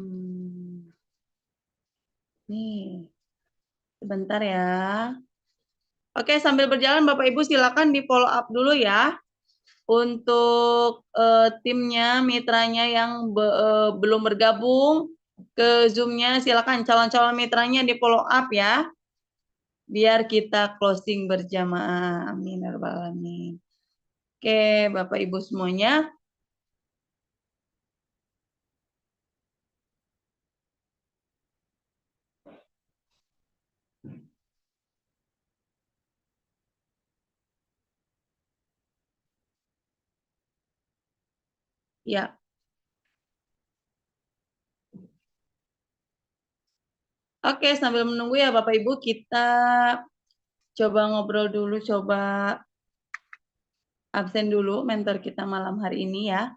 Hmm, nih, sebentar ya. Oke, sambil berjalan Bapak Ibu silakan di follow up dulu ya. Untuk timnya, mitranya yang belum bergabung ke Zoom-nya, silakan calon-calon mitranya di follow up ya. Biar kita closing berjamaah. Amin ya rabbal alamin. Oke, Bapak Ibu semuanya. Ya. Oke, sambil menunggu ya Bapak Ibu, kita coba ngobrol dulu, coba absen dulu mentor kita malam hari ini ya.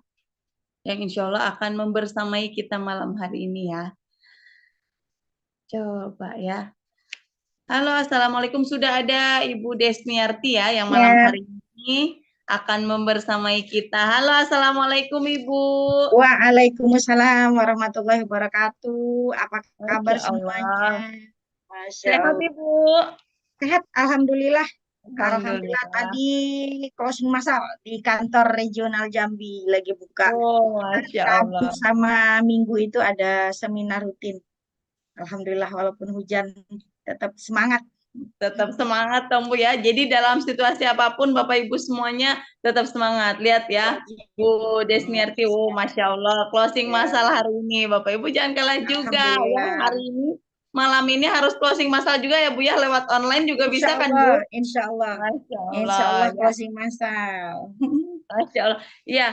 Yang insya Allah akan membersamai kita malam hari ini ya. Coba ya. Halo, Assalamualaikum. Sudah ada Ibu Desmiarti ya yang malam Ya, hari ini akan membersamai kita. Halo, Assalamualaikum Ibu. Waalaikumsalam warahmatullahi wabarakatuh. Apa kabar Masya semuanya? Allah. Masya Sehat Allah. Ibu. Sehat, Alhamdulillah. Alhamdulillah Alhamdulillah. tadi closing masal di kantor regional Jambi lagi buka. Oh, Masya Sabtu Allah. sama Minggu itu ada seminar rutin. Alhamdulillah walaupun hujan tetap semangat. Tetap semangat Tom Bu ya. Jadi dalam situasi apapun Bapak Ibu semuanya tetap semangat. Lihat ya. Wajib. Bu Hmm, Desmiarti, oh siap. Masya Allah, closing Ya, masalah hari ini. Bapak Ibu jangan kalah juga ya. Alhamdulillah. Hari ini, malam ini harus closing masalah juga ya Bu ya. Lewat online juga Insya bisa kan Allah, Bu? insya Allah. Masya Insya Allah Allah ya. closing masal. Masya Allah. Ya,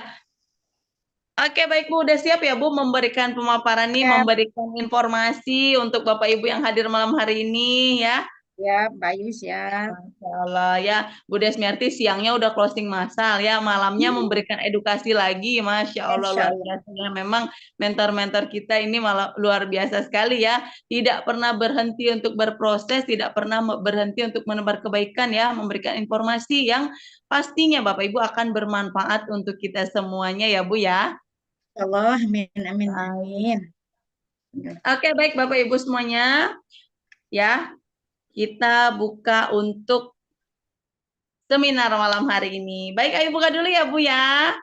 oke baik Bu. Udah siap ya Bu memberikan pemaparan nih, Ya, memberikan informasi untuk Bapak Ibu yang hadir malam hari ini ya. ya, Bayu ya. Masya Allah ya, Bu Desmiarti siangnya udah closing massal ya, malamnya memberikan edukasi lagi, Masya Allah Insya luar Allah. biasa ya. Memang mentor-mentor kita ini malah luar biasa sekali ya, tidak pernah berhenti untuk berproses, tidak pernah berhenti untuk menebar kebaikan ya, memberikan informasi yang pastinya Bapak Ibu akan bermanfaat untuk kita semuanya ya Bu ya. Allah, amin, amin, Baik. amin. Oke baik Bapak Ibu semuanya ya, kita buka untuk seminar malam hari ini. Baik, ayo buka dulu ya Bu ya.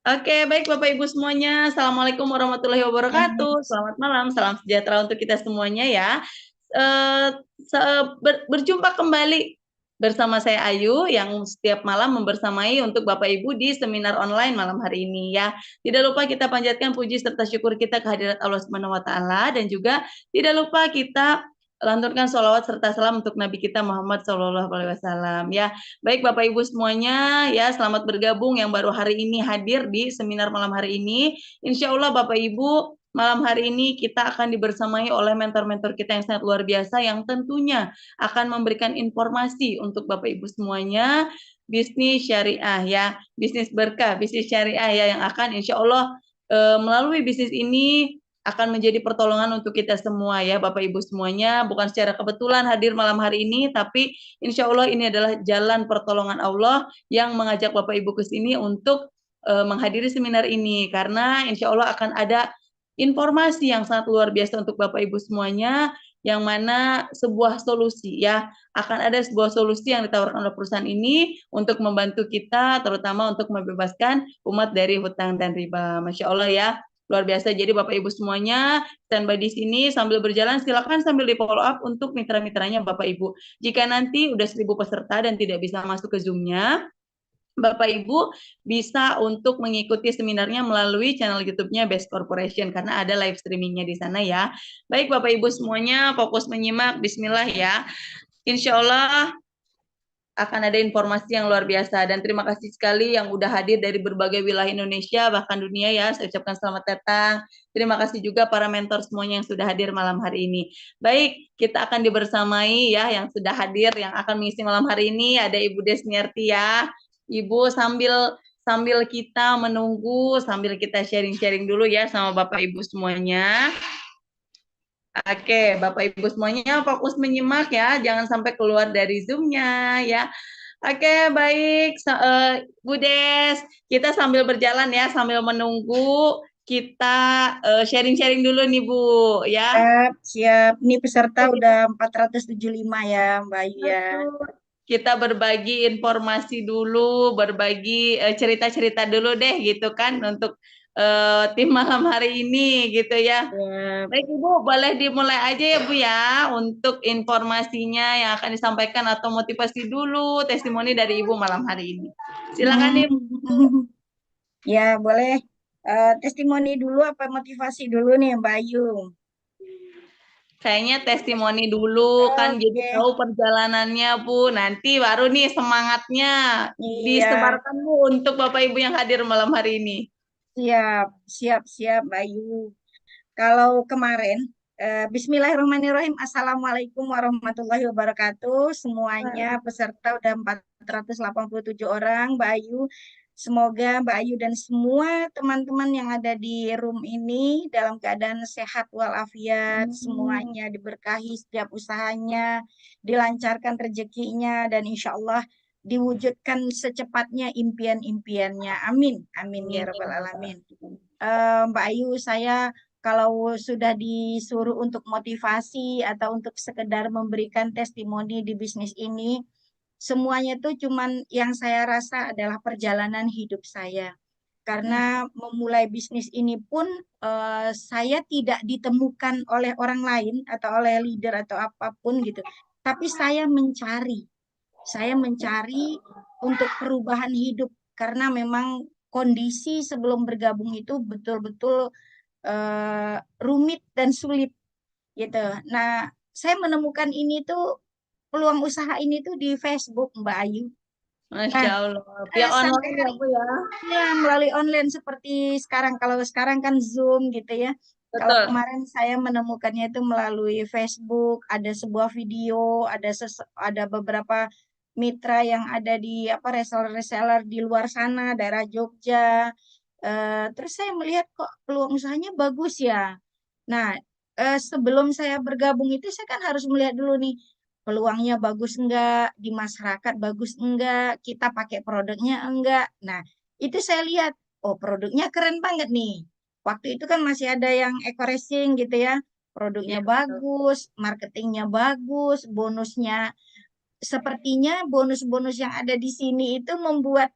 Oke, baik Bapak Ibu semuanya. Assalamualaikum warahmatullahi wabarakatuh. Selamat malam, salam sejahtera untuk kita semuanya ya. Eh, Berjumpa kembali bersama saya Ayu yang setiap malam membersamai untuk Bapak Ibu di seminar online malam hari ini ya. Tidak lupa kita panjatkan puji serta syukur kita kehadirat Allah Subhanahu wa taala dan juga tidak lupa kita lanturkan sholawat serta salam untuk Nabi kita Muhammad Shallallahu Alaihi Wasallam ya. Baik Bapak Ibu semuanya ya, selamat bergabung yang baru hari ini hadir di seminar malam hari ini. Insya Allah Bapak Ibu malam hari ini kita akan dibersamai oleh mentor-mentor kita yang sangat luar biasa yang tentunya akan memberikan informasi untuk Bapak Ibu semuanya bisnis syariah ya, bisnis berkah, bisnis syariah ya yang akan insya Allah melalui bisnis ini akan menjadi pertolongan untuk kita semua ya Bapak Ibu semuanya, bukan secara kebetulan hadir malam hari ini, tapi insya Allah ini adalah jalan pertolongan Allah yang mengajak Bapak Ibu ke sini untuk menghadiri seminar ini, karena insya Allah akan ada informasi yang sangat luar biasa untuk Bapak Ibu semuanya, yang mana sebuah solusi ya, akan ada sebuah solusi yang ditawarkan oleh perusahaan ini untuk membantu kita, terutama untuk membebaskan umat dari hutang dan riba. Masya Allah ya, luar biasa. Jadi Bapak Ibu semuanya standby di sini sambil berjalan, silakan sambil di follow up untuk mitra-mitranya Bapak Ibu. Jika nanti udah 1.000 peserta dan tidak bisa masuk ke Zoom-nya, Bapak Ibu bisa untuk mengikuti seminarnya melalui channel YouTube-nya Best Corporation karena ada live streamingnya di sana ya. Baik Bapak Ibu semuanya fokus menyimak, Bismillah ya. Insya Allah akan ada informasi yang luar biasa dan terima kasih sekali yang udah hadir dari berbagai wilayah Indonesia bahkan dunia ya. Saya ucapkan selamat datang. Terima kasih juga para mentor semuanya yang sudah hadir malam hari ini. Baik, kita akan dibersamai ya yang sudah hadir yang akan mengisi malam hari ini ada Ibu Desniarti ya. Ibu sambil sambil kita menunggu, sambil kita sharing-sharing dulu ya sama Bapak Ibu semuanya. Oke, Bapak Ibu semuanya fokus menyimak ya, jangan sampai keluar dari Zoom-nya ya. Oke, baik. Bu Des, kita sambil berjalan ya, sambil menunggu kita sharing-sharing dulu nih Bu, ya. Siap, siap. Ini peserta Oke, udah 475 ya, Mbak Ayu ya. kita berbagi informasi dulu, berbagi cerita-cerita dulu deh gitu kan untuk tim malam hari ini gitu ya. Siap. Baik Ibu, boleh dimulai aja ya Bu ya untuk informasinya yang akan disampaikan atau motivasi dulu testimoni dari Ibu malam hari ini. Silakan Hmm. Ibu. Ya, boleh. Testimoni dulu apa motivasi dulu nih, Mbak Ayu? Kayaknya testimoni dulu kan jadi Oke, tahu perjalanannya Bu. Nanti baru nih semangatnya iya, disebarkan Bu untuk Bapak Ibu yang hadir malam hari ini. siap, siap, siap, Mbak Ayu. Kalau kemarin, Bismillahirrahmanirrahim. Assalamualaikum warahmatullahi wabarakatuh. Semuanya peserta udah 487 orang, Mbak Ayu. Semoga Mbak Ayu dan semua teman-teman yang ada di room ini dalam keadaan sehat walafiat, Hmm, semuanya diberkahi setiap usahanya, dilancarkan rezekinya, dan insya Allah diwujudkan secepatnya impian-impiannya. Amin. Amin ya amin. Rabbal Alamin. Mbak Ayu, saya kalau sudah disuruh untuk motivasi atau untuk sekedar memberikan testimoni di bisnis ini, semuanya tuh cuman yang saya rasa adalah perjalanan hidup saya. Masya Karena memulai bisnis ini pun saya tidak ditemukan oleh orang lain atau oleh leader atau apapun gitu. Tapi saya mencari untuk perubahan hidup karena memang kondisi sebelum bergabung itu betul-betul rumit dan sulit gitu. Nah, saya menemukan ini tuh peluang usaha ini tuh di Facebook, Mbak Ayu. Nah, Masya Allah. Via sampai online ya hari Bu ya. ya melalui online seperti sekarang. Kalau sekarang kan Zoom gitu ya. Kalau Betul. kemarin saya menemukannya itu melalui Facebook, ada sebuah video, ada beberapa mitra yang ada di apa reseller-reseller di luar sana, daerah Jogja. Terus saya melihat kok peluang usahanya bagus ya. Nah, sebelum saya bergabung itu saya kan harus melihat dulu nih peluangnya bagus enggak, di masyarakat bagus enggak, kita pakai produknya enggak. Nah, itu saya lihat, oh produknya keren banget nih. Waktu itu kan masih ada yang eco racing gitu ya. Produknya Iya, betul. bagus, marketingnya bagus, bonusnya sepertinya bonus-bonus yang ada di sini itu membuat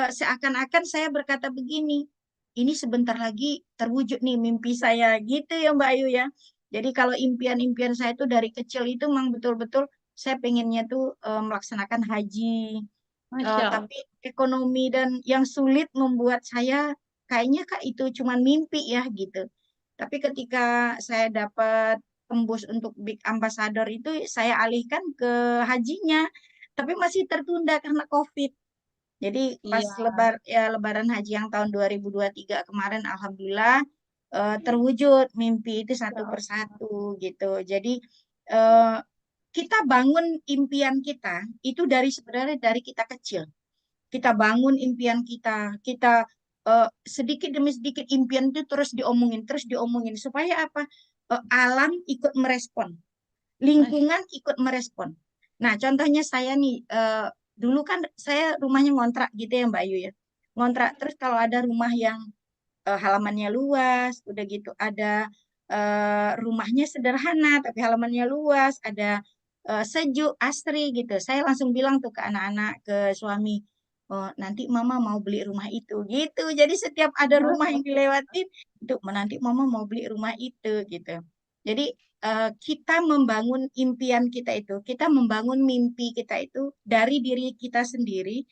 seakan-akan saya berkata begini, ini sebentar lagi terwujud nih mimpi saya gitu ya Mbak Ayu ya. Jadi kalau impian-impian saya itu dari kecil itu memang betul-betul saya pengennya tuh melaksanakan haji. Masya Allah. Tapi ekonomi dan yang sulit membuat saya kayaknya Kak itu cuman mimpi ya gitu. Tapi ketika saya dapat tembus untuk Big Ambassador itu saya alihkan ke hajinya. Tapi masih tertunda karena COVID. Jadi pas Iya. Lebaran Haji yang tahun 2023 kemarin, alhamdulillah terwujud mimpi itu satu Masya Allah. persatu gitu. Jadi eh, kita bangun impian kita itu sebenarnya dari kita kecil. Kita bangun impian kita sedikit demi sedikit impian itu terus diomongin supaya apa? Alam ikut merespon, Masya lingkungan ikut merespon. Nah, contohnya saya nih, dulu kan saya rumahnya ngontrak gitu ya Mbak Ayu ya. Ngontrak, terus kalau ada rumah yang halamannya luas, udah gitu ada rumahnya sederhana tapi halamannya luas, ada sejuk, asri gitu. Saya langsung bilang tuh ke anak-anak, ke suami, oh, nanti mama mau beli rumah itu gitu. Jadi setiap ada rumah yang dilewatin, itu nanti mama mau beli rumah itu gitu. Jadi kita membangun impian kita itu, kita membangun mimpi kita itu dari diri kita sendiri,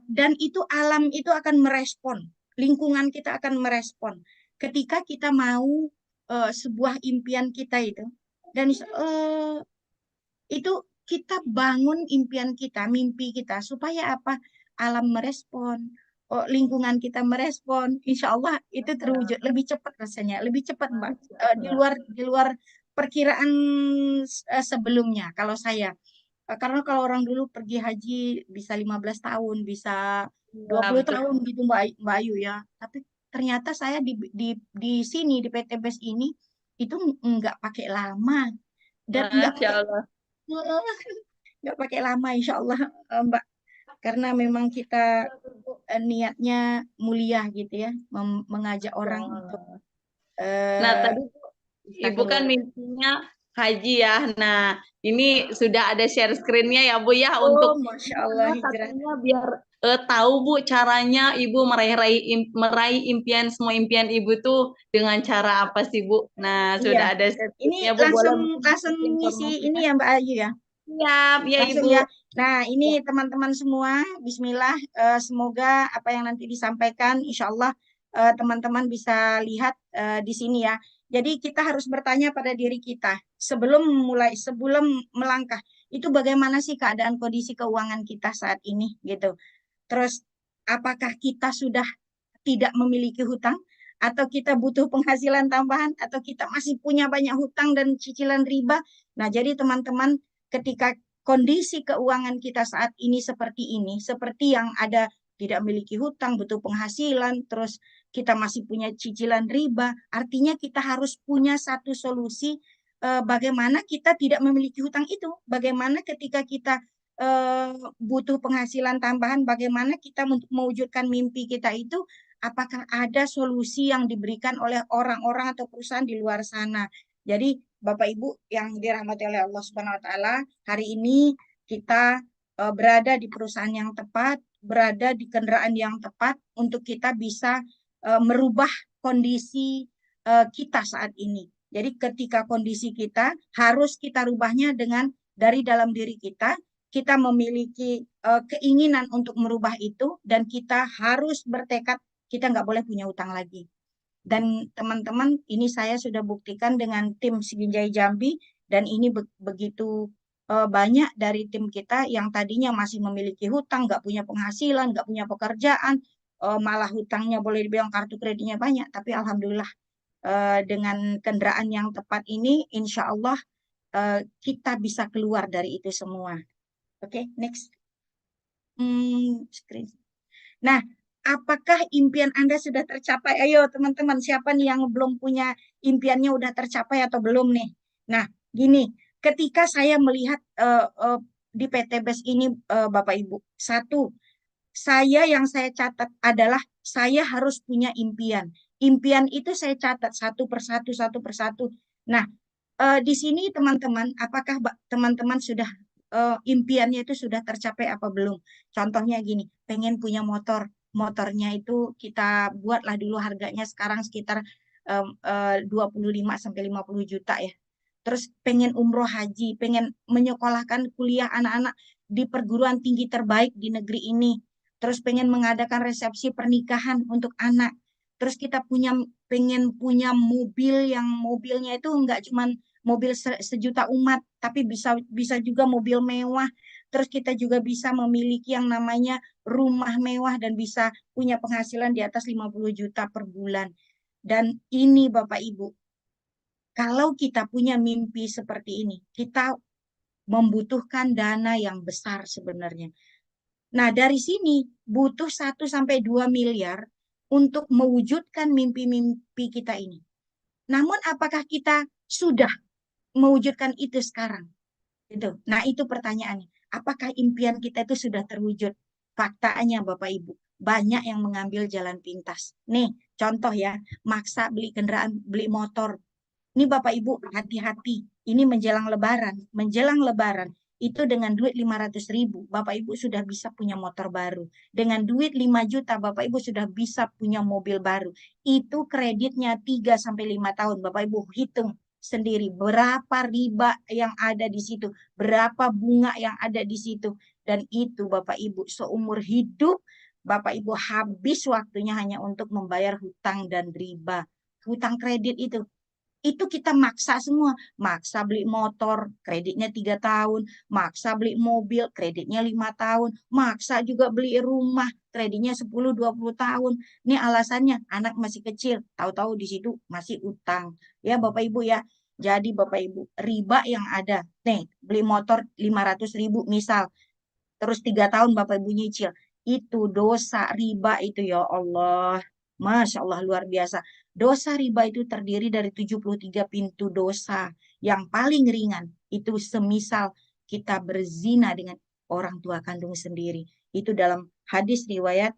dan itu alam itu akan merespon, lingkungan kita akan merespon ketika kita mau sebuah impian kita itu, dan itu kita bangun impian kita, mimpi kita supaya apa? Alam merespon, oh, lingkungan kita merespon, insya Allah itu terwujud lebih cepat rasanya, lebih cepat Mbak. Allah. Di luar perkiraan sebelumnya kalau saya. Karena kalau orang dulu pergi haji bisa 15 tahun, bisa dua Iya, puluh betul. tahun gitu Mbak Ayu ya. Tapi ternyata saya di sini di PT BES ini itu nggak pakai lama dan nggak Masya pakai Allah. nggak pakai lama insya Allah Mbak, karena memang kita niatnya mulia gitu ya, mengajak orang untuk Betul. Nah, eh, tadi bisa Ibu kan keluar. mimpinya haji ya. Nah, ini sudah ada share screen-nya ya Bu ya Oh, untuk Masya Allah gimana hijrah. katanya biar tahu Bu caranya Ibu meraih impian semua impian Ibu tuh dengan cara apa sih Bu? Nah, Iya, sudah ada share ini screen-nya Bu, boleh langsung mungkin langsung dikasih ngisi ini informasinya? ya Mbak Ayu ya. Siap, ya Langsung Ibu. ya. Nah, Ya. ini teman-teman semua, Bismillah, semoga apa yang nanti disampaikan, Insya Allah teman-teman bisa lihat di sini ya. Jadi kita harus bertanya pada diri kita sebelum mulai, sebelum melangkah, itu bagaimana sih keadaan kondisi keuangan kita saat ini gitu. Terus apakah kita sudah tidak memiliki hutang atau kita butuh penghasilan tambahan atau kita masih punya banyak hutang dan cicilan riba. Nah, jadi teman-teman ketika kondisi keuangan kita saat ini, seperti yang ada tidak memiliki hutang, butuh penghasilan, terus kita masih punya cicilan riba, artinya kita harus punya satu solusi bagaimana kita tidak memiliki hutang itu. Bagaimana ketika kita butuh penghasilan tambahan, bagaimana kita mewujudkan mimpi kita itu, apakah ada solusi yang diberikan oleh orang-orang atau perusahaan di luar sana. Jadi Bapak Ibu yang dirahmati oleh Allah Subhanahu wa taala, hari ini kita berada di perusahaan yang tepat, berada di kendaraan yang tepat untuk kita bisa merubah kondisi kita saat ini. Jadi ketika kondisi kita harus kita rubahnya dengan dari dalam diri kita memiliki keinginan untuk merubah itu dan kita harus bertekad kita nggak boleh punya utang lagi. Dan teman-teman, ini saya sudah buktikan dengan tim Sijai Jambi dan ini begitu banyak dari tim kita yang tadinya masih memiliki hutang, nggak punya penghasilan, nggak punya pekerjaan, malah hutangnya boleh dibilang kartu kreditnya banyak. Tapi alhamdulillah dengan kendaraan yang tepat ini, insya Allah kita bisa keluar dari itu semua. Oke, next. Screen. Nah, apakah impian Anda sudah tercapai? Ayo teman-teman, siapa nih yang belum punya impiannya udah tercapai atau belum nih? Nah, gini, ketika saya melihat di PT BES ini Bapak Ibu, satu, saya catat adalah saya harus punya impian. Impian itu saya catat satu persatu, satu persatu. Nah, di sini teman-teman, apakah teman-teman sudah impiannya itu sudah tercapai apa belum? Contohnya gini, pengen punya motor, motornya itu kita buatlah dulu harganya sekarang sekitar 25 sampai 50 juta ya. Terus pengen umroh haji, pengen menyekolahkan kuliah anak-anak di perguruan tinggi terbaik di negeri ini. Terus pengen mengadakan resepsi pernikahan untuk anak. Terus kita pengen punya mobil yang mobilnya itu enggak cuma mobil sejuta umat, tapi bisa bisa juga mobil mewah. Terus kita juga bisa memiliki yang namanya rumah mewah dan bisa punya penghasilan di atas 50 juta per bulan. Dan ini Bapak Ibu, kalau kita punya mimpi seperti ini, kita membutuhkan dana yang besar sebenarnya. Nah, dari sini butuh 1 sampai 2 miliar untuk mewujudkan mimpi-mimpi kita ini. Namun apakah kita sudah mewujudkan itu sekarang? Gitu. Nah, itu pertanyaannya. Apakah impian kita itu sudah terwujud? Faktanya Bapak Ibu, banyak yang mengambil jalan pintas. Nih, contoh ya, maksa beli kendaraan, beli motor. Ini Bapak Ibu, hati-hati. Ini menjelang Lebaran. Menjelang Lebaran, itu dengan duit 500 ribu, Bapak Ibu sudah bisa punya motor baru. Dengan duit 5 juta, Bapak Ibu sudah bisa punya mobil baru. Itu kreditnya 3 sampai 5 tahun. Bapak Ibu hitung sendiri berapa riba yang ada di situ, berapa bunga yang ada di situ. Dan itu Bapak Ibu seumur hidup, Bapak Ibu habis waktunya hanya untuk membayar hutang dan riba. Hutang kredit itu kita maksa semua, maksa beli motor, kreditnya 3 tahun, maksa beli mobil, kreditnya 5 tahun, maksa juga beli rumah, kreditnya 10-20 tahun. Ini alasannya anak masih kecil, tahu-tahu di situ masih utang. Ya Bapak Ibu ya, jadi Bapak Ibu, riba yang ada, nih beli motor 500 ribu misal, terus 3 tahun Bapak Ibu nyicil, itu dosa riba itu ya Allah. Masya Allah luar biasa. Dosa riba itu terdiri dari 73 pintu dosa. Yang paling ringan itu semisal kita berzina dengan orang tua kandung sendiri. Itu dalam hadis riwayat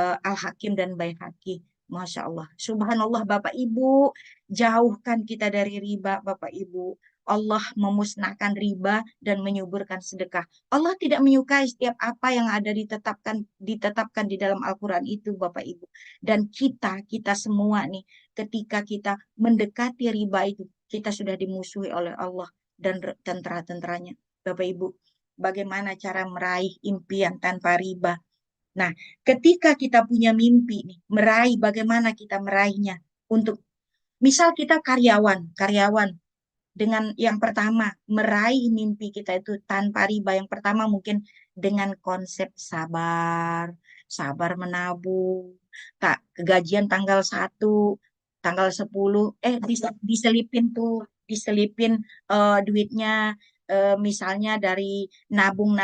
Al-Hakim dan Baihaqi. Masya Allah. Subhanallah Bapak Ibu. Jauhkan kita dari riba Bapak Ibu. Allah memusnahkan riba dan menyuburkan sedekah. Allah tidak menyukai setiap apa yang ada ditetapkan di dalam Al-Quran itu Bapak Ibu. Dan kita semua nih, ketika kita mendekati riba itu, kita sudah dimusuhi oleh Allah dan tentara-tentaranya. Bapak Ibu, bagaimana cara meraih impian tanpa riba? Nah, ketika kita punya mimpi nih, meraih bagaimana kita meraihnya untuk misal kita karyawan dengan yang pertama meraih mimpi kita itu tanpa riba. Yang pertama mungkin dengan konsep sabar, sabar menabung. Tak kegajian tanggal 1, tanggal 10, diselipin tuh, diselipin duitnya, misalnya dari nabung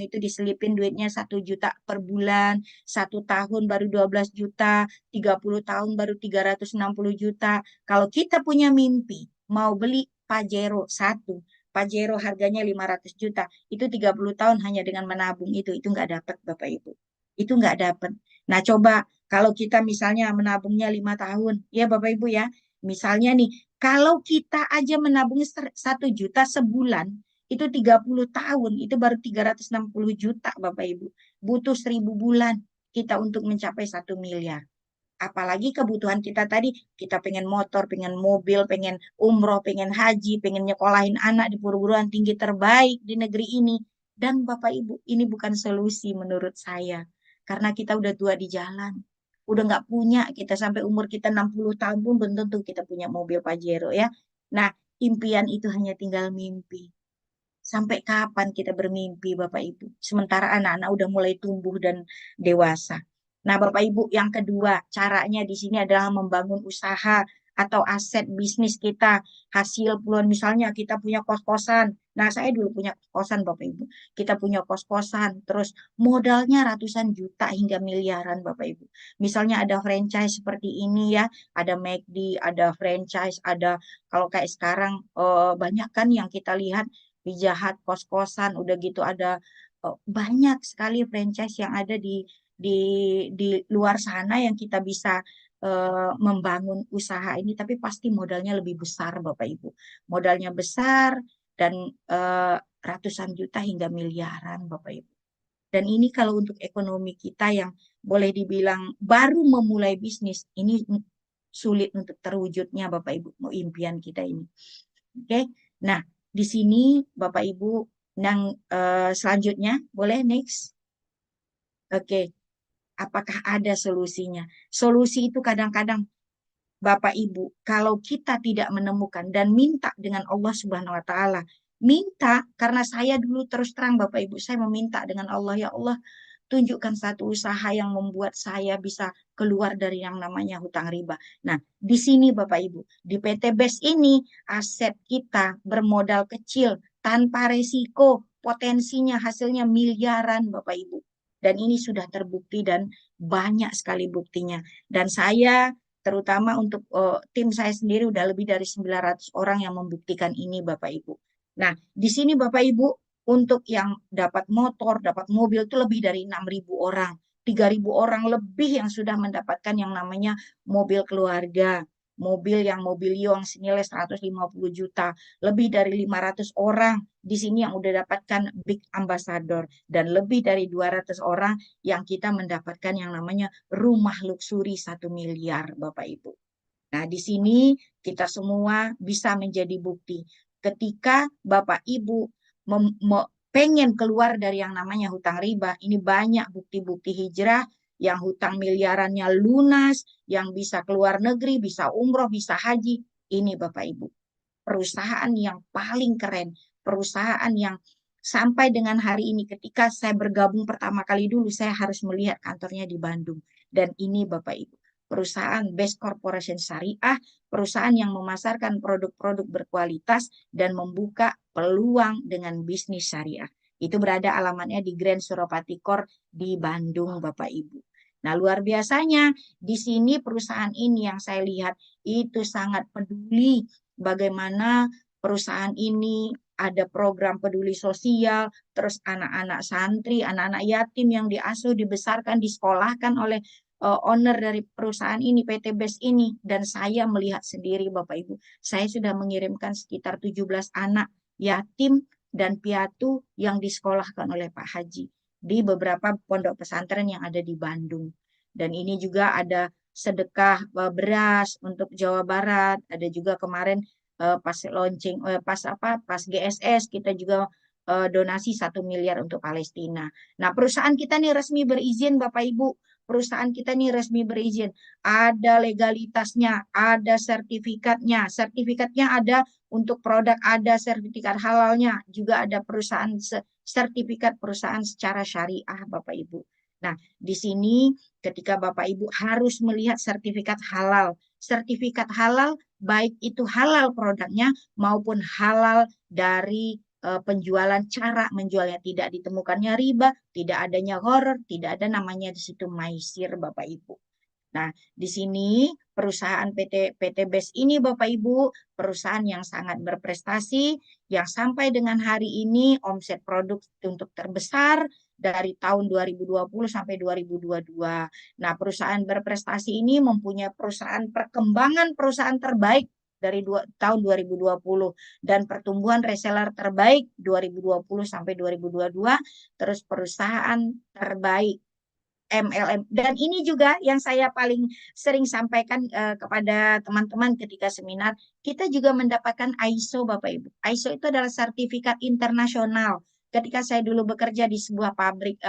itu diselipin duitnya 1 juta per bulan, 1 tahun baru 12 juta, 30 tahun baru 360 juta. Kalau kita punya mimpi mau beli Pajero 1, Pajero harganya 500 juta, itu 30 tahun hanya dengan menabung itu nggak dapat Bapak Ibu. Itu nggak dapat. Nah, coba kalau kita misalnya menabungnya 5 tahun, ya Bapak Ibu ya, misalnya nih, kalau kita aja menabung 1 juta sebulan, itu 30 tahun, itu baru 360 juta Bapak Ibu. Butuh 1.000 bulan kita untuk mencapai 1 miliar. Apalagi kebutuhan kita tadi, kita pengen motor, pengen mobil, pengen umroh, pengen haji, pengen nyekolahin anak di perguruan tinggi terbaik di negeri ini. Dan Bapak Ibu, ini bukan solusi menurut saya. Karena kita udah tua di jalan. Udah nggak punya, kita sampai umur kita 60 tahun pun belum tentu kita punya mobil Pajero ya. Nah, impian itu hanya tinggal mimpi. Sampai kapan kita bermimpi, Bapak Ibu? Sementara anak-anak udah mulai tumbuh dan dewasa. Nah, Bapak Ibu, yang kedua, caranya di sini adalah membangun usaha atau aset bisnis kita. Hasil puluhan, misalnya kita punya kos-kosan. Nah, saya dulu punya kos-kosan, Bapak Ibu. Kita punya kos-kosan, terus modalnya ratusan juta hingga miliaran, Bapak Ibu. Misalnya ada franchise seperti ini ya, ada McD, ada franchise, ada kalau kayak sekarang banyak kan yang kita lihat Pijahat, kos-kosan, udah gitu ada banyak sekali franchise yang ada di di luar sana yang kita bisa membangun usaha ini, tapi pasti modalnya lebih besar, Bapak Ibu. Modalnya besar dan eh, ratusan juta hingga miliaran, Bapak Ibu. Dan ini kalau untuk ekonomi kita yang boleh dibilang baru memulai bisnis, ini sulit untuk terwujudnya, Bapak Ibu, mau impian kita ini. Oke, nah di sini Bapak Ibu yang selanjutnya boleh next. Oke, apakah ada solusinya? Solusi itu kadang-kadang Bapak Ibu, kalau kita tidak menemukan dan minta dengan Allah Subhanahu wa taala, minta karena saya dulu terus terang Bapak Ibu, saya meminta dengan Allah, ya Allah, tunjukkan satu usaha yang membuat saya bisa keluar dari yang namanya hutang riba. Nah, di sini Bapak Ibu, di PT BES ini aset kita bermodal kecil tanpa resiko, potensinya hasilnya miliaran Bapak Ibu. Dan ini sudah terbukti dan banyak sekali buktinya. Dan saya terutama untuk tim saya sendiri udah lebih dari 900 orang yang membuktikan ini Bapak Ibu. Nah, di sini Bapak Ibu untuk yang dapat motor, dapat mobil itu lebih dari 6.000 orang. 3.000 orang lebih yang sudah mendapatkan yang namanya mobil keluarga. Mobilio yang senilai 150 juta. Lebih dari 500 orang di sini yang udah dapatkan Big Ambassador. Dan lebih dari 200 orang yang kita mendapatkan yang namanya rumah luksuri 1 miliar, Bapak Ibu. Nah, di sini kita semua bisa menjadi bukti. Ketika Bapak Ibu pengen keluar dari yang namanya hutang riba, ini banyak bukti-bukti hijrah yang hutang miliarannya lunas, yang bisa keluar negeri, bisa umroh, bisa haji. Ini Bapak Ibu, perusahaan yang paling keren, perusahaan yang sampai dengan hari ini ketika saya bergabung pertama kali dulu, saya harus melihat kantornya di Bandung. Dan ini Bapak Ibu, perusahaan Best Corporation Syariah, perusahaan yang memasarkan produk-produk berkualitas dan membuka peluang dengan bisnis syariah. Itu berada alamatnya di Grand Suropati Core di Bandung, Bapak Ibu. Nah, luar biasanya di sini perusahaan ini yang saya lihat itu sangat peduli bagaimana perusahaan ini ada program peduli sosial, terus anak-anak santri, anak-anak yatim yang diasuh, dibesarkan, disekolahkan oleh owner dari perusahaan ini, PT BES ini. Dan saya melihat sendiri Bapak Ibu, saya sudah mengirimkan sekitar 17 anak yatim dan piatu yang disekolahkan oleh Pak Haji di beberapa pondok pesantren yang ada di Bandung. Dan ini juga ada sedekah beras untuk Jawa Barat, ada juga kemarin pas launching pas GSS kita juga donasi 1 miliar untuk Palestina. Nah, perusahaan kita nih resmi berizin Bapak Ibu. Perusahaan kita nih resmi berizin. Ada legalitasnya, ada sertifikatnya. Sertifikatnya ada untuk produk, ada sertifikat halalnya, juga ada perusahaan sertifikat perusahaan secara syariah Bapak Ibu. Nah, di sini ketika Bapak Ibu harus melihat sertifikat halal. Sertifikat halal baik itu halal produknya maupun halal dari penjualan, cara menjualnya, tidak ditemukannya riba, tidak adanya horor, tidak ada namanya di situ maisir Bapak Ibu. Nah, di sini perusahaan PT BES ini Bapak Ibu, perusahaan yang sangat berprestasi, yang sampai dengan hari ini omset produk untuk terbesar dari tahun 2020 sampai 2022. Nah, perusahaan berprestasi ini mempunyai perusahaan perkembangan perusahaan terbaik dari tahun 2020 dan pertumbuhan reseller terbaik 2020 sampai 2022, terus perusahaan terbaik MLM. Dan ini juga yang saya paling sering sampaikan kepada teman-teman ketika seminar, kita juga mendapatkan ISO Bapak Ibu. ISO itu adalah sertifikat internasional. Ketika saya dulu bekerja di sebuah pabrik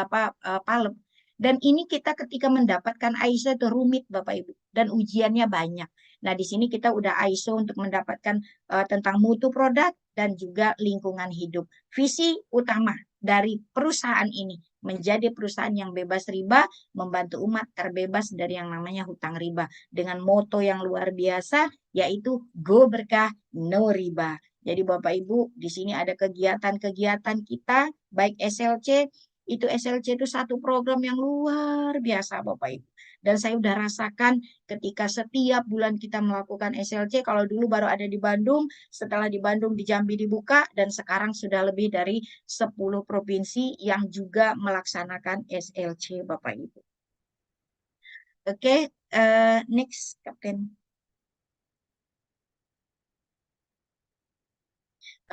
palem, dan ini kita ketika mendapatkan ISO itu rumit Bapak Ibu dan ujiannya banyak. Nah, di sini kita udah ISO untuk mendapatkan tentang mutu produk dan juga lingkungan hidup. Visi utama dari perusahaan ini menjadi perusahaan yang bebas riba, membantu umat terbebas dari yang namanya hutang riba dengan moto yang luar biasa, yaitu go berkah no riba. Jadi Bapak Ibu, di sini ada kegiatan-kegiatan kita baik SLC, itu SLC itu satu program yang luar biasa Bapak Ibu. Dan saya udah rasakan ketika setiap bulan kita melakukan SLC, kalau dulu baru ada di Bandung, setelah di Bandung di Jambi dibuka, dan sekarang sudah lebih dari 10 provinsi yang juga melaksanakan SLC Bapak Ibu. Oke, next Kapten.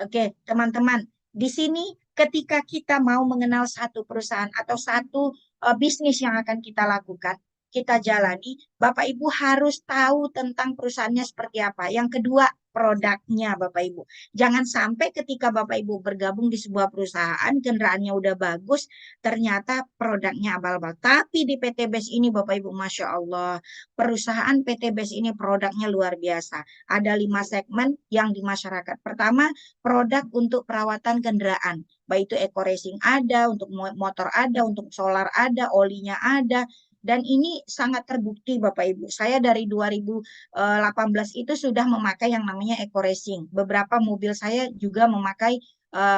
Oke, teman-teman, di sini ketika kita mau mengenal satu perusahaan atau satu bisnis yang akan kita lakukan, kita jalani, Bapak Ibu harus tahu tentang perusahaannya seperti apa. Yang kedua, produknya Bapak Ibu. Jangan sampai ketika Bapak Ibu bergabung di sebuah perusahaan, kendaraannya udah bagus, ternyata produknya abal-abal. Tapi di PT BES ini Bapak Ibu, Masya Allah, perusahaan PT BES ini produknya luar biasa. Ada 5 segmen yang di masyarakat. Pertama, produk untuk perawatan kendaraan. Baik itu eco racing ada, untuk motor ada, untuk solar ada, olinya ada. Dan ini sangat terbukti Bapak Ibu. Saya dari 2018 itu sudah memakai yang namanya eco racing. Beberapa mobil saya juga memakai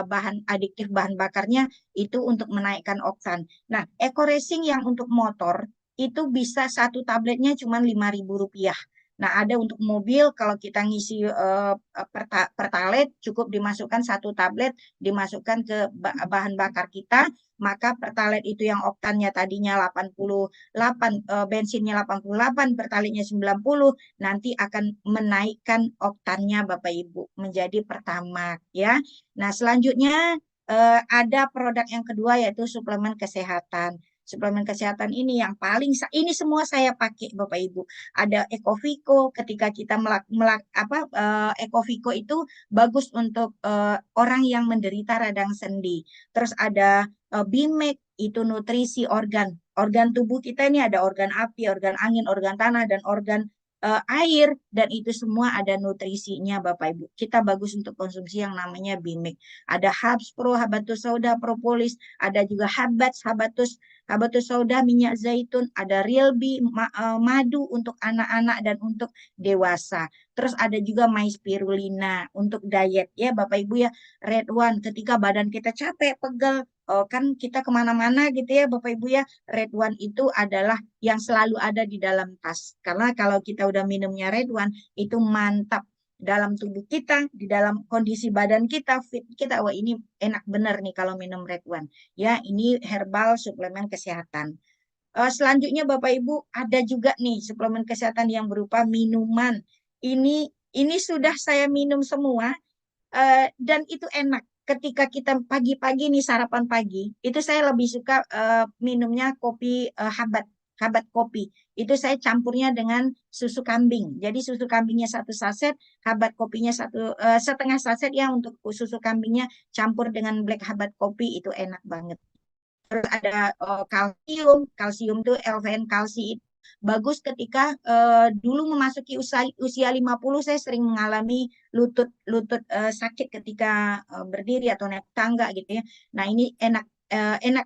bahan adiktif bahan bakarnya itu untuk menaikkan oktan. Nah, eco racing yang untuk motor itu bisa satu tabletnya cuma Rp5.000. Nah, ada untuk mobil kalau kita ngisi pertalite cukup dimasukkan satu tablet, dimasukkan ke bahan bakar kita, maka pertalite itu yang oktannya tadinya 88, bensinnya 88, pertalite-nya 90, nanti akan menaikkan oktannya Bapak Ibu menjadi pertamax ya. Nah, selanjutnya ada produk yang kedua yaitu suplemen kesehatan. Suplemen kesehatan ini yang paling ini semua saya pakai Bapak Ibu. Ada Ecoviko ketika kita Ecoviko itu bagus untuk orang yang menderita radang sendi. Terus ada Bimek itu nutrisi organ tubuh kita ini ada organ api, organ angin, organ tanah dan organ air, dan itu semua ada nutrisinya Bapak Ibu. Kita bagus untuk konsumsi yang namanya Bimek. Ada Habs Pro, Habatus Sauda, Propolis, ada juga Habatus Sauda, minyak zaitun, ada Real Bee, madu untuk anak-anak dan untuk dewasa. Terus ada juga Mais Spirulina untuk diet ya Bapak Ibu ya. Red One ketika badan kita capek, pegel, kan kita kemana-mana gitu ya Bapak Ibu ya. Red One itu adalah yang selalu ada di dalam tas. Karena kalau kita udah minumnya Red One, itu mantap. dalam tubuh kita, di dalam kondisi badan kita, fit kita, wah ini enak bener nih kalau minum Red One. Ya, ini herbal suplemen kesehatan. Selanjutnya Bapak Ibu ada juga nih suplemen kesehatan yang berupa minuman. Ini sudah saya minum semua dan itu enak. Ketika kita pagi-pagi nih sarapan pagi, itu saya lebih suka minumnya kopi Habat, Habat kopi. Itu saya campurnya dengan susu kambing. Jadi susu kambingnya 1 saset, Habat kopinya setengah saset ya untuk susu kambingnya campur dengan black Habat kopi itu enak banget. Terus ada kalsium, kalsium tuh LVN kalsi itu bagus ketika dulu memasuki usia 50 saya sering mengalami lutut lutut sakit ketika berdiri atau naik tangga gitu ya. Nah, ini enak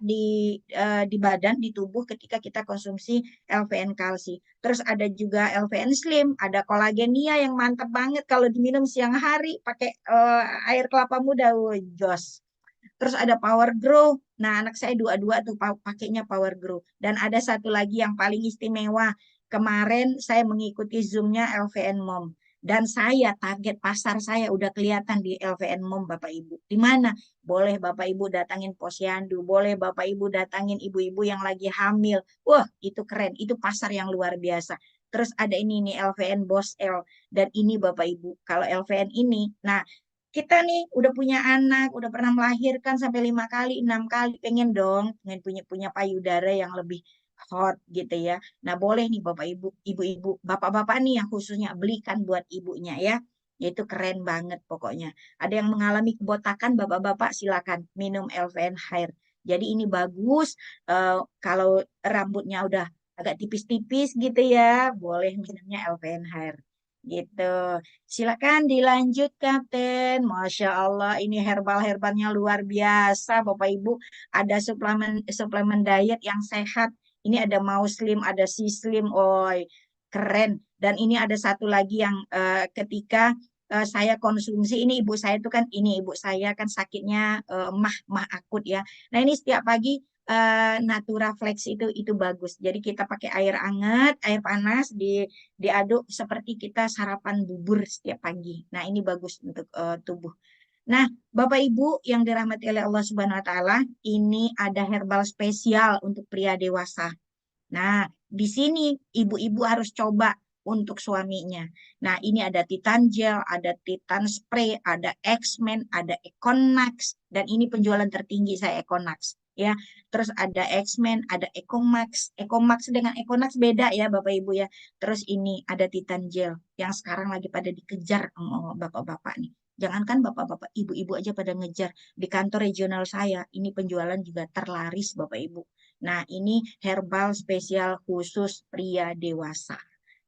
di badan, di tubuh ketika kita konsumsi LVN kalsi. Terus ada juga LVN slim, ada kolagenia yang mantap banget kalau diminum siang hari pakai air kelapa muda, jos. Terus ada Power Grow. Nah, anak saya dua-dua tuh pakainya Power Grow. Dan ada satu lagi yang paling istimewa. Kemarin saya mengikuti Zoom-nya LVN Mom. Dan saya target pasar saya udah kelihatan di LVN Mom Bapak Ibu. Di mana? Boleh Bapak Ibu datangin posyandu, boleh Bapak Ibu datangin ibu-ibu yang lagi hamil. Wah, itu keren. Itu pasar yang luar biasa. Terus ada ini nih LVN Boss L. Dan ini Bapak Ibu, kalau LVN ini, nah kita nih udah punya anak, udah pernah melahirkan sampai 5 kali, 6 kali, pengen dong, pengen punya punya payudara yang lebih hot gitu ya. Nah boleh nih bapak ibu, ibu-ibu, bapak-bapak nih yang khususnya belikan buat ibunya ya. Itu keren banget pokoknya. Ada yang mengalami kebotakan, bapak-bapak silakan minum LVN Hair. Jadi ini bagus kalau rambutnya udah agak tipis-tipis gitu ya, boleh minumnya LVN Hair gitu. Silakan dilanjut, Kapten. Masya Allah, ini herbal-herbalnya luar biasa, Bapak Ibu. Ada suplemen suplemen diet yang sehat. Ini ada Muslim, ada Sislim. Oi, keren. Dan ini ada satu lagi yang ketika saya konsumsi, ini ibu saya itu kan, ini ibu saya kan sakitnya mah akut ya. Nah, ini setiap pagi Natura Flex itu bagus. Jadi kita pakai air hangat, air panas diaduk seperti kita sarapan bubur setiap pagi. Nah, ini bagus untuk tubuh. Nah, Bapak Ibu yang dirahmati oleh Allah Subhanahu wa taala, ini ada herbal spesial untuk pria dewasa. Nah, di sini ibu-ibu harus coba untuk suaminya. Nah, ini ada Titan Gel, ada Titan Spray, ada X-Men, ada Econax, dan ini penjualan tertinggi saya Econax. Ya, terus ada X-Men, ada Ecomax. Ecomax dengan Econax beda ya, Bapak Ibu ya. Terus ini ada Titan Gel yang sekarang lagi pada dikejar bapak-bapak nih. Jangankan bapak-bapak, ibu-ibu aja pada ngejar. Di kantor regional saya, ini penjualan juga terlaris, Bapak Ibu. Nah, ini herbal spesial khusus pria dewasa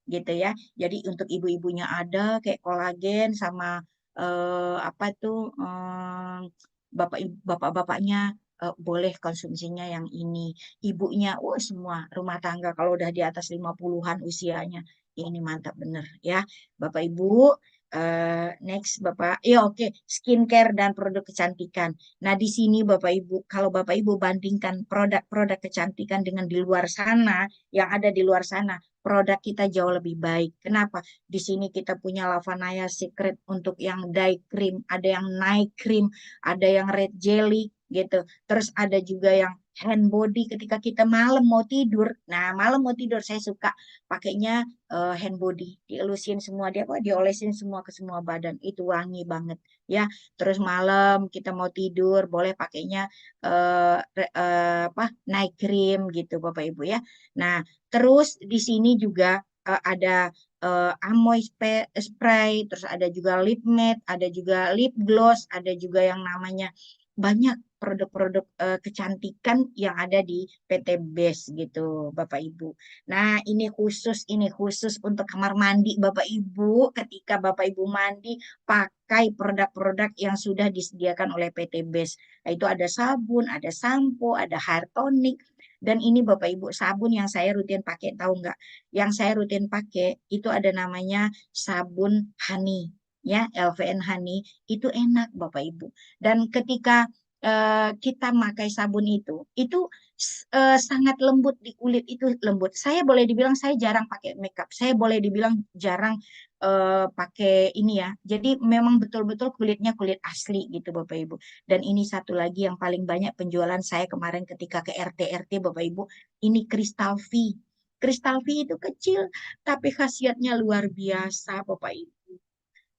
gitu ya. Jadi untuk ibu-ibunya ada kayak kolagen sama apa tuh bapak-bapaknya boleh konsumsinya yang ini. Ibunya, semua rumah tangga kalau udah di atas 50-an usianya, ini mantap bener ya. Bapak Ibu, next Bapak, ya oke, skincare dan produk kecantikan. Nah, di sini Bapak Ibu, kalau Bapak Ibu bandingkan produk-produk kecantikan dengan di luar sana, yang ada di luar sana, produk kita jauh lebih baik. Kenapa? Di sini kita punya Lavanaya Secret untuk yang day cream, ada yang night cream, ada yang red jelly gitu. Terus ada juga yang hand body ketika kita malam mau tidur. Nah, malam mau tidur saya suka pakainya hand body, dielusin semua dia apa diolesin semua ke semua badan. Itu wangi banget ya. Terus malam kita mau tidur boleh pakainya apa night cream gitu Bapak Ibu ya. Nah, terus di sini juga ada Amoy spray, terus ada juga lip matte, ada juga lip gloss, ada juga yang namanya banyak produk-produk kecantikan yang ada di PT Best gitu, Bapak Ibu. Nah, ini khusus untuk kamar mandi Bapak Ibu. Ketika Bapak Ibu mandi, pakai produk-produk yang sudah disediakan oleh PT Best. Nah, itu ada sabun, ada sampo, ada hair tonic, dan ini Bapak Ibu sabun yang saya rutin pakai, tahu nggak? Yang saya rutin pakai itu ada namanya sabun honey, ya LVN honey, itu enak Bapak Ibu. Dan ketika kita pakai sabun itu sangat lembut di kulit, itu lembut. Saya boleh dibilang saya jarang pakai makeup, saya boleh dibilang jarang pakai ini ya. Jadi memang betul-betul kulitnya kulit asli gitu Bapak Ibu. Dan ini satu lagi yang paling banyak penjualan saya kemarin ketika ke RT-RT Bapak Ibu, ini Crystal V. Crystal V itu kecil tapi khasiatnya luar biasa Bapak Ibu.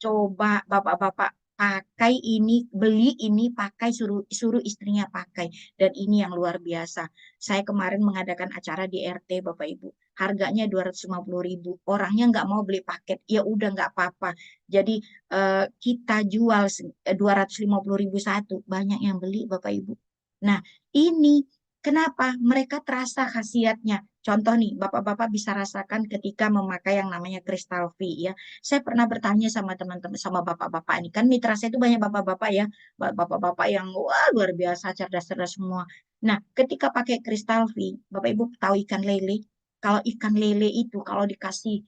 Coba bapak-bapak pakai ini, beli ini, pakai, suruh suruh istrinya pakai. Dan ini yang luar biasa. Saya kemarin mengadakan acara di RT Bapak Ibu. Harganya 250.000. Orangnya nggak mau beli paket. Ya udah nggak apa-apa. Jadi kita jual 250.000 satu. Banyak yang beli Bapak Ibu. Nah, ini kenapa? Mereka terasa khasiatnya. Contoh nih, bapak-bapak bisa rasakan ketika memakai yang namanya Crystal V ya. Saya pernah bertanya sama teman-teman, sama bapak-bapak ini. Kan mitra saya itu banyak bapak-bapak ya. Bapak-bapak yang wah luar biasa, cerdas-cerdas semua. Nah, ketika pakai Crystal V, Bapak Ibu tahu ikan lele? Kalau ikan lele itu, kalau dikasih,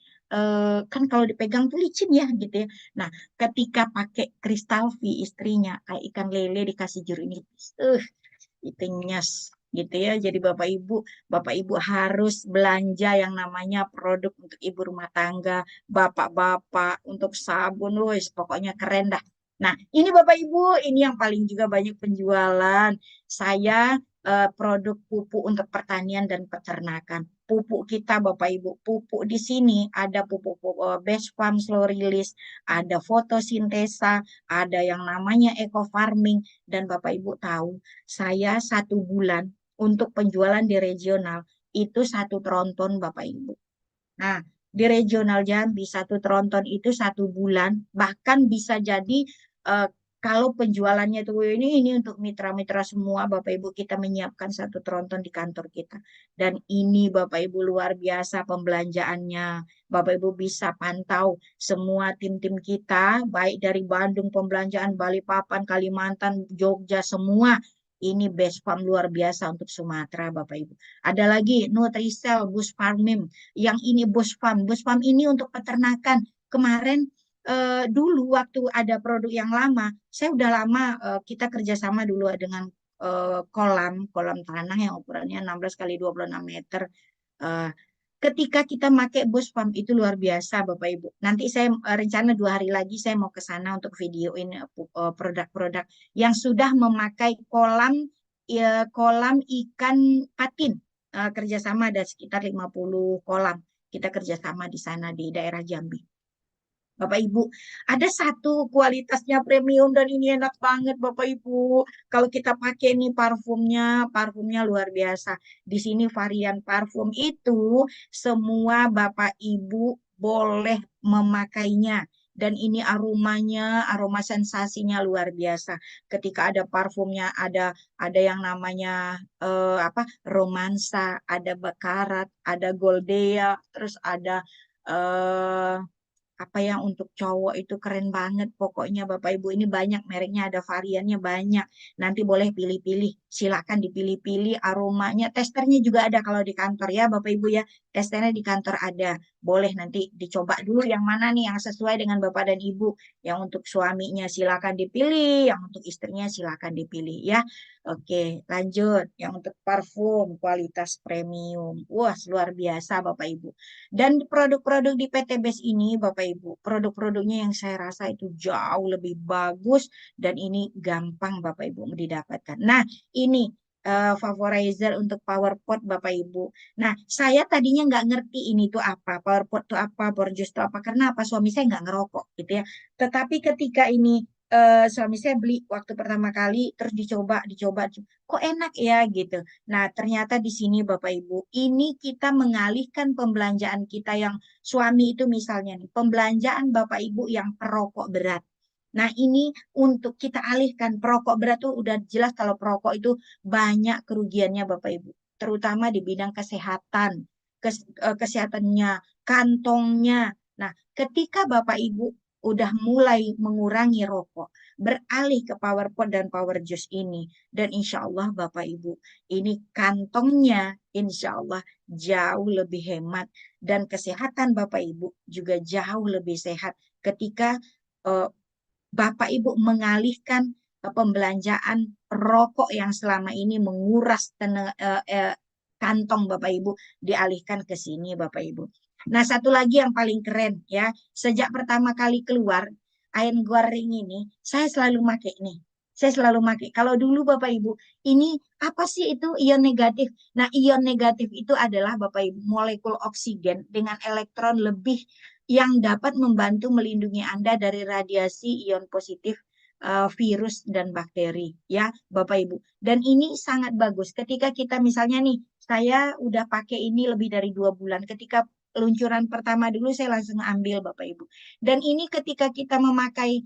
kan kalau dipegang tuh licin ya gitu ya. Nah, ketika pakai Crystal V istrinya, kayak ikan lele dikasih jeruk nipis. Itu nyes gitu ya. Jadi Bapak Ibu harus belanja yang namanya produk untuk ibu rumah tangga, bapak-bapak untuk sabun, wes pokoknya keren dah. Nah, ini Bapak Ibu, ini yang paling juga banyak penjualan. Saya produk pupuk untuk pertanian dan peternakan. Pupuk kita Bapak Ibu, pupuk di sini ada pupuk, best farm slow release, ada fotosintesa, ada yang namanya eco farming, dan Bapak Ibu tahu saya 1 bulan untuk penjualan di regional itu 1 tronton Bapak Ibu. Nah, di regional Jambi 1 tronton itu 1 bulan, bahkan bisa jadi eh, kalau penjualannya itu ini untuk mitra-mitra semua Bapak Ibu kita menyiapkan 1 tronton di kantor kita. Dan ini Bapak Ibu luar biasa pembelanjaannya. Bapak Ibu bisa pantau semua tim-tim kita, baik dari Bandung pembelanjaan, Balikpapan, Kalimantan, Jogja semua. Ini best farm luar biasa untuk Sumatera Bapak Ibu. Ada lagi Nutrisel, Bus Farmim, yang ini bos farm. Bos farm ini untuk peternakan. Kemarin dulu waktu ada produk yang lama, saya udah lama kita kerjasama dulu dengan kolam kolam tanah yang ukurannya 16 kali 26 meter. Eh, Ketika kita pakai bos farm itu luar biasa Bapak Ibu. Nanti saya rencana 2 hari lagi saya mau ke sana untuk videoin produk-produk yang sudah memakai kolam kolam ikan patin. Kerjasama ada sekitar 50 kolam. Kita kerjasama di sana di daerah Jambi. Bapak Ibu, ada satu kualitasnya premium dan ini enak banget Bapak Ibu. Kalau kita pakai nih parfumnya, parfumnya luar biasa. Di sini varian parfum itu semua Bapak Ibu boleh memakainya. Dan ini aromanya, aroma sensasinya luar biasa. Ketika ada parfumnya, ada yang namanya romansa, ada bakarat, ada goldea, terus ada eh apa yang untuk cowok itu keren banget. Pokoknya Bapak Ibu ini banyak mereknya, ada variannya banyak. Nanti boleh pilih-pilih, silakan dipilih-pilih aromanya. Testernya juga ada kalau di kantor ya Bapak Ibu ya. Testernya di kantor ada. Boleh nanti dicoba dulu yang mana nih yang sesuai dengan Bapak dan Ibu. Yang untuk suaminya silakan dipilih, yang untuk istrinya silakan dipilih ya. Oke, lanjut. Yang untuk parfum kualitas premium. Wah, luar biasa Bapak Ibu. Dan produk-produk di PT Base ini, Bapak Ibu, produk-produknya yang saya rasa itu jauh lebih bagus dan ini gampang Bapak Ibu didapatkan. Nah, ini vaporizer untuk power pot Bapak Ibu. Nah, saya tadinya nggak ngerti ini tuh apa, power pot tuh apa, power juice tuh apa, karena apa suami saya nggak ngerokok gitu ya. Tetapi ketika ini suami saya beli waktu pertama kali, terus dicoba, dicoba, kok enak ya gitu. Nah, ternyata di sini Bapak Ibu, ini kita mengalihkan pembelanjaan kita yang suami itu misalnya nih, pembelanjaan Bapak Ibu yang perokok berat. Nah, ini untuk kita alihkan perokok berat tuh udah jelas kalau perokok itu banyak kerugiannya Bapak Ibu, terutama di bidang kesehatan, kesehatannya, kantongnya. Nah, ketika Bapak Ibu udah mulai mengurangi rokok, beralih ke power pot dan power juice ini, dan insya Allah Bapak Ibu, ini kantongnya insya Allah jauh lebih hemat dan kesehatan Bapak Ibu juga jauh lebih sehat ketika eh, Bapak Ibu mengalihkan pembelanjaan rokok yang selama ini menguras kantong Bapak Ibu dialihkan ke sini Bapak Ibu. Nah, satu lagi yang paling keren ya, sejak pertama kali keluar iron goreng ini, saya selalu pakai nih. Saya selalu pakai. Kalau dulu Bapak Ibu, ini apa sih itu ion negatif? Nah, ion negatif itu adalah Bapak Ibu molekul oksigen dengan elektron lebih yang dapat membantu melindungi Anda dari radiasi ion positif virus dan bakteri ya Bapak Ibu. Dan ini sangat bagus ketika kita misalnya nih, saya udah pakai ini lebih dari 2 bulan. Ketika peluncuran pertama dulu saya langsung ambil Bapak Ibu. Dan ini ketika kita memakai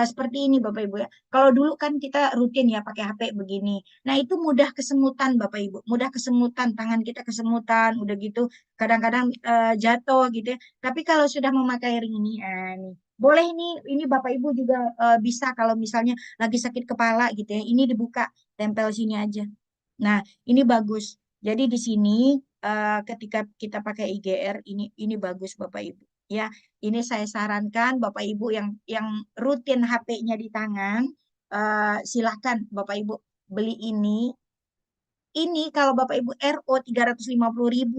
seperti ini Bapak Ibu ya. Kalau dulu kan kita rutin ya pakai HP begini. Nah, itu mudah kesemutan Bapak Ibu, mudah kesemutan, tangan kita kesemutan, udah gitu kadang-kadang jatuh gitu ya. Tapi kalau sudah memakai ring ini, nih, boleh ini Bapak Ibu juga bisa kalau misalnya lagi sakit kepala gitu ya. Ini dibuka, tempel sini aja. Nah, ini bagus. Jadi di sini ketika kita pakai IGR ini bagus Bapak Ibu. Ya, ini saya sarankan Bapak Ibu yang rutin HP-nya di tangan, silahkan Bapak Ibu beli ini. Ini kalau Bapak Ibu RO 350.000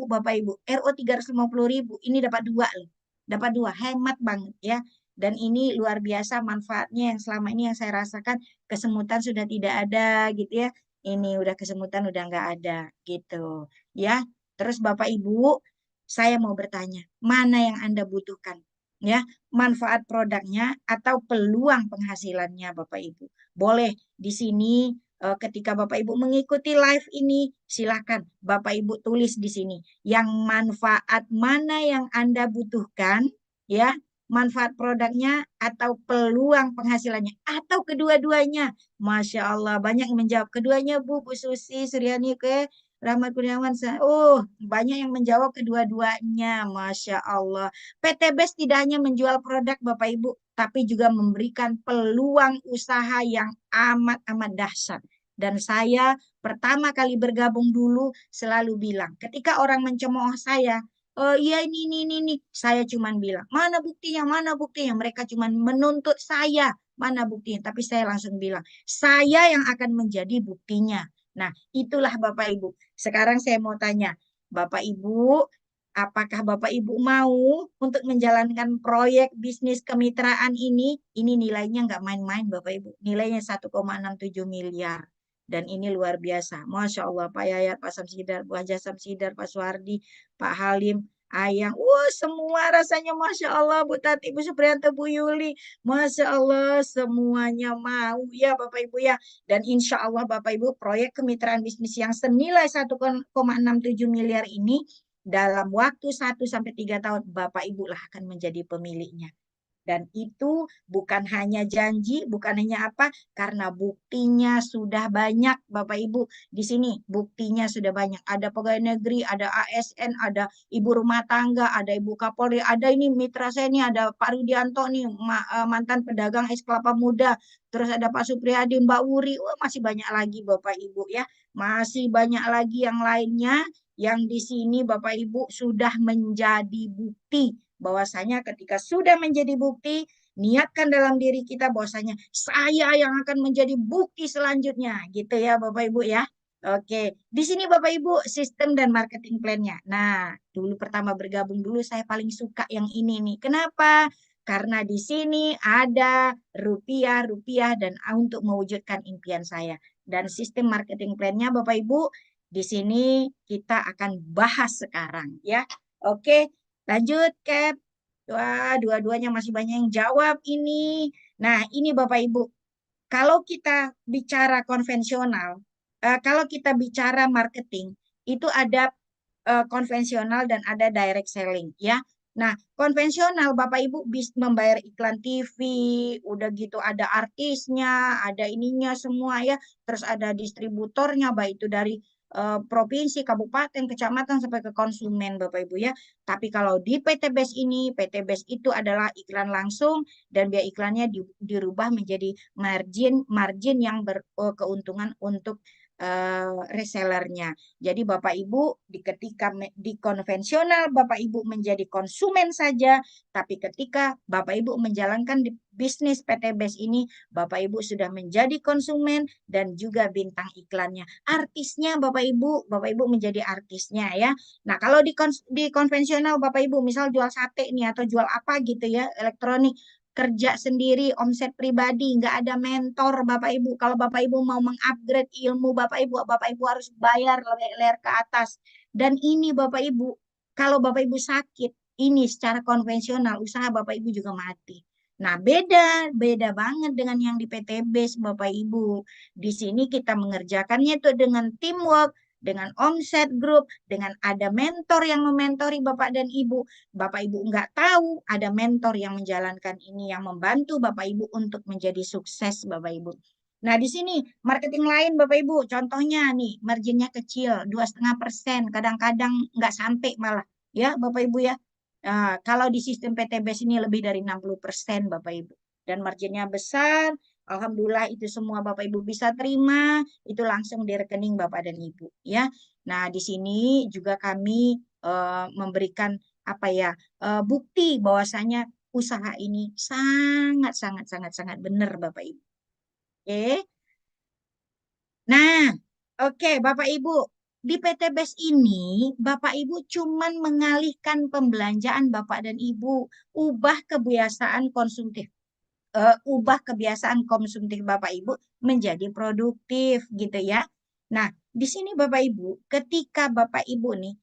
Bapak Ibu. RO 350.000 ini dapat dua loh. Dapat dua, hemat banget ya. Dan ini luar biasa manfaatnya yang selama ini yang saya rasakan, kesemutan sudah tidak ada gitu ya. Ini udah kesemutan udah nggak ada gitu ya. Terus Bapak Ibu, saya mau bertanya, mana yang Anda butuhkan? Ya, manfaat produknya atau peluang penghasilannya Bapak Ibu. Boleh di sini ketika Bapak Ibu mengikuti live ini, silakan Bapak Ibu tulis di sini yang manfaat mana yang Anda butuhkan, ya, manfaat produknya atau peluang penghasilannya atau kedua-duanya. Masya Allah, banyak yang menjawab keduanya Bu Susi, Suryani ke Rahmat Kurniawan. Oh, banyak yang menjawab kedua-duanya. Masya Allah. PT BES tidak hanya menjual produk Bapak Ibu, tapi juga memberikan peluang usaha yang amat-amat dahsyat. Dan saya pertama kali bergabung dulu selalu bilang, ketika orang mencemooh saya, oh iya ini, saya cuman bilang, mana buktinya, mana buktinya. Mereka cuman menuntut saya, mana buktinya. Tapi saya langsung bilang, saya yang akan menjadi buktinya. Nah, itulah Bapak Ibu. Sekarang saya mau tanya, Bapak Ibu, apakah Bapak Ibu mau untuk menjalankan proyek bisnis kemitraan ini? Ini nilainya nggak main-main Bapak Ibu. Nilainya 1,67 miliar. Dan ini luar biasa. Masya Allah, Pak Yayat, Pak Samsidar, Bu Haja Samsidar, Pak Suwardi, Pak Halim, Ayang. Semua rasanya Masya Allah, Bu Tati, Bu Supriyanto, Bu Yuli. Masya Allah, semuanya mau ya Bapak Ibu ya. Dan insya Allah Bapak Ibu, proyek kemitraan bisnis yang senilai 1,67 miliar ini dalam waktu 1 sampai 3 tahun Bapak Ibu lah akan menjadi pemiliknya. Dan itu bukan hanya janji, bukan hanya apa, karena buktinya sudah banyak Bapak Ibu. Di sini buktinya sudah banyak. Ada pegawai negeri, ada ASN, ada ibu rumah tangga, ada ibu Kapolri, ada ini mitra saya nih, ada Pak Rudianto nih, mantan pedagang es kelapa muda. Terus ada Pak Supriyadi, Mbak Wuri, masih banyak lagi Bapak Ibu ya. Masih banyak lagi yang lainnya yang di sini Bapak Ibu sudah menjadi bukti bahwasanya ketika sudah menjadi bukti, niatkan dalam diri kita bahwasanya saya yang akan menjadi bukti selanjutnya, gitu ya Bapak Ibu ya. Oke, di sini Bapak Ibu sistem dan marketing plan-nya. Nah, dulu pertama bergabung dulu saya paling suka yang ini nih. Kenapa? Karena di sini ada rupiah dan untuk mewujudkan impian saya. Dan sistem marketing plan-nya Bapak Ibu, di sini kita akan bahas sekarang ya. Oke, lanjut, Cap. Wah, dua-duanya masih banyak yang jawab ini. Nah, ini Bapak Ibu. Kalau kita bicara konvensional, kalau kita bicara marketing, itu ada konvensional dan ada direct selling, ya. Nah, konvensional Bapak Ibu bisa membayar iklan TV, udah gitu ada artisnya, ada ininya semua ya. Terus ada distributornya, baik itu dari provinsi, kabupaten, kecamatan sampai ke konsumen Bapak Ibu ya. Tapi kalau di PT BES ini, PT BES itu adalah iklan langsung dan biaya iklannya dirubah menjadi margin yang berkeuntungan untuk resellernya. Jadi Bapak Ibu ketika di konvensional Bapak Ibu menjadi konsumen saja, tapi ketika Bapak Ibu menjalankan di bisnis PTBS ini, Bapak Ibu sudah menjadi konsumen dan juga bintang iklannya. Artisnya Bapak Ibu menjadi artisnya ya. Nah, kalau di konvensional Bapak Ibu misal jual sate nih atau jual apa gitu ya, elektronik, kerja sendiri, omset pribadi, nggak ada mentor Bapak Ibu. Kalau Bapak Ibu mau mengupgrade ilmu Bapak Ibu harus bayar leher ke atas. Dan ini Bapak Ibu, kalau Bapak Ibu sakit, ini secara konvensional, usaha Bapak Ibu juga mati. Nah, beda banget dengan yang di PTB, Bapak Ibu. Di sini kita mengerjakannya itu dengan teamwork, dengan omset group, dengan ada mentor yang mementori Bapak dan Ibu. Bapak Ibu nggak tahu ada mentor yang menjalankan ini, yang membantu Bapak Ibu untuk menjadi sukses Bapak Ibu. Nah, di sini marketing lain Bapak Ibu, contohnya nih, marginnya kecil, 2,5%, kadang-kadang nggak sampai malah, ya Bapak Ibu ya. Nah, kalau di sistem PTBS ini lebih dari 60% Bapak Ibu. Dan marginnya besar, Alhamdulillah itu semua Bapak Ibu bisa terima, itu langsung di rekening Bapak dan Ibu ya. Nah, di sini juga kami memberikan apa ya, bukti bahwasanya usaha ini sangat sangat sangat sangat benar Bapak Ibu. Oke. Nah, oke Bapak Ibu, di PTBS ini Bapak Ibu cuman mengalihkan pembelanjaan Bapak dan Ibu, ubah kebiasaan konsumtif. Ubah kebiasaan konsumtif Bapak Ibu menjadi produktif gitu ya. Nah, di sini Bapak Ibu, ketika Bapak Ibu nih,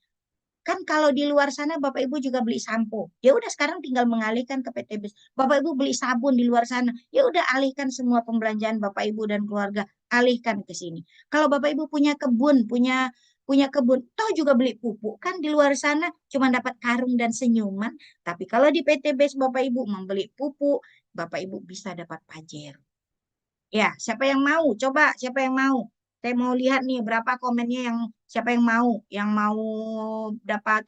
kan kalau di luar sana Bapak Ibu juga beli sampo. Ya udah sekarang tinggal mengalihkan ke PTBS. Bapak Ibu beli sabun di luar sana. Ya udah alihkan semua pembelanjaan Bapak Ibu dan keluarga, alihkan ke sini. Kalau Bapak Ibu punya kebun, punya punya kebun, toh juga beli pupuk kan di luar sana cuma dapat karung dan senyuman. Tapi kalau di PTBS Bapak Ibu membeli pupuk, Bapak Ibu bisa dapat pajero. Ya, siapa yang mau? Coba siapa yang mau? Saya mau lihat nih berapa komennya yang siapa yang mau dapat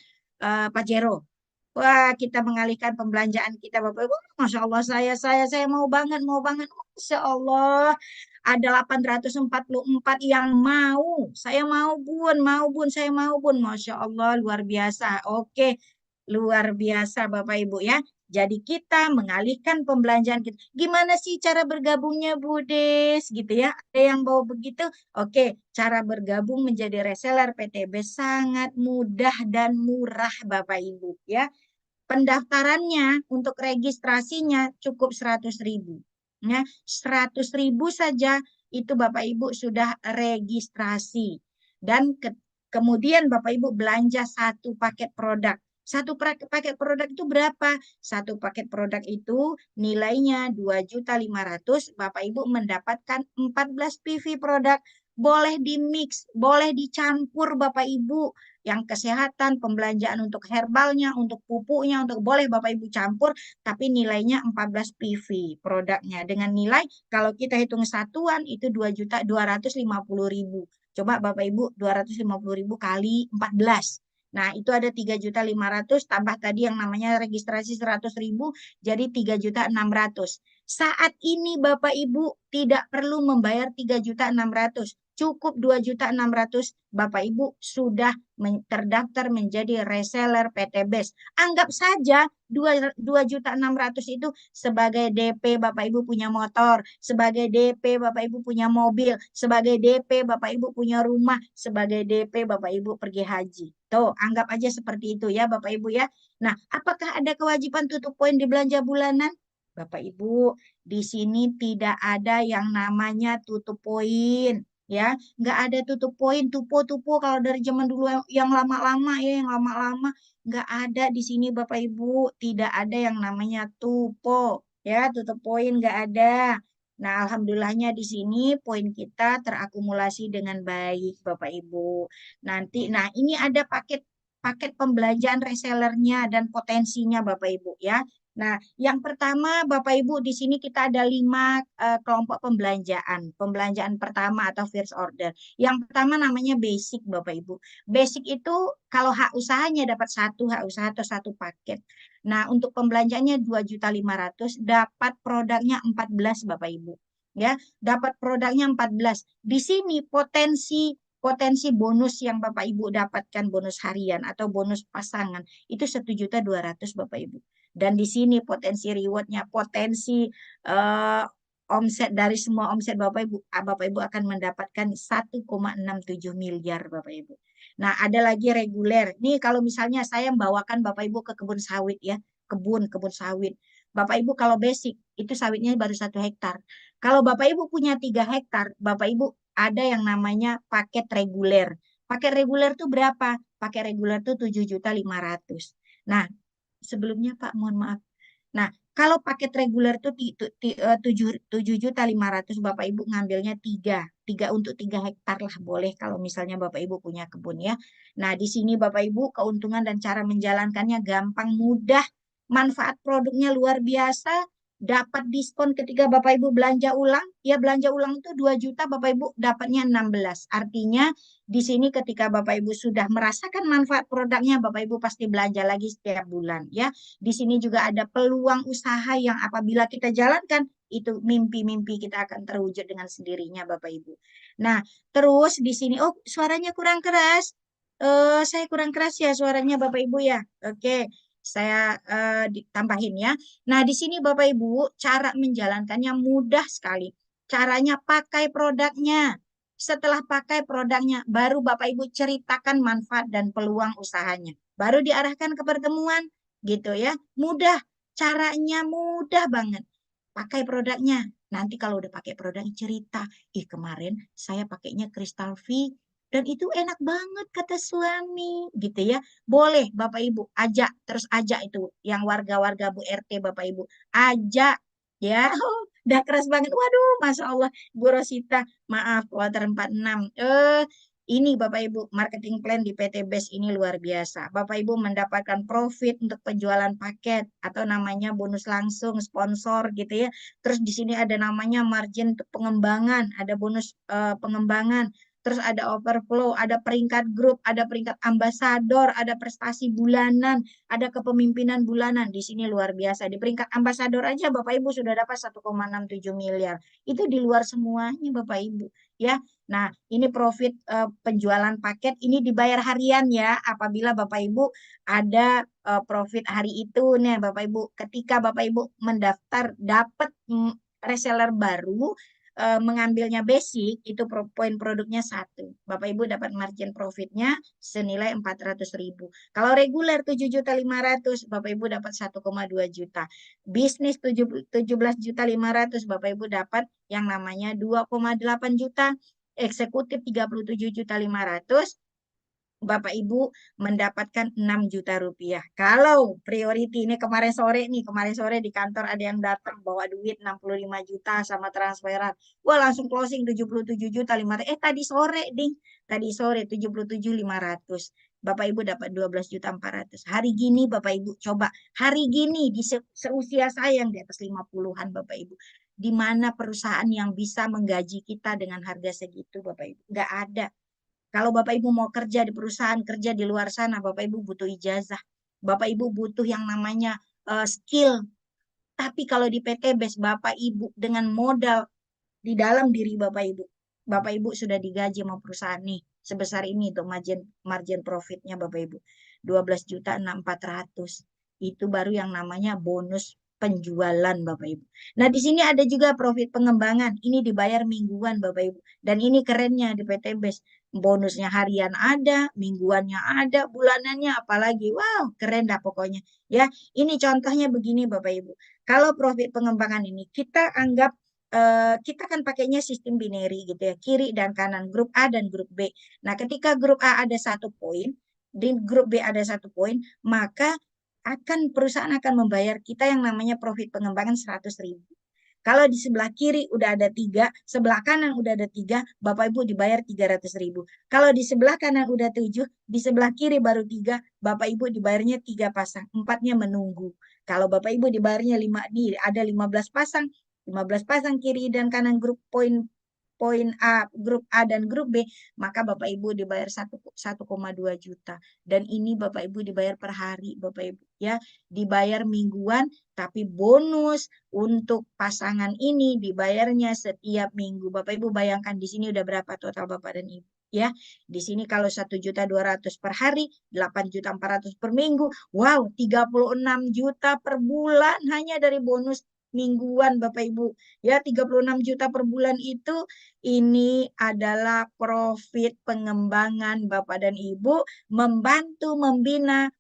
Pajero. Wah, kita mengalihkan pembelanjaan kita Bapak Ibu. Masya Allah saya mau banget. Masya Allah. Ada 844 yang mau. Saya mau bun, saya mau bun. Masya Allah, luar biasa. Oke, luar biasa Bapak Ibu ya. Jadi kita mengalihkan pembelanjaan kita. Gimana sih cara bergabungnya Bu Des? Gitu ya. Ada yang bawa begitu? Oke, cara bergabung menjadi reseller PTB sangat mudah dan murah Bapak Ibu ya. Pendaftarannya untuk registrasinya cukup 100.000. Ya, 100.000 saja itu Bapak Ibu sudah registrasi. Dan kemudian Bapak Ibu belanja satu paket produk. Satu paket produk itu berapa? Satu paket produk itu nilainya 2.500.000. Bapak Ibu mendapatkan 14 PV produk. Boleh di mix, boleh dicampur Bapak Ibu yang kesehatan, pembelanjaan untuk herbalnya, untuk pupuknya, untuk boleh Bapak Ibu campur, tapi nilainya 14 PV produknya. Dengan nilai kalau kita hitung satuan itu 2.250.000. Coba Bapak Ibu 250.000 kali 14. Nah, itu ada 3.500.000 tambah tadi yang namanya registrasi 100.000 jadi 3.600.000. Saat ini Bapak Ibu tidak perlu membayar 3.600.000. Cukup 2.600.000 Bapak Ibu sudah terdaftar menjadi reseller PTBS. Anggap saja 2.600.000 itu sebagai DP Bapak Ibu punya motor, sebagai DP Bapak Ibu punya mobil, sebagai DP Bapak Ibu punya rumah, sebagai DP Bapak Ibu pergi haji. Tuh, anggap aja seperti itu ya Bapak Ibu ya. Nah, apakah ada kewajiban tutup poin di belanja bulanan? Bapak Ibu, di sini tidak ada yang namanya tutup poin ya, nggak ada tutup poin, tupo kalau dari zaman dulu yang lama-lama ya, yang lama-lama nggak ada di sini Bapak Ibu, tidak ada yang namanya tupo ya, tutup poin nggak ada. Nah, alhamdulillahnya di sini poin kita terakumulasi dengan baik Bapak Ibu. Nanti, nah ini ada paket paket pembelanjaan resellernya dan potensinya Bapak Ibu ya. Nah, yang pertama Bapak Ibu di sini kita ada 5 kelompok pembelanjaan. Pembelanjaan pertama atau first order. Yang pertama namanya basic Bapak Ibu. Basic itu kalau hak usahanya dapat satu hak usaha atau satu paket. Nah, untuk pembelanjaannya 2.500.000 dapat produknya 14 Bapak Ibu. ya, dapat produknya 14. Di sini potensi bonus yang Bapak Ibu dapatkan, bonus harian atau bonus pasangan itu 1.200.000 Bapak Ibu. Dan di sini potensi rewardnya, potensi eh, omset dari semua omset Bapak Ibu akan mendapatkan 1,67 miliar Bapak Ibu. Nah, ada lagi reguler. Nih kalau misalnya saya membawakan Bapak Ibu ke kebun sawit ya, kebun sawit. Bapak Ibu kalau basic itu sawitnya baru 1 hektar. Kalau Bapak Ibu punya 3 hektar, Bapak Ibu ada yang namanya paket reguler. Paket reguler tuh berapa? Paket reguler tuh 7.500.000. Nah, sebelumnya Pak, mohon maaf. Nah, kalau paket reguler tuh 7.500.000, Bapak Ibu ngambilnya tiga untuk 3 hektar lah boleh kalau misalnya Bapak Ibu punya kebun ya. Nah, di sini Bapak Ibu keuntungan dan cara menjalankannya gampang, mudah, manfaat produknya luar biasa, dapat diskon ketika Bapak Ibu belanja ulang. Ya, belanja ulang itu 2 juta, Bapak Ibu dapatnya 16. Artinya di sini ketika Bapak Ibu sudah merasakan manfaat produknya, Bapak Ibu pasti belanja lagi setiap bulan ya. Di sini juga ada peluang usaha yang apabila kita jalankan, itu mimpi-mimpi kita akan terwujud dengan sendirinya Bapak Ibu. Nah, terus di sini, oh suaranya kurang keras. Saya kurang keras ya suaranya Bapak Ibu ya. Oke, saya ditambahin ya. Nah, di sini Bapak Ibu, cara menjalankannya mudah sekali. Caranya pakai produknya. Setelah pakai produknya, baru Bapak Ibu ceritakan manfaat dan peluang usahanya. Baru diarahkan ke pertemuan, gitu ya. Mudah, caranya mudah banget. Pakai produknya. Nanti kalau udah pakai produknya cerita, ih kemarin saya pakainya Crystal V dan itu enak banget kata suami, gitu ya. Boleh Bapak Ibu ajak, terus ajak itu yang warga-warga Bu RT Bapak Ibu, ajak ya. Oh, udah keras banget. Waduh, Masya Allah, Bu Rosita, maaf, Water 46. Ini Bapak Ibu, marketing plan di PT BES ini luar biasa. Bapak Ibu mendapatkan profit untuk penjualan paket atau namanya bonus langsung, sponsor gitu ya. Terus di sini ada namanya margin untuk pengembangan, ada bonus pengembangan. Terus ada overflow, ada peringkat grup, ada peringkat ambasador, ada prestasi bulanan, ada kepemimpinan bulanan. Di sini luar biasa. Di peringkat ambasador aja Bapak Ibu sudah dapat 1,67 miliar. Itu di luar semuanya Bapak Ibu. Ya, nah, ini profit penjualan paket ini dibayar harian ya. Apabila Bapak Ibu ada profit hari itu nih Bapak Ibu. Ketika Bapak Ibu mendaftar dapat reseller baru mengambilnya basic itu poin produknya 1. Bapak Ibu dapat margin profitnya senilai 400.000. Kalau reguler 7.500.000, Bapak Ibu dapat 1,2 juta. Bisnis 17.500.000, Bapak Ibu dapat yang namanya 2,8 juta. Eksekutif 37.500.000, Bapak Ibu mendapatkan 6 juta rupiah. Kalau priority ini kemarin sore di kantor ada yang datang bawa duit 65 juta sama transferan. Wah, langsung closing 77 juta 500. Tadi sore 77.500. Bapak Ibu dapat 12 juta 400. Hari gini Bapak Ibu coba, hari gini di seusia saya yang di atas 50-an Bapak Ibu. Di mana perusahaan yang bisa menggaji kita dengan harga segitu Bapak Ibu? Nggak ada. Kalau Bapak Ibu mau kerja di perusahaan, kerja di luar sana, Bapak Ibu butuh ijazah. Bapak Ibu butuh yang namanya skill. Tapi kalau di PT BES, Bapak Ibu dengan modal di dalam diri Bapak Ibu sudah digaji sama perusahaan nih. Sebesar ini tuh margin margin profitnya Bapak Ibu. 12.400.000. Itu baru yang namanya bonus penjualan Bapak Ibu. Nah, di sini ada juga profit pengembangan. Ini dibayar mingguan Bapak Ibu. Dan ini kerennya di PT BES. Bonusnya harian ada, mingguannya ada, bulanannya apalagi. Wow, keren dah pokoknya. Ya, ini contohnya begini Bapak Ibu. Kalau profit pengembangan ini kita anggap kita kan pakainya sistem binary gitu ya, kiri dan kanan, grup A dan grup B. Nah, ketika grup A ada 1 poin, di grup B ada 1 poin, maka perusahaan akan membayar kita yang namanya profit pengembangan 100.000. Kalau di sebelah kiri udah ada 3, sebelah kanan udah ada 3, Bapak Ibu dibayar 300.000. Kalau di sebelah kanan udah 7, di sebelah kiri baru 3, Bapak Ibu dibayarnya 3 pasang, 4-nya menunggu. Kalau Bapak Ibu dibayarnya 5, nih ada 15 pasang, 15 pasang kiri dan kanan grup poin poin A, grup A dan grup B, maka Bapak Ibu dibayar 1,2 juta. Dan ini Bapak Ibu dibayar per hari, Bapak Ibu ya, dibayar mingguan, tapi bonus untuk pasangan ini dibayarnya setiap minggu. Bapak Ibu bayangkan di sini udah berapa total Bapak dan Ibu ya. Di sini kalau 1.200.000 per hari, 8.400.000 per minggu. Wow, 36 juta per bulan hanya dari bonus mingguan Bapak Ibu. Ya, 36 juta per bulan itu ini adalah profit pengembangan Bapak dan Ibu membantu membina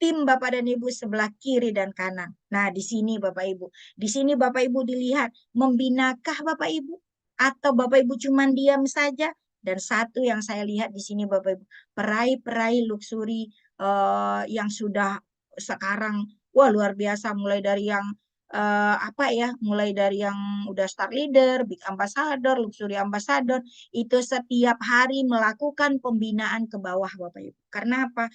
tim Bapak dan Ibu sebelah kiri dan kanan. Nah, di sini Bapak Ibu. Di sini Bapak Ibu dilihat membinakah Bapak Ibu atau Bapak Ibu cuma diam saja? Dan satu yang saya lihat di sini Bapak Ibu, peraih-peraih luxury yang sudah sekarang wah luar biasa, mulai dari yang apa ya, mulai dari yang udah star leader, big ambassador, luxury ambassador, itu setiap hari melakukan pembinaan ke bawah Bapak Ibu. Karena apa?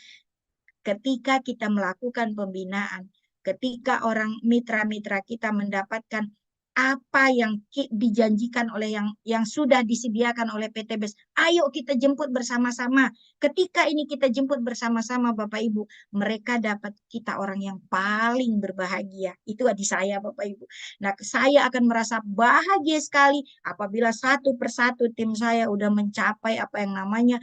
Ketika kita melakukan pembinaan, ketika orang mitra-mitra kita mendapatkan apa yang dijanjikan oleh yang sudah disediakan oleh PT BES, ayo kita jemput bersama-sama. Ketika ini kita jemput bersama-sama Bapak Ibu, mereka dapat kita orang yang paling berbahagia. Itu di saya Bapak Ibu. Nah, saya akan merasa bahagia sekali apabila satu persatu tim saya udah mencapai apa yang namanya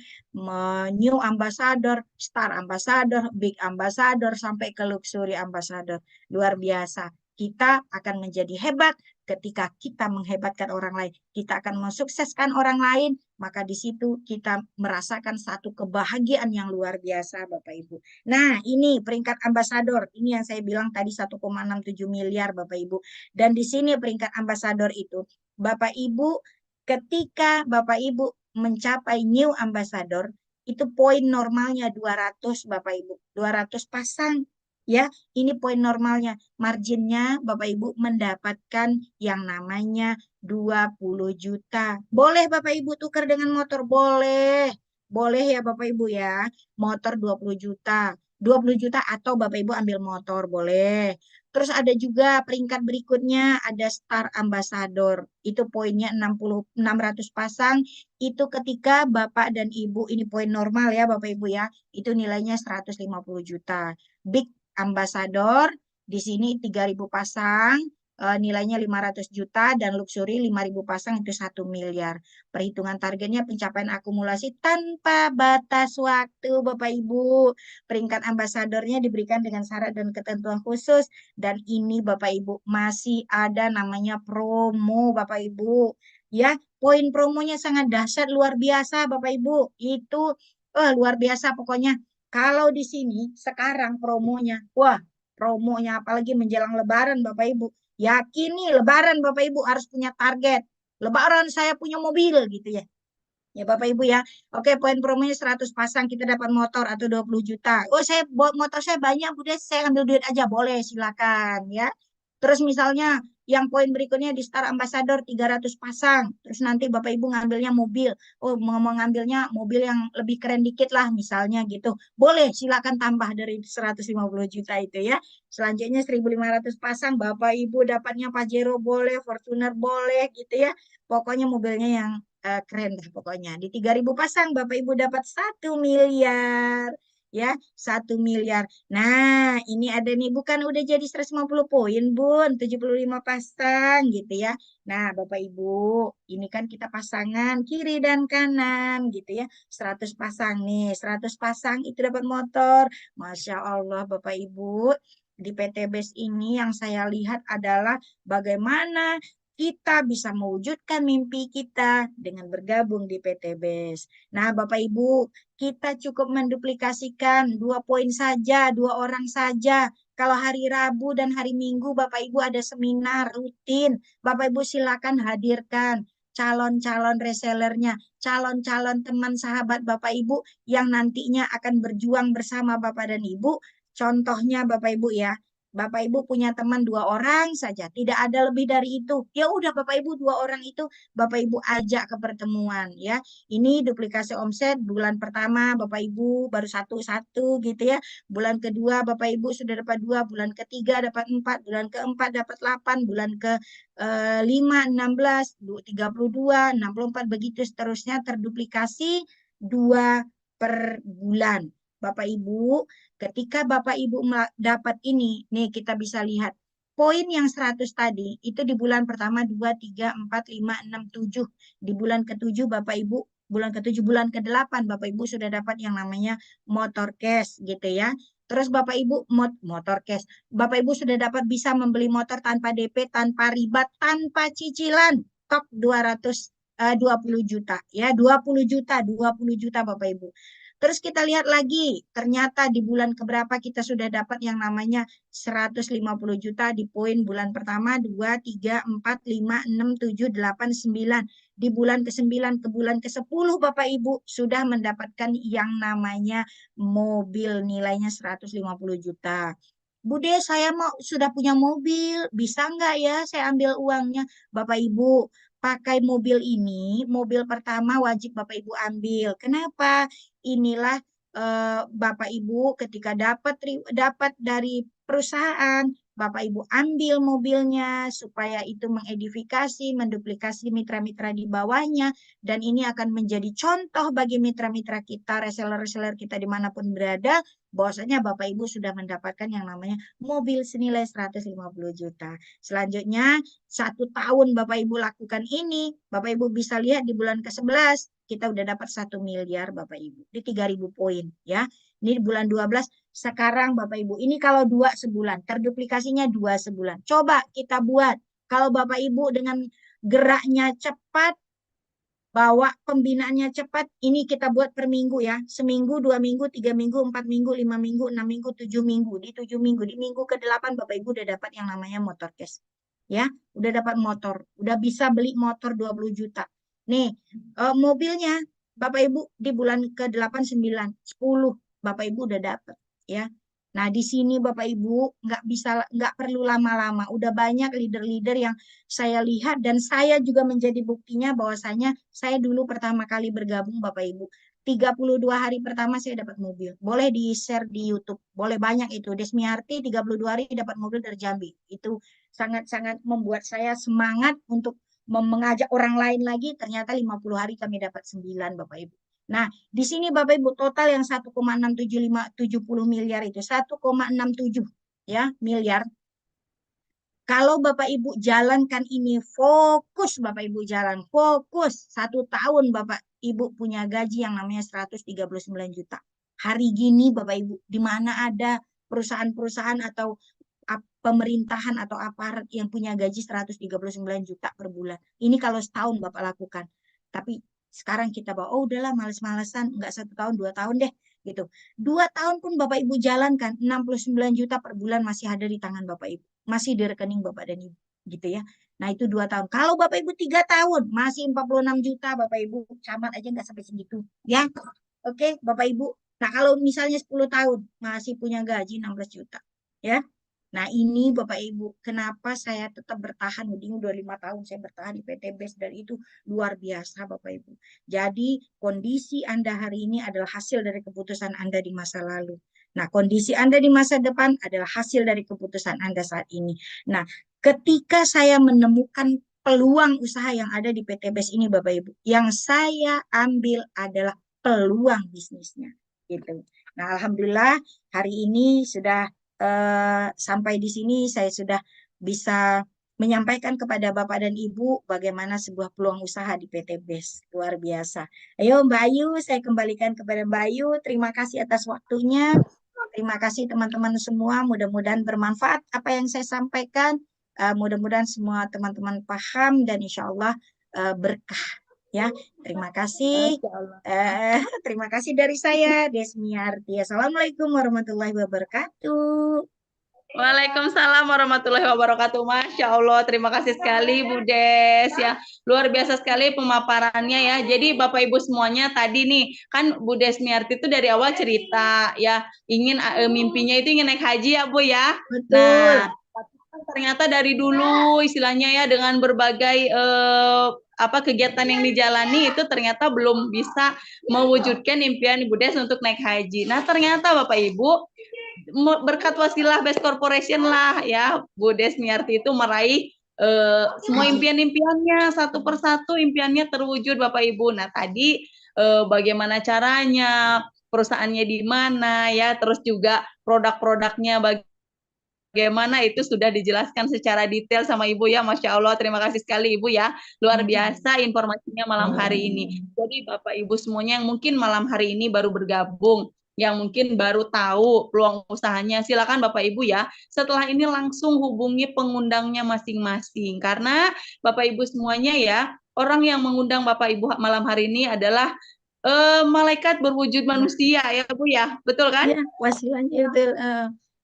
new ambassador, star ambassador, big ambassador, sampai ke luxury ambassador. Luar biasa. Kita akan menjadi hebat ketika kita menghebatkan orang lain. Kita akan mensukseskan orang lain, maka di situ kita merasakan satu kebahagiaan yang luar biasa, Bapak Ibu. Nah, ini peringkat ambasador. Ini yang saya bilang tadi 1,67 miliar, Bapak Ibu. Dan di sini peringkat ambasador itu, Bapak Ibu, ketika Bapak Ibu mencapai new ambassador, itu poin normalnya 200 Bapak Ibu, 200 pasang ya. Ini poin normalnya. Marginnya Bapak Ibu mendapatkan yang namanya 20 juta. Boleh Bapak Ibu tukar dengan motor? Boleh. Boleh ya Bapak Ibu ya. Motor 20 juta. 20 juta atau Bapak Ibu ambil motor, boleh. Terus ada juga peringkat berikutnya, ada Star Ambassador. Itu poinnya 600 pasang. Itu ketika Bapak dan Ibu, ini poin normal ya Bapak Ibu ya, itu nilainya 150 juta. Big Ambassador, di sini 3.000 pasang, nilainya 500 juta, dan luxury 5.000 pasang itu 1 miliar. Perhitungan targetnya pencapaian akumulasi tanpa batas waktu Bapak Ibu. Peringkat ambasadornya diberikan dengan syarat dan ketentuan khusus, dan ini Bapak Ibu masih ada namanya promo Bapak Ibu. Ya, poin promonya sangat dahsyat, luar biasa Bapak Ibu. Itu luar biasa pokoknya. Kalau di sini sekarang promonya, wah promonya apalagi menjelang Lebaran Bapak Ibu. Yakin nih Lebaran Bapak Ibu harus punya target. Lebaran saya punya mobil gitu ya. Ya Bapak Ibu ya. Oke, poin promonya 100 pasang kita dapat motor atau 20 juta. Oh, saya motor saya banyak, Budi, saya ambil duit aja. Boleh, silakan ya. Terus misalnya yang poin berikutnya di Star Ambassador 300 pasang. Terus nanti Bapak Ibu ngambilnya mobil. Oh, mau ngambilnya mobil yang lebih keren dikit lah misalnya gitu. Boleh, silakan tambah dari 150 juta itu ya. Selanjutnya 1.500 pasang, Bapak Ibu dapatnya Pajero boleh, Fortuner boleh gitu ya. Pokoknya mobilnya yang keren dah pokoknya. Di 3.000 pasang Bapak Ibu dapat 1 miliar. Ya, 1 miliar. Nah, ini ada nih, bukan udah jadi 150 poin, Bun. 75 pasang gitu ya. Nah, Bapak Ibu, ini kan kita pasangan kiri dan kanan gitu ya. 100 pasang nih, 100 pasang itu dapat motor. Masya Allah Bapak Ibu. Di PT BES ini yang saya lihat adalah bagaimana kita bisa mewujudkan mimpi kita dengan bergabung di PT BES. Nah, Bapak Ibu, kita cukup menduplikasikan 2 poin saja, 2 orang saja. Kalau hari Rabu dan hari Minggu Bapak Ibu ada seminar rutin, Bapak Ibu silakan hadirkan calon-calon resellernya, calon-calon teman sahabat Bapak Ibu yang nantinya akan berjuang bersama Bapak dan Ibu. Contohnya Bapak Ibu ya, Bapak Ibu punya teman 2 orang saja, tidak ada lebih dari itu. Ya udah Bapak Ibu 2 orang itu Bapak Ibu ajak ke pertemuan ya. Ini duplikasi omset bulan pertama Bapak Ibu baru satu-satu gitu ya. Bulan kedua Bapak Ibu sudah dapat 2, bulan ketiga dapat 4, bulan keempat dapat 8, bulan ke 5, 16, 32, 64 begitu seterusnya terduplikasi 2 per bulan. Bapak Ibu, ketika Bapak Ibu dapat ini, nih kita bisa lihat poin yang 100 tadi, itu di bulan pertama 2, 3, 4, 5, 6, 7. Di bulan ke-7 Bapak Ibu, bulan ke-7, bulan ke-8 Bapak Ibu sudah dapat yang namanya motor cash gitu ya. Terus Bapak Ibu motor cash. Bapak Ibu sudah dapat bisa membeli motor tanpa DP, tanpa riba, tanpa cicilan. Top 20 juta ya, 20 juta, 20 juta Bapak Ibu. Terus kita lihat lagi, ternyata di bulan keberapa kita sudah dapat yang namanya 150 juta di poin bulan pertama, 2, 3, 4, 5, 6, 7, 8, 9. Di bulan ke-9 ke bulan ke-10 Bapak Ibu sudah mendapatkan yang namanya mobil nilainya 150 juta. Bude, saya mau sudah punya mobil, bisa nggak ya saya ambil uangnya? Bapak Ibu, pakai mobil ini, mobil pertama wajib Bapak Ibu ambil. Kenapa? Inilah Bapak Ibu ketika dapat dari perusahaan, Bapak Ibu ambil mobilnya supaya itu mengedifikasi, menduplikasi mitra-mitra di bawahnya, dan ini akan menjadi contoh bagi mitra-mitra kita, reseller-reseller kita dimanapun berada, bahwasanya Bapak Ibu sudah mendapatkan yang namanya mobil senilai 150 juta. Selanjutnya, 1 tahun Bapak Ibu lakukan ini, Bapak Ibu bisa lihat di bulan ke-11, kita udah dapat 1 miliar Bapak Ibu, di 3.000 poin ya. Ini di bulan 12, sekarang Bapak Ibu, ini kalau 2 sebulan, terduplikasinya 2 sebulan. Coba kita buat, kalau Bapak Ibu dengan geraknya cepat, bawa pembinaannya cepat, ini kita buat per minggu ya. Seminggu, 2 minggu, 3 minggu, 4 minggu, 5 minggu, 6 minggu, 7 minggu. Di 7 minggu, di minggu ke-8 Bapak Ibu udah dapat yang namanya motor cash. Ya, udah dapat motor, udah bisa beli motor 20 juta. Nih, mobilnya Bapak Ibu di bulan ke-8, 9, 10 Bapak Ibu udah dapat ya. Nah, di sini Bapak Ibu nggak perlu lama-lama. Udah banyak leader-leader yang saya lihat dan saya juga menjadi buktinya bahwasanya saya dulu pertama kali bergabung Bapak Ibu. 32 hari pertama saya dapat mobil. Boleh di-share di YouTube. Boleh banyak itu. Desmiarti 32 hari dapat mobil dari Jambi. Itu sangat-sangat membuat saya semangat untuk mengajak orang lain lagi. Ternyata 50 hari kami dapat 9 Bapak Ibu. Nah, di sini Bapak Ibu total yang 1,67570 miliar itu 1,67 ya miliar. Kalau Bapak Ibu jalankan ini fokus, Bapak Ibu jalan fokus 1 tahun Bapak Ibu punya gaji yang namanya 139 juta. Hari gini Bapak Ibu, di mana ada perusahaan-perusahaan atau pemerintahan atau aparat yang punya gaji 139 juta per bulan. Ini kalau setahun Bapak lakukan. Tapi sekarang kita bawa, oh udahlah males-malesan, enggak 1 tahun, 2 tahun deh gitu. 2 tahun pun Bapak Ibu jalankan, 69 juta per bulan masih ada di tangan Bapak Ibu. Masih di rekening Bapak dan Ibu gitu ya. Nah itu 2 tahun. Kalau Bapak Ibu 3 tahun, masih 46 juta Bapak Ibu. Camat aja nggak sampai segitu. Ya, oke Bapak Ibu. Nah kalau misalnya 10 tahun, masih punya gaji 16 juta. Ya, nah ini Bapak Ibu, kenapa saya tetap bertahan, ini udah 5 tahun saya bertahan di PT BES dan itu luar biasa Bapak Ibu. Jadi kondisi Anda hari ini adalah hasil dari keputusan Anda di masa lalu. Nah kondisi Anda di masa depan adalah hasil dari keputusan Anda saat ini. Nah ketika saya menemukan peluang usaha yang ada di PT BES ini Bapak Ibu, yang saya ambil adalah peluang bisnisnya. Gitu. Nah Alhamdulillah hari ini sudah sampai di sini saya sudah bisa menyampaikan kepada Bapak dan Ibu bagaimana sebuah peluang usaha di PT BES. Luar biasa. Ayo Mbak Ayu, saya kembalikan kepada Mbak Ayu. Terima kasih atas waktunya. Terima kasih teman-teman semua. Mudah-mudahan bermanfaat apa yang saya sampaikan. Mudah-mudahan semua teman-teman paham dan insya Allah berkah. Ya, terima kasih. Masya Allah. Terima kasih dari saya, Desmi Arti. Assalamualaikum warahmatullahi wabarakatuh. Waalaikumsalam warahmatullahi wabarakatuh. Masya Allah, terima kasih sekali Bu Des ya. Luar biasa sekali pemaparannya ya. Jadi Bapak Ibu semuanya tadi nih, kan Bu Desmiarti itu dari awal cerita ya, ingin mimpinya itu ingin naik haji ya Bu ya. Betul. Nah, tapi kan ternyata dari dulu istilahnya ya dengan berbagai apa kegiatan yang dijalani itu ternyata belum bisa mewujudkan impian Ibu Des untuk naik haji. Nah, ternyata Bapak Ibu berkat wasilah Best Corporation lah ya Bu Desmiarti itu meraih semua impian-impiannya satu persatu impiannya terwujud Bapak Ibu. Nah tadi bagaimana caranya, perusahaannya di mana ya, terus juga produk-produknya bagaimana itu sudah dijelaskan secara detail sama Ibu ya. Masya Allah, terima kasih sekali Ibu ya. Luar biasa informasinya malam hari ini. Jadi Bapak Ibu semuanya yang mungkin malam hari ini baru bergabung, yang mungkin baru tahu peluang usahanya, silakan Bapak Ibu ya. Setelah ini langsung hubungi pengundangnya masing-masing. Karena Bapak Ibu semuanya ya, orang yang mengundang Bapak Ibu malam hari ini adalah malaikat berwujud manusia ya Bu ya. Betul kan? Ya, wasilanya betul.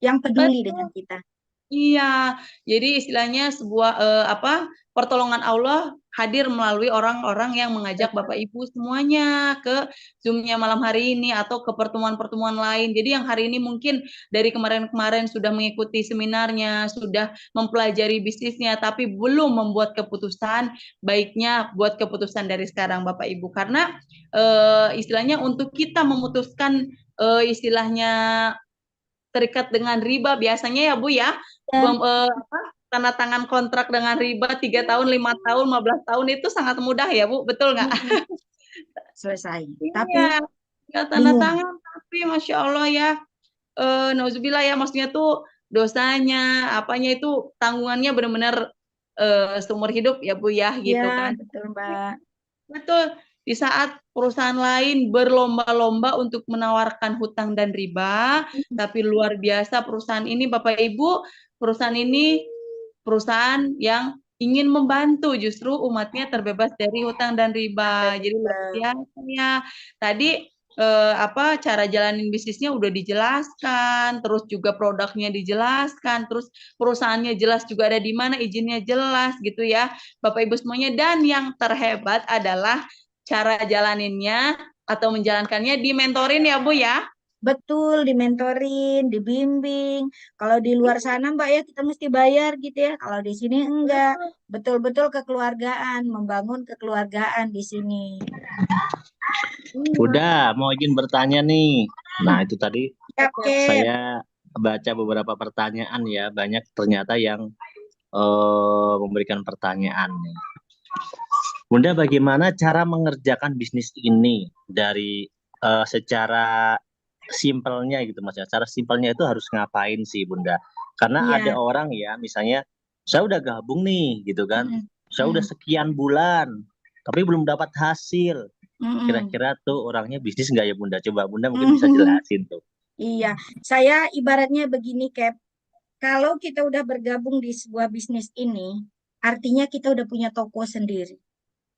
Yang peduli dengan kita. Iya, jadi istilahnya sebuah apa pertolongan Allah hadir melalui orang-orang yang mengajak Bapak Ibu semuanya ke Zoom-nya malam hari ini atau ke pertemuan-pertemuan lain. Jadi yang hari ini mungkin dari kemarin-kemarin sudah mengikuti seminarnya, sudah mempelajari bisnisnya, tapi belum membuat keputusan, baiknya buat keputusan dari sekarang Bapak Ibu. Karena istilahnya untuk kita memutuskan istilahnya terikat dengan riba biasanya ya Bu ya, Ya. apa, tanda tangan kontrak dengan riba 3 tahun, 5 tahun, 15 tahun itu sangat mudah ya Bu, betul nggak? Selesai. Tapi Iya, tinggal tanda bingung. tangan tapi Masya Allah ya, nauzubillah ya, maksudnya tuh dosanya, apanya itu tanggungannya benar-benar seumur hidup ya Bu ya, Ya, gitu kan. betul Mbak. Betul, di saat perusahaan lain berlomba-lomba untuk menawarkan hutang dan riba, tapi luar biasa perusahaan ini Bapak Ibu, perusahaan ini perusahaan yang ingin membantu justru umatnya terbebas dari hutang dan riba. Jadi luar biasa ya. Tadi apa cara jalanin bisnisnya udah dijelaskan, terus juga produknya dijelaskan, terus perusahaannya jelas juga ada di mana, izinnya jelas gitu ya. Bapak Ibu semuanya, dan yang terhebat adalah cara jalaninnya atau menjalankannya di mentorin ya Bu ya. Betul, dimentorin, dibimbing. Kalau di luar sana Mbak ya kita mesti bayar gitu ya. Kalau di sini enggak. Betul-betul kekeluargaan, membangun kekeluargaan di sini. Udah, mau izin bertanya nih. Nah, itu tadi Oke. saya baca beberapa pertanyaan ya. Banyak ternyata yang memberikan pertanyaan nih. Bunda, bagaimana cara mengerjakan bisnis ini dari secara simpelnya gitu Mas ya. Cara simpelnya itu harus ngapain sih Bunda? Karena ada Iya. orang ya, misalnya saya udah gabung nih gitu kan. Mm-mm. Saya udah sekian bulan tapi belum dapat hasil. Mm-mm. Kira-kira tuh orangnya bisnis nggak ya Bunda? Coba Bunda mungkin bisa Mm-mm. jelasin tuh. Iya, saya ibaratnya begini, Cap. Kalau kita udah bergabung di sebuah bisnis ini, artinya kita udah punya toko sendiri.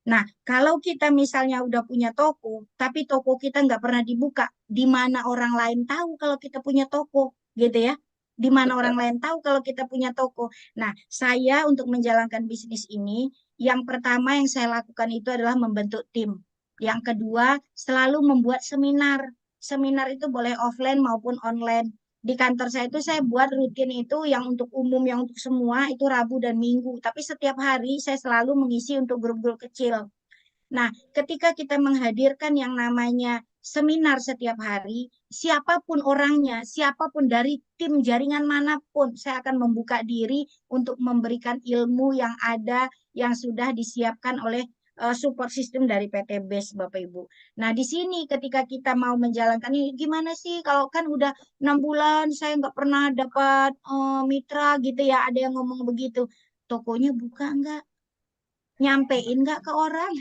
Nah, kalau kita misalnya udah punya toko, tapi toko kita nggak pernah dibuka, di mana orang lain tahu kalau kita punya toko, gitu ya? Di mana orang lain tahu kalau kita punya toko. Nah, saya untuk menjalankan bisnis ini, yang pertama yang saya lakukan itu adalah membentuk tim. Yang kedua, selalu membuat seminar. Seminar itu boleh offline maupun online. Di kantor saya itu saya buat rutin itu yang untuk umum, yang untuk semua itu Rabu dan Minggu. Tapi setiap hari saya selalu mengisi untuk grup-grup kecil. Nah, ketika kita menghadirkan yang namanya seminar setiap hari, siapapun orangnya, siapapun dari tim jaringan manapun, saya akan membuka diri untuk memberikan ilmu yang ada, yang sudah disiapkan oleh support system dari PT BES, Bapak Ibu. Nah, di sini ketika kita mau menjalankan ini, gimana sih kalau kan udah 6 bulan saya nggak pernah dapat mitra gitu ya, ada yang ngomong begitu. Tokonya buka nggak? Nyampein nggak ke orang?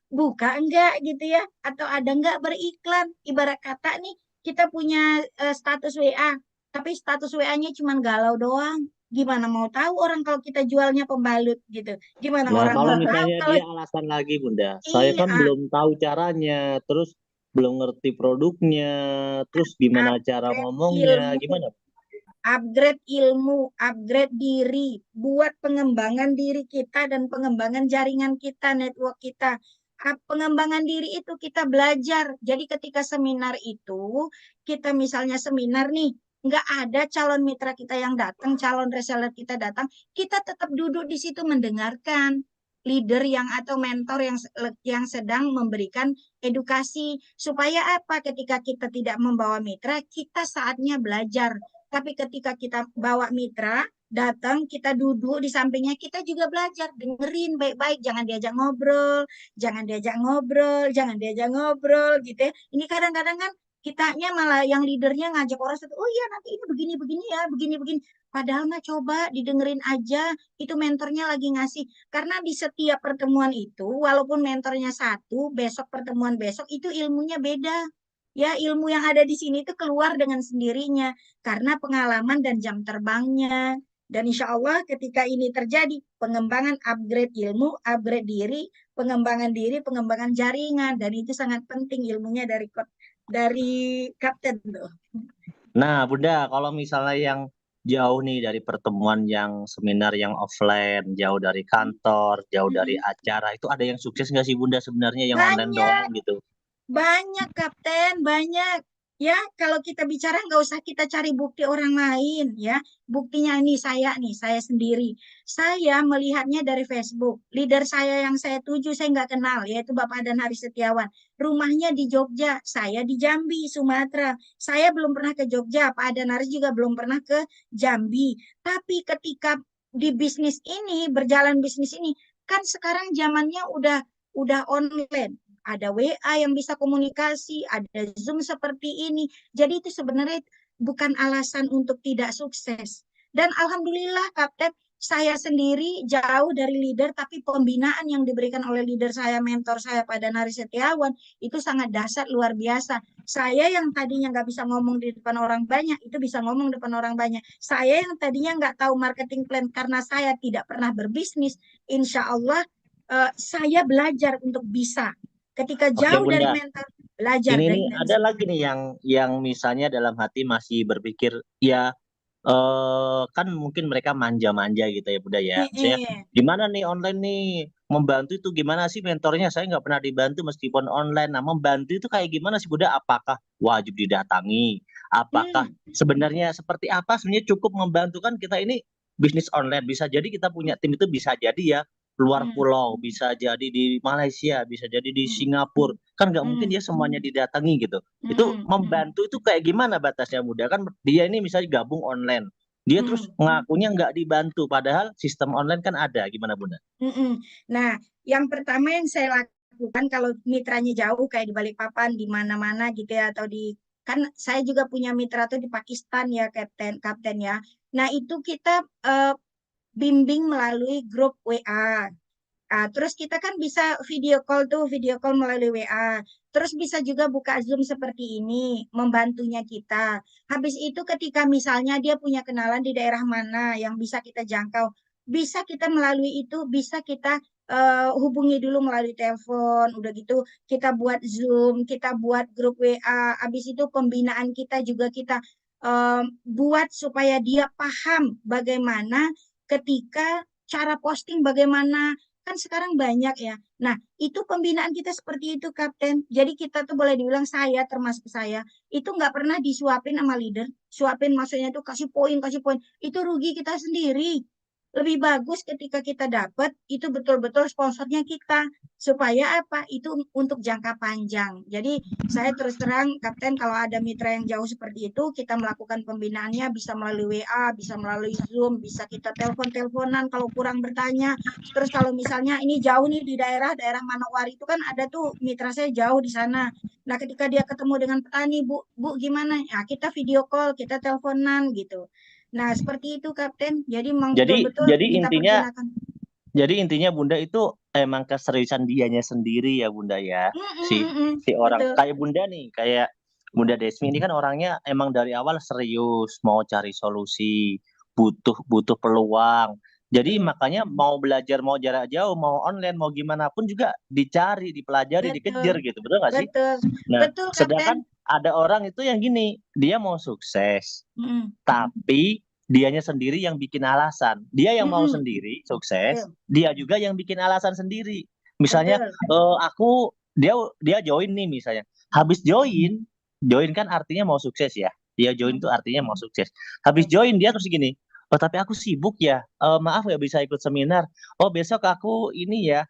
Buka enggak gitu ya, atau ada enggak beriklan, ibarat kata nih kita punya status WA tapi status WA-nya cuma galau doang, gimana mau tahu orang kalau kita jualnya pembalut gitu, gimana Nah, orang kalau mau tahu misalnya kalau dia alasan lagi Bunda, saya kan iya belum tahu caranya, terus belum ngerti produknya, terus gimana cara upgrade ngomongnya, ilmu. gimana? upgrade ilmu, upgrade diri, buat pengembangan diri kita dan pengembangan jaringan kita, network kita. Pengembangan diri itu kita belajar. Jadi ketika seminar itu, kita misalnya seminar nih, nggak ada calon mitra kita yang datang, calon reseller kita datang, kita tetap duduk di situ mendengarkan leader yang atau mentor yang sedang memberikan edukasi supaya apa ketika kita tidak membawa mitra kita saatnya belajar tapi ketika kita bawa mitra datang kita duduk di sampingnya kita juga belajar dengerin baik-baik jangan diajak ngobrol jangan diajak ngobrol jangan diajak ngobrol gitu ya ini kadang-kadang kan kitanya malah yang leadernya ngajak orang oh iya nanti ini begini begini ya begini begini padahal mah coba didengerin aja itu mentornya lagi ngasih karena di setiap pertemuan itu, walaupun mentornya satu, besok pertemuan besok itu ilmunya beda. Ya, ilmu yang ada di sini itu keluar dengan sendirinya karena pengalaman dan jam terbangnya. Dan insya Allah ketika ini terjadi, pengembangan upgrade ilmu, upgrade diri, pengembangan jaringan. Dan itu sangat penting ilmunya dari kapten tuh. Nah, Bunda, kalau misalnya yang jauh nih dari pertemuan yang seminar yang offline, jauh dari kantor, jauh dari acara, itu ada yang sukses nggak sih Bunda sebenarnya yang online Banyak. doang gitu? Banyak, Kapten, banyak. Ya, kalau kita bicara nggak usah kita cari bukti orang lain, ya. Buktinya nih, saya sendiri. Saya melihatnya dari Facebook. Leader saya yang saya tuju, saya nggak kenal, yaitu Bapak Dan Hari Setiawan. Rumahnya di Jogja, saya di Jambi, Sumatera. Saya belum pernah ke Jogja, Pak Dan Hari juga belum pernah ke Jambi. Tapi ketika di bisnis ini, berjalan bisnis ini, kan sekarang zamannya udah online ada WA yang bisa komunikasi, ada Zoom seperti ini. Jadi itu sebenarnya bukan alasan untuk tidak sukses. Dan alhamdulillah Kapten, saya sendiri jauh dari leader, tapi pembinaan yang diberikan oleh leader saya, mentor saya pada Nari Setiawan, itu sangat dahsyat, luar biasa. Saya yang tadinya nggak bisa ngomong di depan orang banyak, itu bisa ngomong di depan orang banyak. Saya yang tadinya nggak tahu marketing plan karena saya tidak pernah berbisnis, insya Allah saya belajar untuk bisa ketika Oke, jauh dari Bunda. mental belajar Ini nih dari ada lagi nih yang misalnya dalam hati masih berpikir ya kan mungkin mereka manja-manja gitu ya Bunda ya. Misalnya gimana nih online nih membantu itu gimana sih mentornya saya nggak pernah dibantu meskipun online. Nah membantu itu kayak gimana sih Bunda? Apakah wajib didatangi? Apakah sebenarnya seperti apa? Sebenarnya cukup membantu kan kita ini bisnis online bisa jadi kita punya tim itu bisa jadi ya luar pulau, bisa jadi di Malaysia, bisa jadi di Singapura. Kan nggak mungkin dia semuanya didatangi gitu. Itu membantu itu kayak gimana batasnya Bunda? Kan dia ini misalnya gabung online. Dia terus ngakunya nggak dibantu, padahal sistem online kan ada. Gimana Bunda? Nah, yang pertama yang saya lakukan kalau mitranya jauh kayak di Balikpapan, di mana-mana gitu ya, atau kan saya juga punya mitra tuh di Pakistan ya, kapten ya. Nah, itu kita bimbing melalui grup WA. Terus kita kan bisa video call melalui WA. Terus bisa juga buka Zoom seperti ini, membantunya kita. Habis itu ketika misalnya dia punya kenalan di daerah mana yang bisa kita jangkau, bisa kita melalui itu, bisa kita hubungi dulu melalui telepon, udah gitu kita buat Zoom, kita buat grup WA. Habis itu pembinaan kita juga kita buat supaya dia paham bagaimana ketika cara posting bagaimana kan sekarang banyak ya. Nah, itu pembinaan kita seperti itu, Kapten. Jadi kita tuh boleh dibilang saya, termasuk saya, itu nggak pernah disuapin sama leader. Suapin maksudnya itu kasih poin, kasih poin. Itu rugi kita sendiri. Lebih bagus ketika kita dapat, itu betul-betul sponsornya kita. Supaya apa? Itu untuk jangka panjang. Jadi saya terus terang, Kapten, kalau ada mitra yang jauh seperti itu, kita melakukan pembinaannya bisa melalui WA, bisa melalui Zoom, bisa kita telepon-teleponan kalau kurang bertanya. Terus kalau misalnya ini jauh nih di daerah Manowari itu kan ada tuh mitra saya jauh di sana. Nah, ketika dia ketemu dengan petani, Bu gimana? Ya, kita video call, kita teleponan gitu. Nah, seperti itu Kapten. Jadi memang Jadi betul-betul jadi kita intinya pergunakan. jadi intinya Bunda itu emang keseriusan dianya sendiri ya Bunda ya. Si orang Betul. kayak Bunda nih, kayak Bunda Desmi ini kan orangnya emang dari awal serius mau cari solusi, butuh butuh peluang. Jadi Betul. makanya mau belajar, mau jarak jauh, mau online, mau gimana pun juga dicari, dipelajari, dikejar Betul. gitu. Betul nggak sih? Betul. Nah, Betul, Kapten. sedangkan ada orang itu yang gini, dia mau sukses, Mm-mm. tapi dianya sendiri yang bikin alasan. Dia yang mau Mm-mm. sendiri sukses, Betul. dia juga yang bikin alasan sendiri. Misalnya, Betul. aku dia join nih misalnya. Habis join kan artinya mau sukses ya. Dia join Mm. itu artinya mau sukses. Habis Betul. join dia terus gini, oh tapi aku sibuk ya. Maaf gak bisa ikut seminar. Oh besok aku ini ya.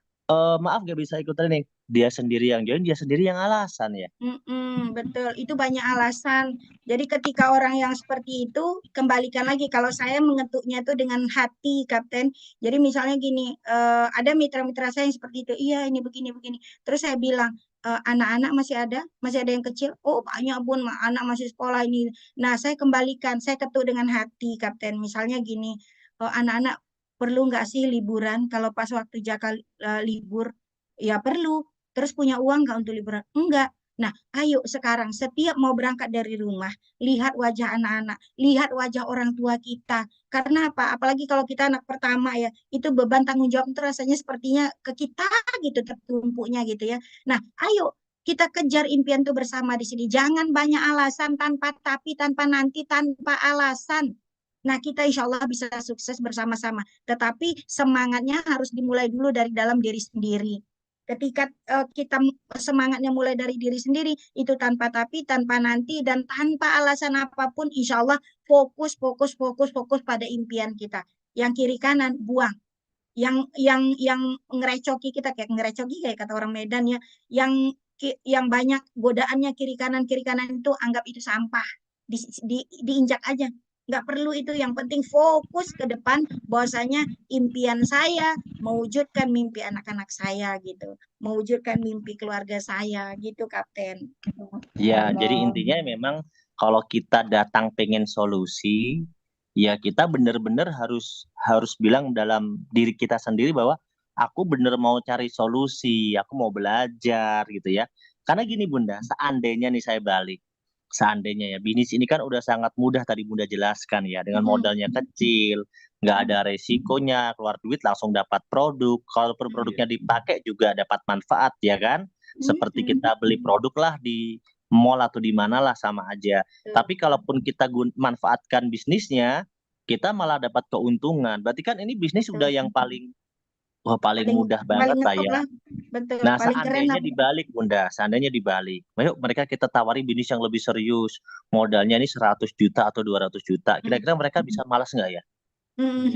Maaf gak bisa ikut training. Dia sendiri yang join, dia sendiri yang alasan ya. Mm-mm, betul, itu banyak alasan. Jadi ketika orang yang seperti itu, kembalikan lagi. Kalau saya mengetuknya itu dengan hati, Kapten. Jadi misalnya gini, ada mitra-mitra saya yang seperti itu. Iya, ini begini-begini. Terus saya bilang, anak-anak masih ada yang kecil. Oh banyak bun, anak masih sekolah ini. Nah, saya kembalikan, saya ketuk dengan hati, Kapten. Misalnya gini, anak-anak perlu nggak sih liburan? Kalau pas waktu Jaka libur, ya perlu. Terus punya uang nggak untuk liburan? Enggak. Nah, ayo sekarang setiap mau berangkat dari rumah, lihat wajah anak-anak, lihat wajah orang tua kita. Karena apa? Apalagi kalau kita anak pertama ya, itu beban tanggung jawab itu rasanya sepertinya ke kita gitu tertumpuknya gitu ya. Nah, ayo kita kejar impian itu bersama di sini. Jangan banyak alasan tanpa tapi, tanpa nanti, tanpa alasan. Nah, kita insya Allah bisa sukses bersama-sama. Tetapi semangatnya harus dimulai dulu dari dalam diri sendiri. Ketika kita semangatnya mulai dari diri sendiri, itu tanpa tapi, tanpa nanti, dan tanpa alasan apapun, insya Allah fokus, fokus, fokus, fokus pada impian kita. Yang kiri kanan buang. Yang ngerecoki kita kayak ngerecoki kayak kata orang Medan ya, yang banyak godaannya kiri kanan itu anggap itu sampah, diinjak aja, nggak perlu itu. Yang penting fokus ke depan, bahwasanya impian saya mewujudkan mimpi anak-anak saya gitu, mewujudkan mimpi keluarga saya gitu, Kapten. Ya, jadi intinya memang kalau kita datang pengen solusi, ya kita benar-benar harus harus bilang dalam diri kita sendiri bahwa aku bener mau cari solusi, aku mau belajar gitu ya. Karena gini Bunda, seandainya nih saya balik, seandainya ya bisnis ini kan udah sangat mudah tadi Bunda jelaskan ya, dengan Mm-mm. modalnya kecil, nggak ada resikonya, keluar duit langsung dapat produk, kalau produknya dipakai juga dapat manfaat ya kan? Seperti Mm-mm. kita beli produk lah di mall atau di mana lah sama aja. Tapi kalaupun kita manfaatkan bisnisnya, kita malah dapat keuntungan. Berarti kan ini bisnis udah Betul. yang paling wah paling paling mudah paling banget lah ngetop ya. lah, betul, Nah, paling keren lah. seandainya dibalik Bunda, seandainya dibalik. Ayo mereka kita tawari bisnis yang lebih serius. Modalnya ini 100 juta atau 200 juta. Mm. Kira-kira mereka bisa malas nggak ya? Mm.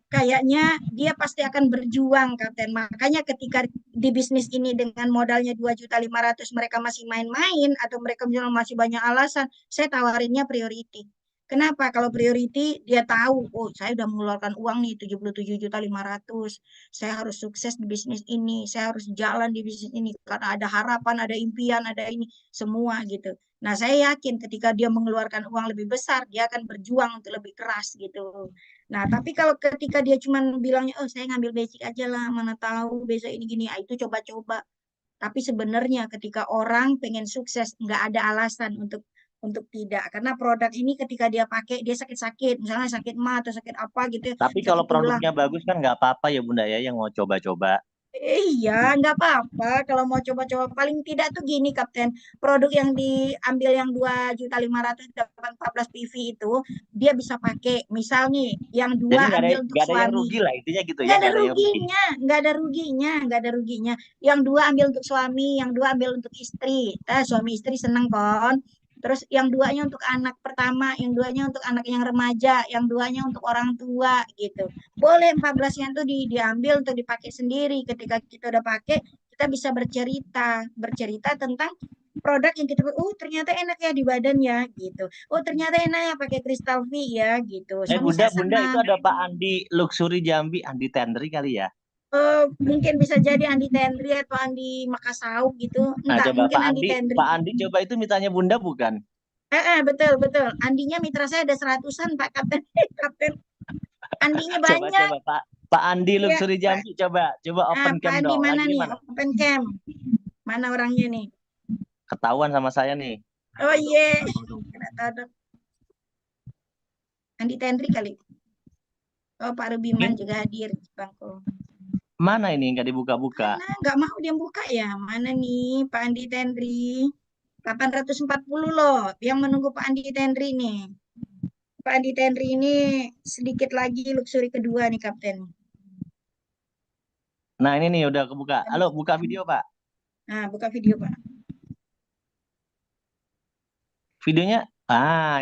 Kayaknya dia pasti akan berjuang, Kapten. Makanya ketika di bisnis ini dengan modalnya 2.500.000 mereka masih main-main atau mereka misalnya masih banyak alasan, saya tawarinnya priority. Kenapa? Kalau priority dia tahu, oh saya udah mengeluarkan uang nih 77.500.000. Saya harus sukses di bisnis ini, saya harus jalan di bisnis ini karena ada harapan, ada impian, ada ini semua gitu. Nah, saya yakin ketika dia mengeluarkan uang lebih besar, dia akan berjuang untuk lebih keras gitu. Nah, tapi kalau ketika dia cuma bilangnya, oh saya ngambil basic aja lah, mana tahu besok ini gini, ah, itu coba-coba. Tapi sebenarnya ketika orang pengen sukses, nggak ada alasan untuk tidak. Karena produk ini ketika dia pakai, dia sakit-sakit, misalnya sakit mah atau sakit apa gitu, Tapi kalau sakit tulang. produknya bagus kan nggak apa-apa ya Bunda ya yang mau coba-coba. Iya, nggak apa-apa. Kalau mau coba-coba, paling tidak tuh gini, Kapten. Produk yang diambil yang 2.500.000 dapat 14 PV itu, dia bisa pakai. Misal nih, yang Jadi dua ambil untuk nggak ada yang suami. rugi lah intinya gitu ya, Nggak ada nggak ada yang rugi. ruginya, nggak ada ruginya, nggak ada ruginya. Yang dua ambil untuk suami, yang dua ambil untuk istri. Suami istri seneng kon. Terus yang duanya untuk anak pertama, yang duanya untuk anak yang remaja, yang duanya untuk orang tua gitu. Boleh 14-nya tuh diambil untuk dipakai sendiri. Ketika kita udah pakai, kita bisa bercerita, bercerita tentang produk yang kita, oh ternyata enak ya di badan ya gitu. Oh ternyata enak ya pakai Crystal V ya gitu. Suami Bunda, saya Bunda itu senang. ada Pak Andi Luxury Jambi, Andi Tendri kali ya. Mungkin bisa jadi Andi Tendri atau Andi Makassau gitu. Nah, Enggak, coba mungkin Andi Tendri. Pak Andi coba itu mitanya Bunda bukan? Betul, betul. Andinya mitra saya ada 100-an, Pak Kapten. Kapten. Andinya Coba banyak. coba Pak Andi Iya, Luxury Pak. Jambi coba open Pak cam Andi dong. mana Lagi nih? mana? Open cam. Mana orangnya nih? Ketahuan sama saya nih. Oh iya. Nggak tahu dong. Andi Tendri kali. Oh, Pak Rubiman juga hadir di bangku. Mana ini nggak dibuka-buka? Mana nggak mau dia buka ya? Mana nih Pak Andi Tenri? 840 loh yang menunggu Pak Andi Tenri nih. Pak Andi Tenri ini sedikit lagi luxury kedua nih Kapten. Nah ini nih udah kebuka. Halo, buka video Pak. Nah, buka video Pak. Videonya,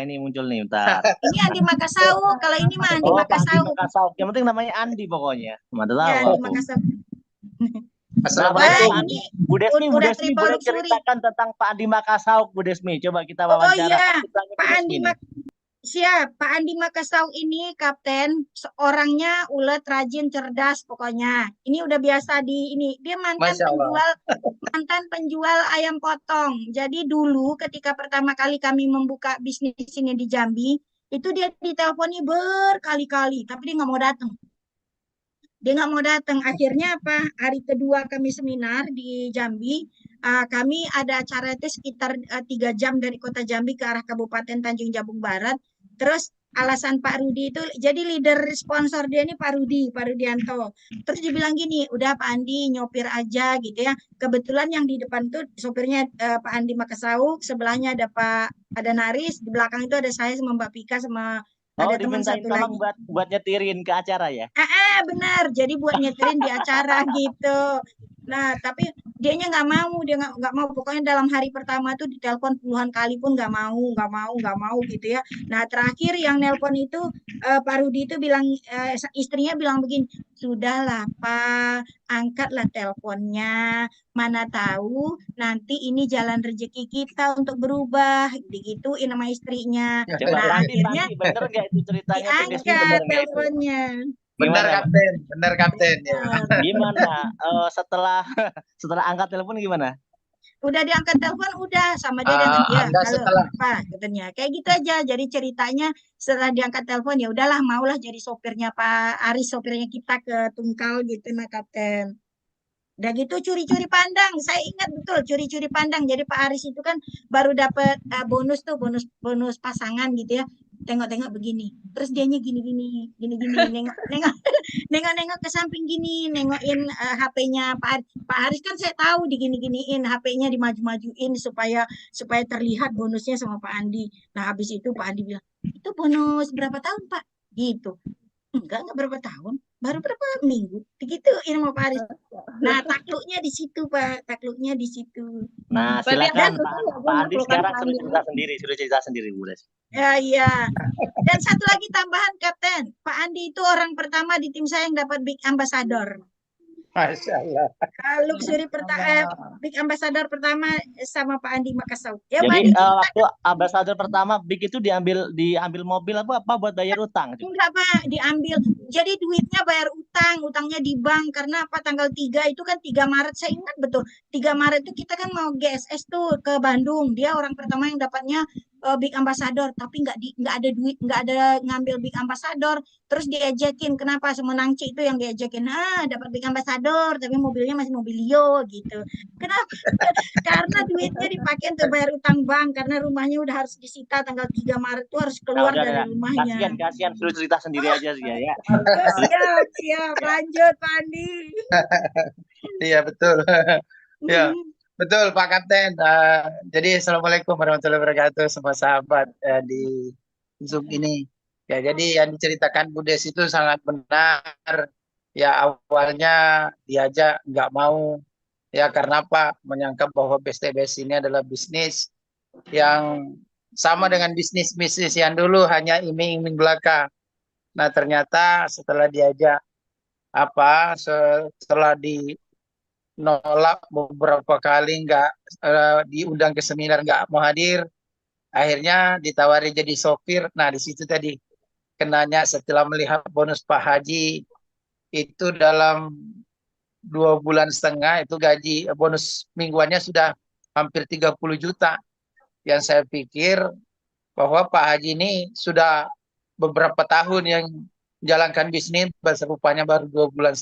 ini muncul nih, bentar. Ini Andi Makassau. Kalau ini mah Andi Oh, Pak Andi Makassau. Makassau. Yang penting namanya Andi pokoknya. Mantap Ya, tahu Andi aku. Makassau. Nah, Assalamualaikum. Pak Andi, Bu Desmi, Bu Udah Desmi triple boleh luxury. ceritakan tentang Pak Andi Makassau, Bu Desmi. Coba kita Oh wawancara. iya, Ceritanya Bu Pak Desmi Andi nih. Siap, Pak Andi Makassau ini Kapten, orangnya ulet, rajin, cerdas pokoknya. Ini udah biasa di ini. Dia Masya Allah. mantan penjual ayam potong. Jadi dulu ketika pertama kali kami membuka bisnis ini di Jambi, itu dia diteleponi berkali-kali, tapi dia nggak mau datang. Dia nggak mau datang. Akhirnya apa? Hari kedua kami seminar di Jambi, kami ada acara itu sekitar 3 jam dari kota Jambi ke arah Kabupaten Tanjung Jabung Barat. Terus alasan Pak Rudi itu, jadi leader sponsor dia ini Pak Rudianto. Terus dibilang gini, udah Pak Andi nyopir aja gitu ya. Kebetulan yang di depan tuh sopirnya Pak Andi Makassau, sebelahnya ada Naris, di belakang itu ada saya sama Mbak Pika sama Oh, ada teman dimintain satu tolong lagi. buat nyetirin ke acara ya? Benar. Jadi buat nyeterin di acara gitu. Nah, tapi dianya nggak mau, dia nggak mau. Pokoknya dalam hari pertama tuh ditelepon puluhan kali pun nggak mau gitu ya. Nah, terakhir yang nelpon itu Pak Rudi itu bilang, istrinya bilang begini, sudahlah Pak, angkatlah teleponnya. Mana tahu nanti ini jalan rezeki kita untuk berubah, digituin sama istrinya. Coba Nah, Pak Andi, akhirnya bener nggak itu ceritanya Bu Desmi, bener diangkat nggak itu? teleponnya. Benar Gimana? Kapten, benar Kapten. Ya. Benar. Gimana? Setelah angkat telepon gimana? Udah diangkat telepon udah sama dia dengan ya Anda halo setelah apa katanya kayak gitu aja. Jadi ceritanya setelah diangkat telepon ya udahlah maulah jadi sopirnya Pak Aris, sopirnya kita ke Tungkal gitu nah Kapten. Udah gitu curi-curi pandang, saya ingat betul curi-curi pandang. Jadi Pak Aris itu kan baru dapat bonus tuh, bonus pasangan gitu ya. Tengok-tengok begini, terus dianya gini-gini, nengok nengok ke samping gini, nengokin HP-nya Pak Haris kan saya tahu digini-giniin, HP-nya dimaju-majuin supaya terlihat bonusnya sama Pak Andi. Nah, habis itu Pak Andi bilang, "Itu bonus berapa tahun, Pak?" Gitu. Enggak berapa tahun, baru berapa minggu. Digituin sama Pak Haris. Nah, takluknya di situ, Pak. Takluknya di situ. Nah, Berarti silakan Anda Pak betul Andi memerlukan sekarang Pak suruh Andi. cerita sendiri Bu Des. Ya, iya. Dan satu lagi tambahan, Kapten. Pak Andi itu orang pertama di tim saya yang dapat Big Ambassador. Masya Allah. Luxury Big Ambassador pertama sama Pak Andi Makassau. Ya, Pak Jadi Andi. waktu ambasador pertama Big itu diambil mobil apa buat bayar utang? Enggak, Pak, diambil. Jadi duitnya bayar utangnya di bank karena apa tanggal 3 itu kan 3 Maret saya ingat betul. 3 Maret itu kita kan mau GSS tuh ke Bandung. Dia orang pertama yang dapatnya Big Ambassador, tapi nggak ada duit, nggak ada ngambil Big Ambassador. Terus diejekin, kenapa Semenangci itu yang diejekin? Dapat Big Ambassador, tapi mobilnya masih Mobilio gitu. Kenapa? Karena duitnya dipakai untuk bayar utang bank karena rumahnya udah harus disita tanggal 3 Maret tuh harus keluar dari rumahnya. Kasihan suruh cerita sendiri aja sih ya. Siap, lanjut Pak Andi. Iya betul. Ya, betul Pak Kapten. Jadi Assalamualaikum warahmatullahi wabarakatuh semua sahabat di Zoom ini. Ya, jadi yang diceritakan Bu Des itu sangat benar. Ya, awalnya diajak nggak mau. Ya, karena apa? Menyangka bahwa BSTBS ini adalah bisnis yang sama dengan bisnis-bisnis yang dulu hanya iming-iming belaka. Nah, ternyata setelah diajak setelah dinolak beberapa kali nggak diundang ke seminar nggak mau hadir, akhirnya ditawari jadi sopir. Nah, di situ tadi kenanya setelah melihat bonus Pak Haji itu dalam 2,5 bulan itu gaji bonus mingguannya sudah hampir 30 juta. Yang saya pikir bahwa Pak Haji ini sudah beberapa tahun yang menjalankan bisnis, rupanya baru 2,5 bulan.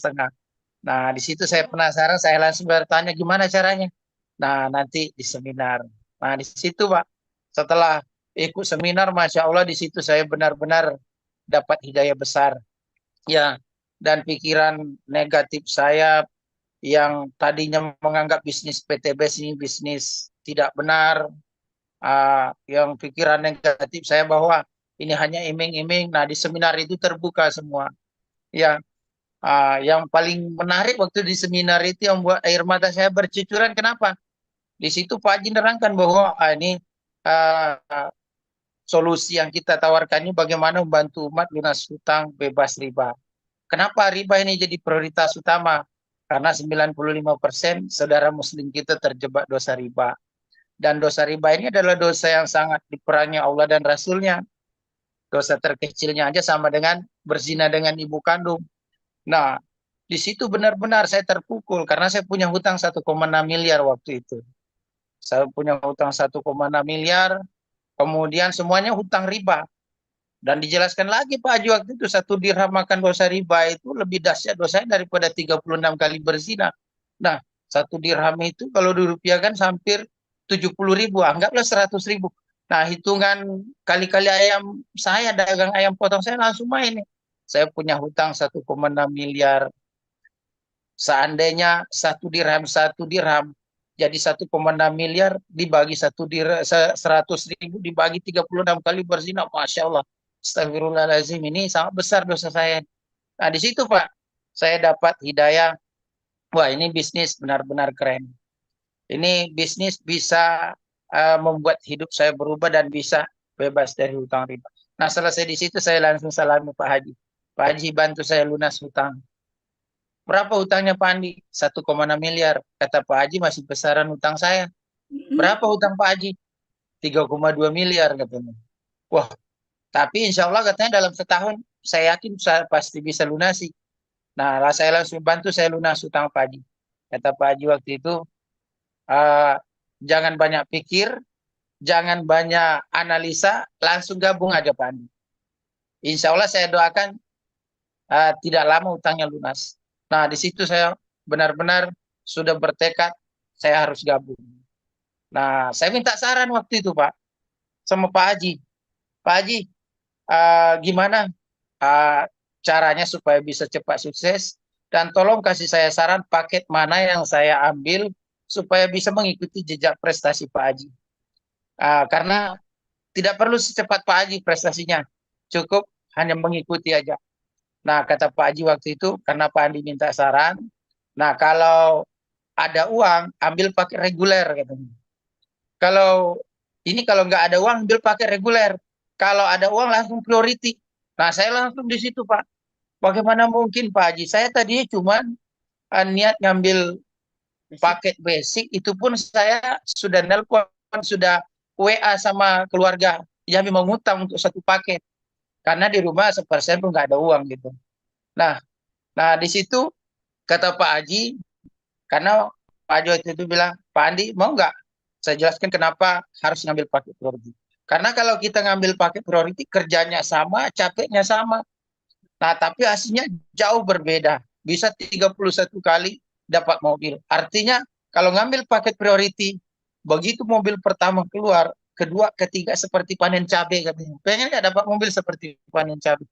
Nah, di situ saya penasaran, saya langsung bertanya gimana caranya. Nah, nanti di seminar. Nah, di situ Pak, setelah ikut seminar, Masya Allah di situ saya benar-benar dapat hidayah besar. Ya, dan pikiran negatif saya yang tadinya menganggap bisnis PTBS ini bisnis tidak benar, yang pikiran negatif saya bahwa ini hanya iming-iming. Nah, di seminar itu terbuka semua. Ya, yang paling menarik waktu di seminar itu yang membuat air mata saya bercucuran, kenapa? Di situ Pak Haji nerangkan bahwa ini ah, solusi yang kita tawarkan ini bagaimana membantu umat lunas hutang bebas riba. Kenapa riba ini jadi prioritas utama? Karena 95% saudara muslim kita terjebak dosa riba. Dan dosa riba ini adalah dosa yang sangat diperangi Allah dan Rasulnya. Dosa terkecilnya aja sama dengan berzina dengan ibu kandung. Nah, di situ benar-benar saya terpukul karena saya punya hutang 1,6 miliar waktu itu. Saya punya hutang 1,6 miliar, kemudian semuanya hutang riba. Dan dijelaskan lagi Pak Haji waktu itu, 1 dirham makan dosa riba itu lebih dahsyat dosanya daripada 36 kali berzina. Nah, 1 dirham itu kalau dirupiahkan hampir 70.000, anggaplah 100.000. Nah, hitungan kali-kali ayam saya, dagang ayam potong saya langsung main nih. Saya punya hutang 1,6 miliar. Seandainya 1 dirham, jadi 1,6 miliar dibagi 100.000 dibagi 36 kali berzina, Masya Allah. Astagfirullahaladzim, ini sangat besar dosa saya. Nah, di situ Pak, saya dapat hidayah. Wah, ini bisnis benar-benar keren. Ini bisnis bisa membuat hidup saya berubah dan bisa bebas dari hutang riba. Nah, selesai di situ saya langsung salami Pak Haji. Pak Haji, bantu saya lunas hutang. Berapa hutangnya Pak Andi? 1,6 miliar. Kata Pak Haji, masih besaran hutang saya. Berapa hutang Pak Haji? 3,2 miliar katanya. Wah, tapi insya Allah katanya dalam setahun saya yakin pasti bisa lunasi. Nah, saya langsung bantu saya lunas hutang Pak Haji. Kata Pak Haji waktu itu, "Ah, jangan banyak pikir, jangan banyak analisa, langsung gabung aja Pak Andi. Insya Allah saya doakan tidak lama hutangnya lunas." Nah, di situ saya benar-benar sudah bertekad saya harus gabung. Nah, saya minta saran waktu itu Pak sama Pak Haji. Pak Haji, gimana caranya supaya bisa cepat sukses? Dan tolong kasih saya saran paket mana yang saya ambil supaya bisa mengikuti jejak prestasi Pak Haji. Karena tidak perlu secepat Pak Haji prestasinya, cukup hanya mengikuti aja. Nah, kata Pak Haji waktu itu, karena Pak Andi minta saran, nah kalau ada uang, ambil pakai reguler katanya. Kalau kalau nggak ada uang, ambil pakai reguler. Kalau ada uang, langsung priority. Nah, saya langsung di situ, Pak. Bagaimana mungkin, Pak Haji? Saya tadinya cuma niat ngambil paket basic, itu pun saya sudah nelpon, sudah WA sama keluarga. Ya, memang ngutang untuk satu paket. Karena di rumah 1% pun nggak ada uang gitu. Nah, di situ kata Pak Haji, karena Pak Haji waktu itu bilang, Pak Andi mau nggak saya jelaskan kenapa harus ngambil paket priority. Karena kalau kita ngambil paket priority, kerjanya sama, capeknya sama. Nah, tapi hasilnya jauh berbeda. Bisa 31 kali dapat mobil. Artinya, kalau ngambil paket priority, begitu mobil pertama keluar, kedua, ketiga seperti panen cabai katanya. Pengen nggak dapat mobil seperti panen cabai?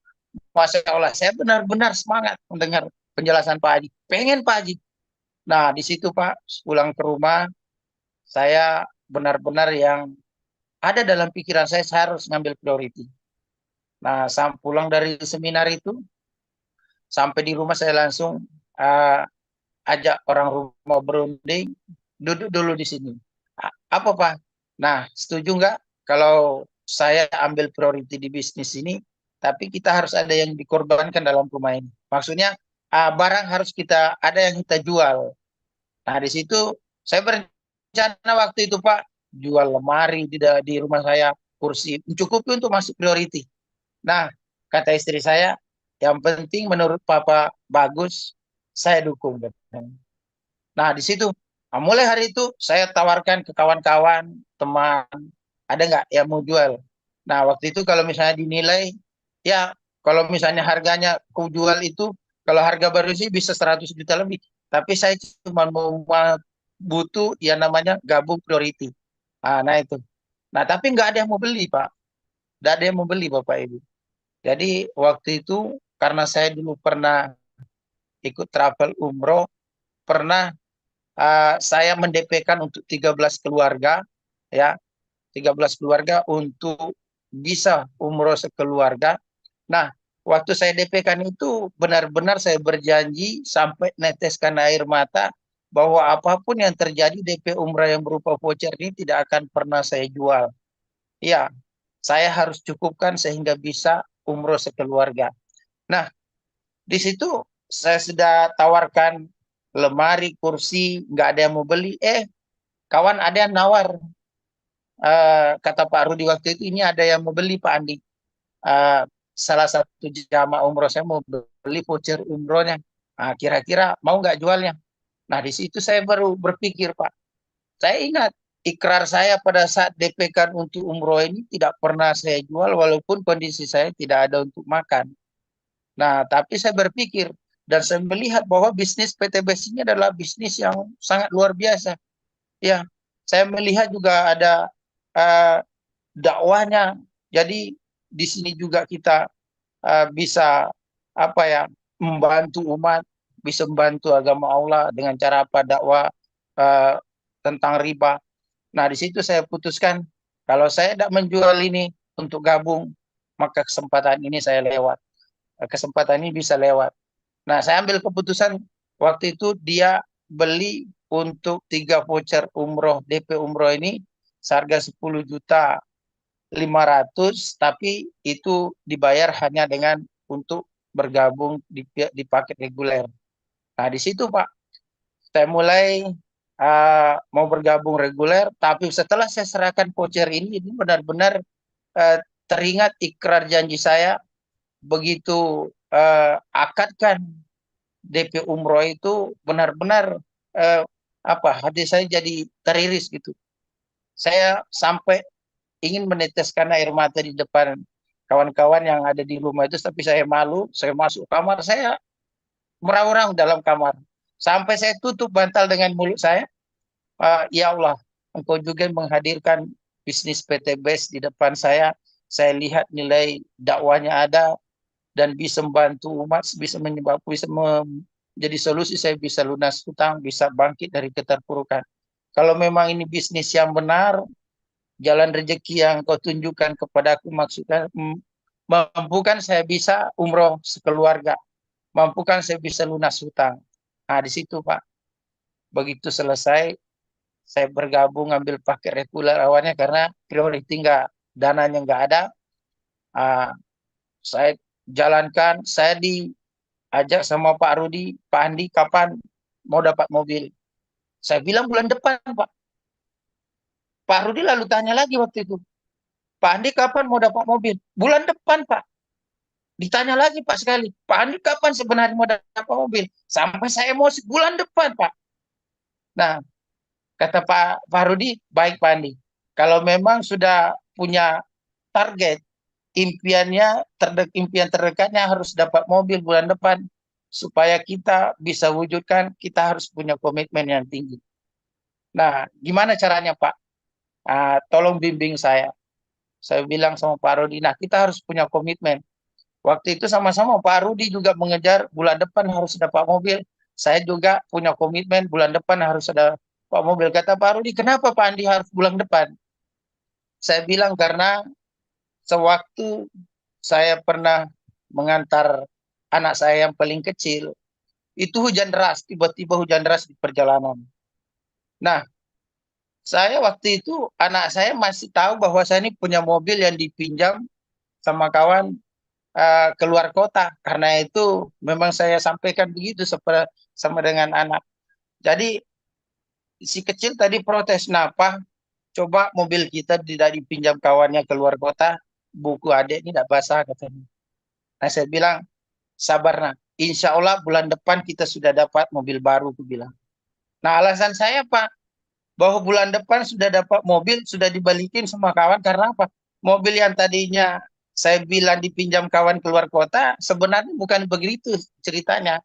Masya Allah, saya benar-benar semangat mendengar penjelasan Pak Haji. Pengen Pak Haji. Nah, di situ Pak, pulang ke rumah, saya benar-benar yang ada dalam pikiran saya harus ngambil priority. Nah, pulang dari seminar itu, sampai di rumah saya langsung ajak orang rumah berunding, duduk dulu di sini. Apa Pak? Nah, setuju nggak kalau saya ambil priority di bisnis ini, tapi kita harus ada yang dikorbankan dalam rumah ini. Maksudnya, barang harus ada yang kita jual. Nah, di situ saya berencana waktu itu Pak, jual lemari di rumah saya, kursi, mencukupi untuk masuk priority. Nah, kata istri saya, yang penting menurut Papa bagus, saya dukung. Nah, di situ, mulai hari itu saya tawarkan ke kawan-kawan, teman, ada nggak yang mau jual. Nah, waktu itu kalau misalnya dinilai, ya kalau misalnya harganya ku jual itu, kalau harga baru sih bisa 100 juta lebih. Tapi saya cuma mau butuh yang namanya gabung priority. Nah itu. Nah, tapi nggak ada yang mau beli, Pak. Nggak ada yang mau beli, Bapak Ibu. Jadi waktu itu karena saya dulu pernah ikut travel umroh, pernah saya mendp-kan untuk 13 keluarga, ya, 13 keluarga untuk bisa umroh sekeluarga. Nah, waktu saya DP-kan itu benar-benar saya berjanji sampai neteskan air mata bahwa apapun yang terjadi DP umrah yang berupa voucher ini tidak akan pernah saya jual. Ya, saya harus cukupkan sehingga bisa umroh sekeluarga. Nah, di situ saya sudah tawarkan lemari, kursi, nggak ada yang mau beli. Kawan ada yang nawar. Kata Pak Rudi waktu itu, ini ada yang mau beli Pak Andi. Salah satu jamaah umroh saya mau beli voucher umrohnya. Kira-kira mau nggak jualnya? Nah, di situ saya baru berpikir, Pak. Saya ingat ikrar saya pada saat DP-kan untuk umroh ini tidak pernah saya jual walaupun kondisi saya tidak ada untuk makan. Nah, tapi saya berpikir dan saya melihat bahwa bisnis PTBS ini adalah bisnis yang sangat luar biasa. Ya, saya melihat juga ada dakwahnya. Jadi di sini juga kita bisa apa ya, membantu umat, bisa membantu agama Allah dengan cara apa, dakwah tentang riba. Nah, di situ saya putuskan kalau saya tidak menjual ini untuk gabung, maka kesempatan ini saya lewat. Kesempatan ini bisa lewat. Nah, saya ambil keputusan waktu itu dia beli untuk 3 voucher umroh, DP umroh ini seharga 10.500.000, tapi itu dibayar hanya dengan untuk bergabung di paket reguler. Nah, di situ Pak, saya mulai mau bergabung reguler, tapi setelah saya serahkan voucher ini benar-benar teringat ikrar janji saya begitu akadkan DP umroh itu benar-benar hati saya jadi teriris gitu. Saya sampai ingin meneteskan air mata di depan kawan-kawan yang ada di rumah itu, tapi saya malu. Saya masuk kamar, saya meraung-raung dalam kamar. Sampai saya tutup bantal dengan mulut saya. Ya Allah, Engkau juga mengadirkan bisnis PTBS di depan saya. Saya lihat nilai dakwanya ada dan bisa membantu umat, bisa menjadi solusi, saya bisa lunas hutang, bisa bangkit dari keterpurukan. Kalau memang ini bisnis yang benar, jalan rezeki yang kau tunjukkan kepadaku, maksudnya mampukan saya bisa umroh sekeluarga, mampukan saya bisa lunas hutang. Nah, di situ Pak, begitu selesai, saya bergabung ambil paket reguler awalnya karena priority dananya nggak ada. Saya jalankan, saya diajak sama Pak Rudi, Pak Andi, kapan mau dapat mobil? Saya bilang bulan depan, Pak. Pak Rudi lalu tanya lagi waktu itu, Pak Andi kapan mau dapat mobil? Bulan depan, Pak. Ditanya lagi Pak sekali, Pak Andi kapan sebenarnya mau dapat mobil? Sampai saya emosi, bulan depan, Pak. Nah, kata Pak Rudi, baik Pak Andi. Kalau memang sudah punya target, impian terdekatnya harus dapat mobil bulan depan. Supaya kita bisa wujudkan, kita harus punya komitmen yang tinggi. Nah, gimana caranya Pak? Tolong bimbing saya. Saya bilang sama Pak Rudi, nah kita harus punya komitmen. Waktu itu sama-sama Pak Rudi juga mengejar bulan depan harus dapat mobil. Saya juga punya komitmen bulan depan harus ada Pak mobil. Kata Pak Rudi, kenapa Pak Andi harus bulan depan? Saya bilang karena sewaktu saya pernah mengantar anak saya yang paling kecil, itu hujan deras, tiba-tiba hujan deras di perjalanan. Nah, saya waktu itu anak saya masih tahu bahwa saya ini punya mobil yang dipinjam sama kawan keluar kota. Karena itu memang saya sampaikan begitu sama dengan anak. Jadi si kecil tadi protes, kenapa? Coba mobil kita tidak dipinjam kawannya keluar kota, buku adik ini tidak basah katanya. Nah, saya bilang, sabar nak, insya Allah bulan depan kita sudah dapat mobil baru, aku bilang. Nah, alasan saya Pak, bahwa bulan depan sudah dapat mobil, sudah dibalikin sama kawan, karena apa? Mobil yang tadinya saya bilang dipinjam kawan keluar kota, sebenarnya bukan begitu ceritanya.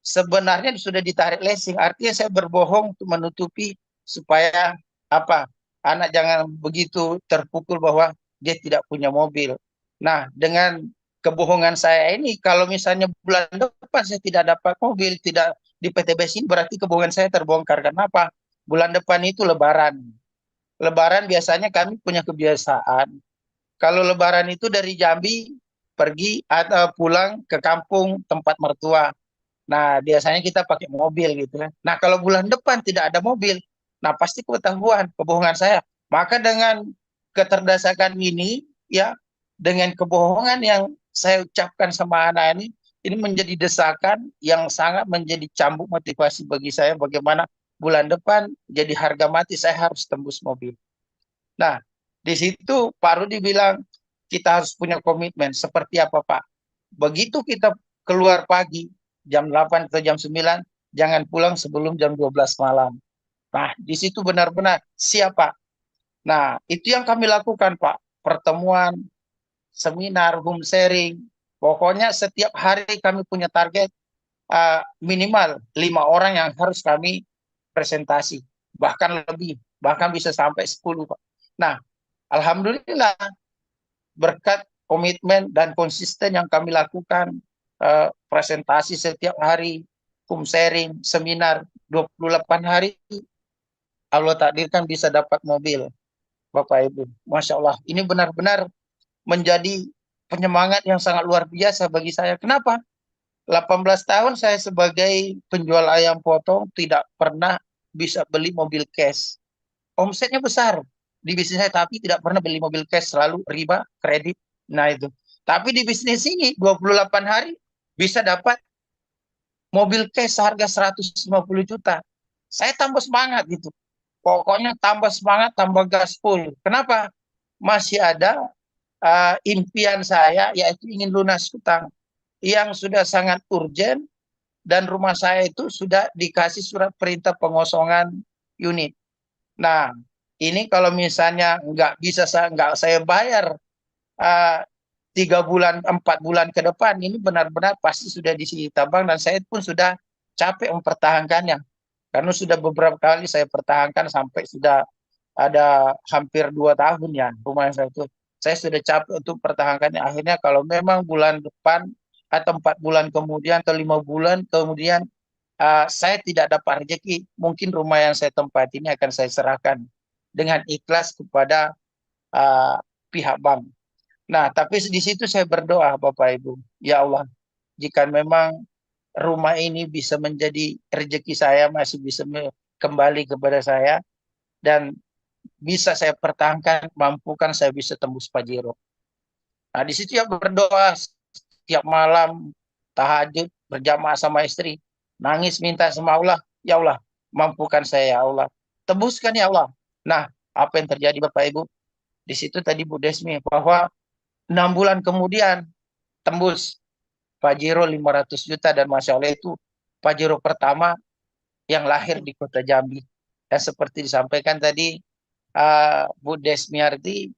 Sebenarnya sudah ditarik leasing, artinya saya berbohong untuk menutupi supaya apa? Anak jangan begitu terpukul bahwa dia tidak punya mobil. Nah, dengan kebohongan saya ini, kalau misalnya bulan depan saya tidak dapat mobil, tidak di PTBS ini, berarti kebohongan saya terbongkar. Kenapa? Bulan depan itu Lebaran. Lebaran biasanya kami punya kebiasaan. Kalau Lebaran itu dari Jambi pergi atau pulang ke kampung tempat mertua. Nah, biasanya kita pakai mobil gitu kan. Nah, kalau bulan depan tidak ada mobil, nah pasti ketahuan kebohongan saya. Maka dengan keterdesakan ini, ya, dengan kebohongan yang saya ucapkan sama anak ini menjadi desakan yang sangat menjadi cambuk motivasi bagi saya bagaimana bulan depan jadi harga mati saya harus tembus mobil. Nah, di situ Pak Rudi bilang kita harus punya komitmen. Seperti apa, Pak? Begitu kita keluar pagi jam 8 atau jam 9, jangan pulang sebelum jam 12 malam. Nah, di situ benar-benar siapa? Nah, itu yang kami lakukan, Pak. Pertemuan, seminar, home sharing. Pokoknya setiap hari kami punya target minimal 5 orang yang harus kami presentasi. Bahkan lebih, bahkan bisa sampai 10, Pak. Nah, alhamdulillah berkat komitmen dan konsisten yang kami lakukan, presentasi setiap hari, home sharing, seminar 28 hari, Allah takdirkan bisa dapat mobil, Bapak Ibu. Masya Allah, ini benar-benar menjadi penyemangat yang sangat luar biasa bagi saya. Kenapa? 18 tahun saya sebagai penjual ayam potong tidak pernah bisa beli mobil cash. Omsetnya besar di bisnis saya, tapi tidak pernah beli mobil cash, selalu riba, kredit. Nah itu. Tapi di bisnis ini 28 hari bisa dapat mobil cash seharga 150 juta. Saya tambah semangat gitu. Pokoknya tambah semangat, tambah gaspol. Kenapa? Masih ada impian saya, yaitu ingin lunas hutang yang sudah sangat urgent, dan rumah saya itu sudah dikasih surat perintah pengosongan unit. Nah, ini kalau misalnya nggak saya bayar 3 bulan, 4 bulan ke depan, ini benar-benar pasti sudah disita bank, dan saya pun sudah capek mempertahankannya. Karena sudah beberapa kali saya pertahankan sampai sudah ada hampir 2 tahun ya rumah saya itu. Saya sudah capek untuk pertahankannya. Akhirnya kalau memang bulan depan atau 4 bulan kemudian atau 5 bulan kemudian saya tidak dapat rezeki, mungkin rumah yang saya tempati ini akan saya serahkan dengan ikhlas kepada pihak bank. Nah, tapi di situ saya berdoa, Bapak Ibu, ya Allah, jika memang rumah ini bisa menjadi rezeki saya, masih bisa kembali kepada saya, dan bisa saya pertahankan, mampukan saya bisa tembus Pajero. Nah, di situ ya berdoa setiap malam, tahajud, berjamaah sama istri, nangis minta sama Allah, ya Allah, mampukan saya ya Allah, tembuskan ya Allah. Nah, apa yang terjadi Bapak Ibu? Di situ tadi Bu Desmi, bahwa 6 bulan kemudian tembus Pajero 500 juta, dan Masya Allah itu Pajero pertama yang lahir di kota Jambi. Dan seperti disampaikan tadi Bu Desmiarti,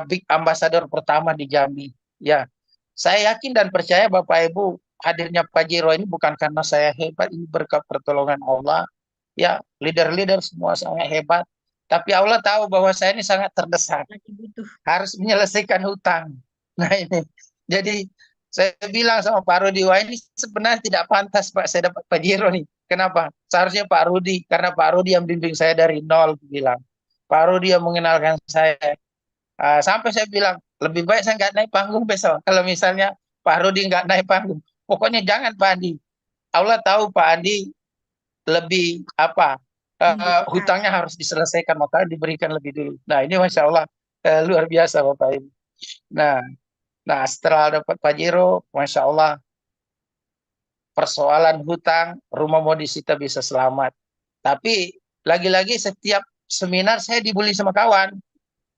big ambassador pertama di Jambi. Ya, saya yakin dan percaya Bapak Ibu, hadirnya Pajero ini bukan karena saya hebat, ini berkat pertolongan Allah. Ya, leader-leader semua sangat hebat. Tapi Allah tahu bahwa saya ini sangat terdesak, Lagi butuh. harus menyelesaikan hutang. Nah ini, jadi saya bilang sama Pak Rudi, wah ini sebenarnya tidak pantas Pak, saya dapat Pajero nih. Kenapa? Seharusnya Pak Rudi, karena Pak Rudi yang bimbing saya dari nol, bilang. Pak Rudi yang mengenalkan saya. Sampai saya bilang, lebih baik saya nggak naik panggung besok. Kalau misalnya Pak Rudi nggak naik panggung, pokoknya jangan Pak Andi. Allah tahu Pak Andi lebih hutangnya harus diselesaikan, maka diberikan lebih dulu. Nah ini Masya Allah luar biasa Bapak Ibu. Nah setelah dapat Pajero, Masya Allah, persoalan hutang, rumah mau disita bisa selamat. Tapi lagi-lagi setiap seminar saya dibully sama kawan.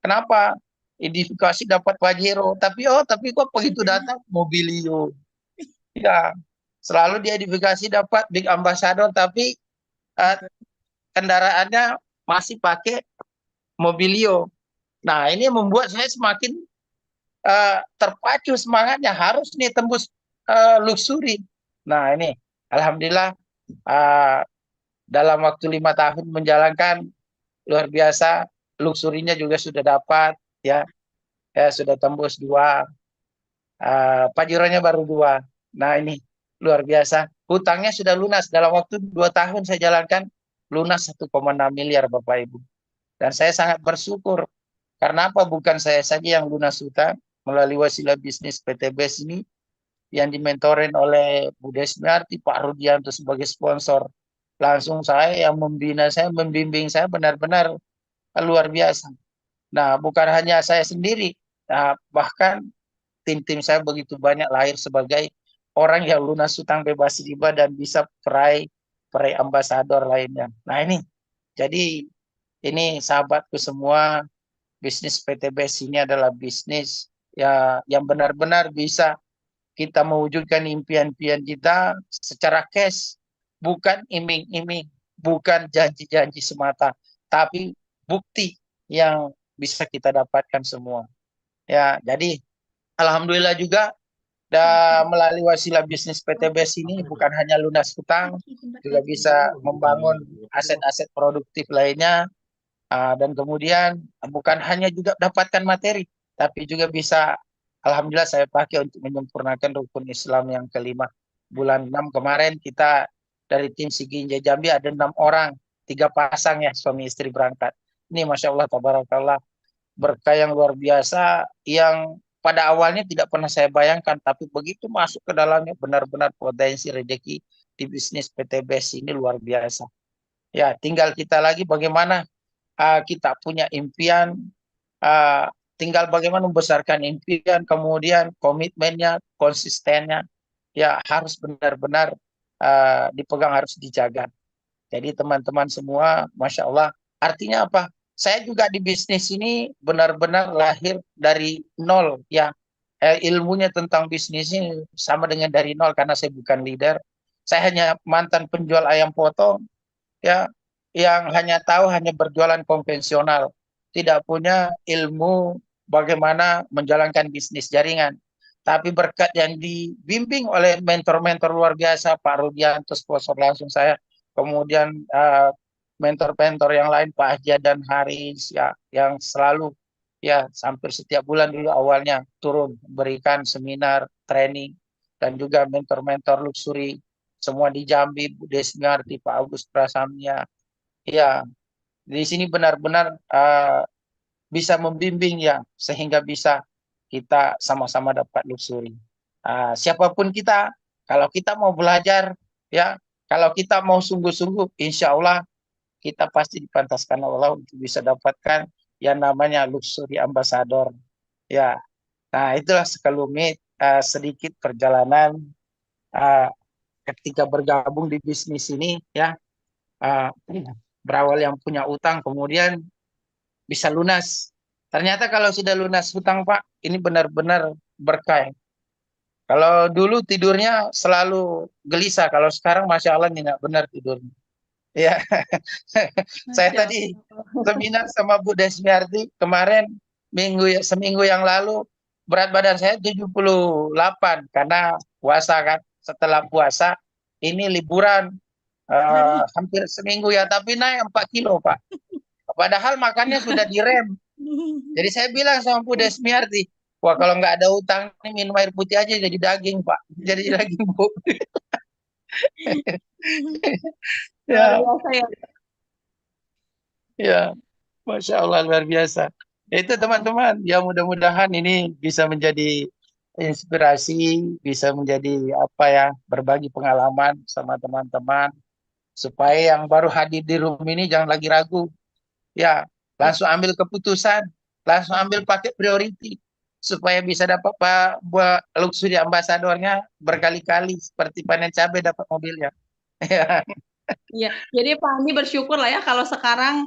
Kenapa? Identifikasi dapat Pajero, tapi kok begitu datang Mobilio. Ya, selalu diidentifikasi dapat big ambassador, tapi kendaraannya masih pakai Mobilio. Nah, ini membuat saya semakin terpacu semangatnya, harus nih tembus luxury. Nah, ini alhamdulillah dalam waktu 5 tahun menjalankan, luar biasa, luxurinya juga sudah dapat, ya sudah tembus 2. Pajironya baru 2. Nah ini luar biasa. Hutangnya sudah lunas dalam waktu 2 tahun saya jalankan, lunas 1,6 miliar Bapak Ibu. Dan saya sangat bersyukur karena apa? Bukan saya saja yang lunas hutang melalui wasilah bisnis PT BES ini yang dimentorin oleh Bu Desmiarti, Pak Rudianto sebagai sponsor. Langsung saya yang membina saya, membimbing saya benar-benar luar biasa. Nah, bukan hanya saya sendiri, bahkan tim-tim saya begitu banyak lahir sebagai orang yang lunas hutang bebas riba dan bisa peraih ambasador lainnya. Nah ini, jadi ini sahabatku semua, bisnis PT BES ini adalah bisnis ya yang benar-benar bisa kita mewujudkan impian-impian kita secara cash, bukan iming-iming, bukan janji-janji semata, tapi bukti yang bisa kita dapatkan semua. Ya, jadi alhamdulillah juga melalui wasilah bisnis PT BES ini bukan hanya lunas hutang, juga bisa membangun aset-aset produktif lainnya, dan kemudian bukan hanya juga dapatkan materi, tapi juga bisa, alhamdulillah saya pakai untuk menyempurnakan rukun Islam yang kelima. Bulan 6 kemarin kita dari tim Siginjai Jambi ada 6 orang, 3 pasang ya suami istri berangkat. Ini Masya Allah, tabarakallah, berkah yang luar biasa yang pada awalnya tidak pernah saya bayangkan, tapi begitu masuk ke dalamnya benar-benar potensi rezeki di bisnis PT BES ini luar biasa. Ya, tinggal kita lagi bagaimana kita punya impian, tinggal bagaimana membesarkan impian, kemudian komitmennya, konsistennya, ya harus benar-benar dipegang, harus dijaga. Jadi teman-teman semua, Masya Allah, artinya apa? Saya juga di bisnis ini benar-benar lahir dari nol, ya. Ilmunya tentang bisnis ini sama dengan dari nol karena saya bukan leader. Saya hanya mantan penjual ayam potong, ya, yang hanya berjualan konvensional, tidak punya ilmu bagaimana menjalankan bisnis jaringan. Tapi berkat yang dibimbing oleh mentor-mentor luar biasa, Pak Rudianto sponsor langsung saya, kemudian mentor-mentor yang lain Pak Haji dan Haris, ya, yang selalu ya hampir setiap bulan dulu awalnya turun berikan seminar, training, dan juga mentor-mentor luxury semua di Jambi, Bu Desmiarti, Pak Agus Prasamnya. Ya, di sini benar-benar bisa membimbing ya, sehingga bisa kita sama-sama dapat luxury. Siapapun kita, kalau kita mau belajar, ya, kalau kita mau sungguh-sungguh, insya Allah kita pasti dipantaskan Allah untuk bisa dapatkan yang namanya luxury ambassador. Ya, nah itulah sekelumit sedikit perjalanan ketika bergabung di bisnis ini, ya. Uh, Berawal yang punya utang, kemudian bisa lunas. Ternyata kalau sudah lunas hutang, Pak, ini benar-benar berkah. Kalau dulu tidurnya selalu gelisah, kalau sekarang Masya Allah nyenyak benar tidurnya. Ya, saya Masya tadi Allah. seminar sama Bu Desmiarti kemarin seminggu yang lalu, berat badan saya 78 karena puasa kan. Setelah puasa ini liburan hampir seminggu ya, tapi naik 4 kilo Pak. Padahal makannya sudah direm. Jadi saya bilang sama Bu Desmiarti, wah kalau nggak ada utang ini minum air putih aja jadi daging Pak. Jadi daging Bu. Luar Ya, biasa ya. ya, Masya Allah luar biasa. Itu teman-teman, ya mudah-mudahan ini bisa menjadi inspirasi, bisa menjadi apa ya, berbagi pengalaman sama teman-teman supaya yang baru hadir di room ini jangan lagi ragu. Ya, langsung ambil keputusan, langsung ambil paket priority supaya bisa dapat buat luxury ambasadornya berkali-kali seperti panen cabai dapat mobilnya. Ya. Iya, jadi Pak Andi bersyukur lah ya kalau sekarang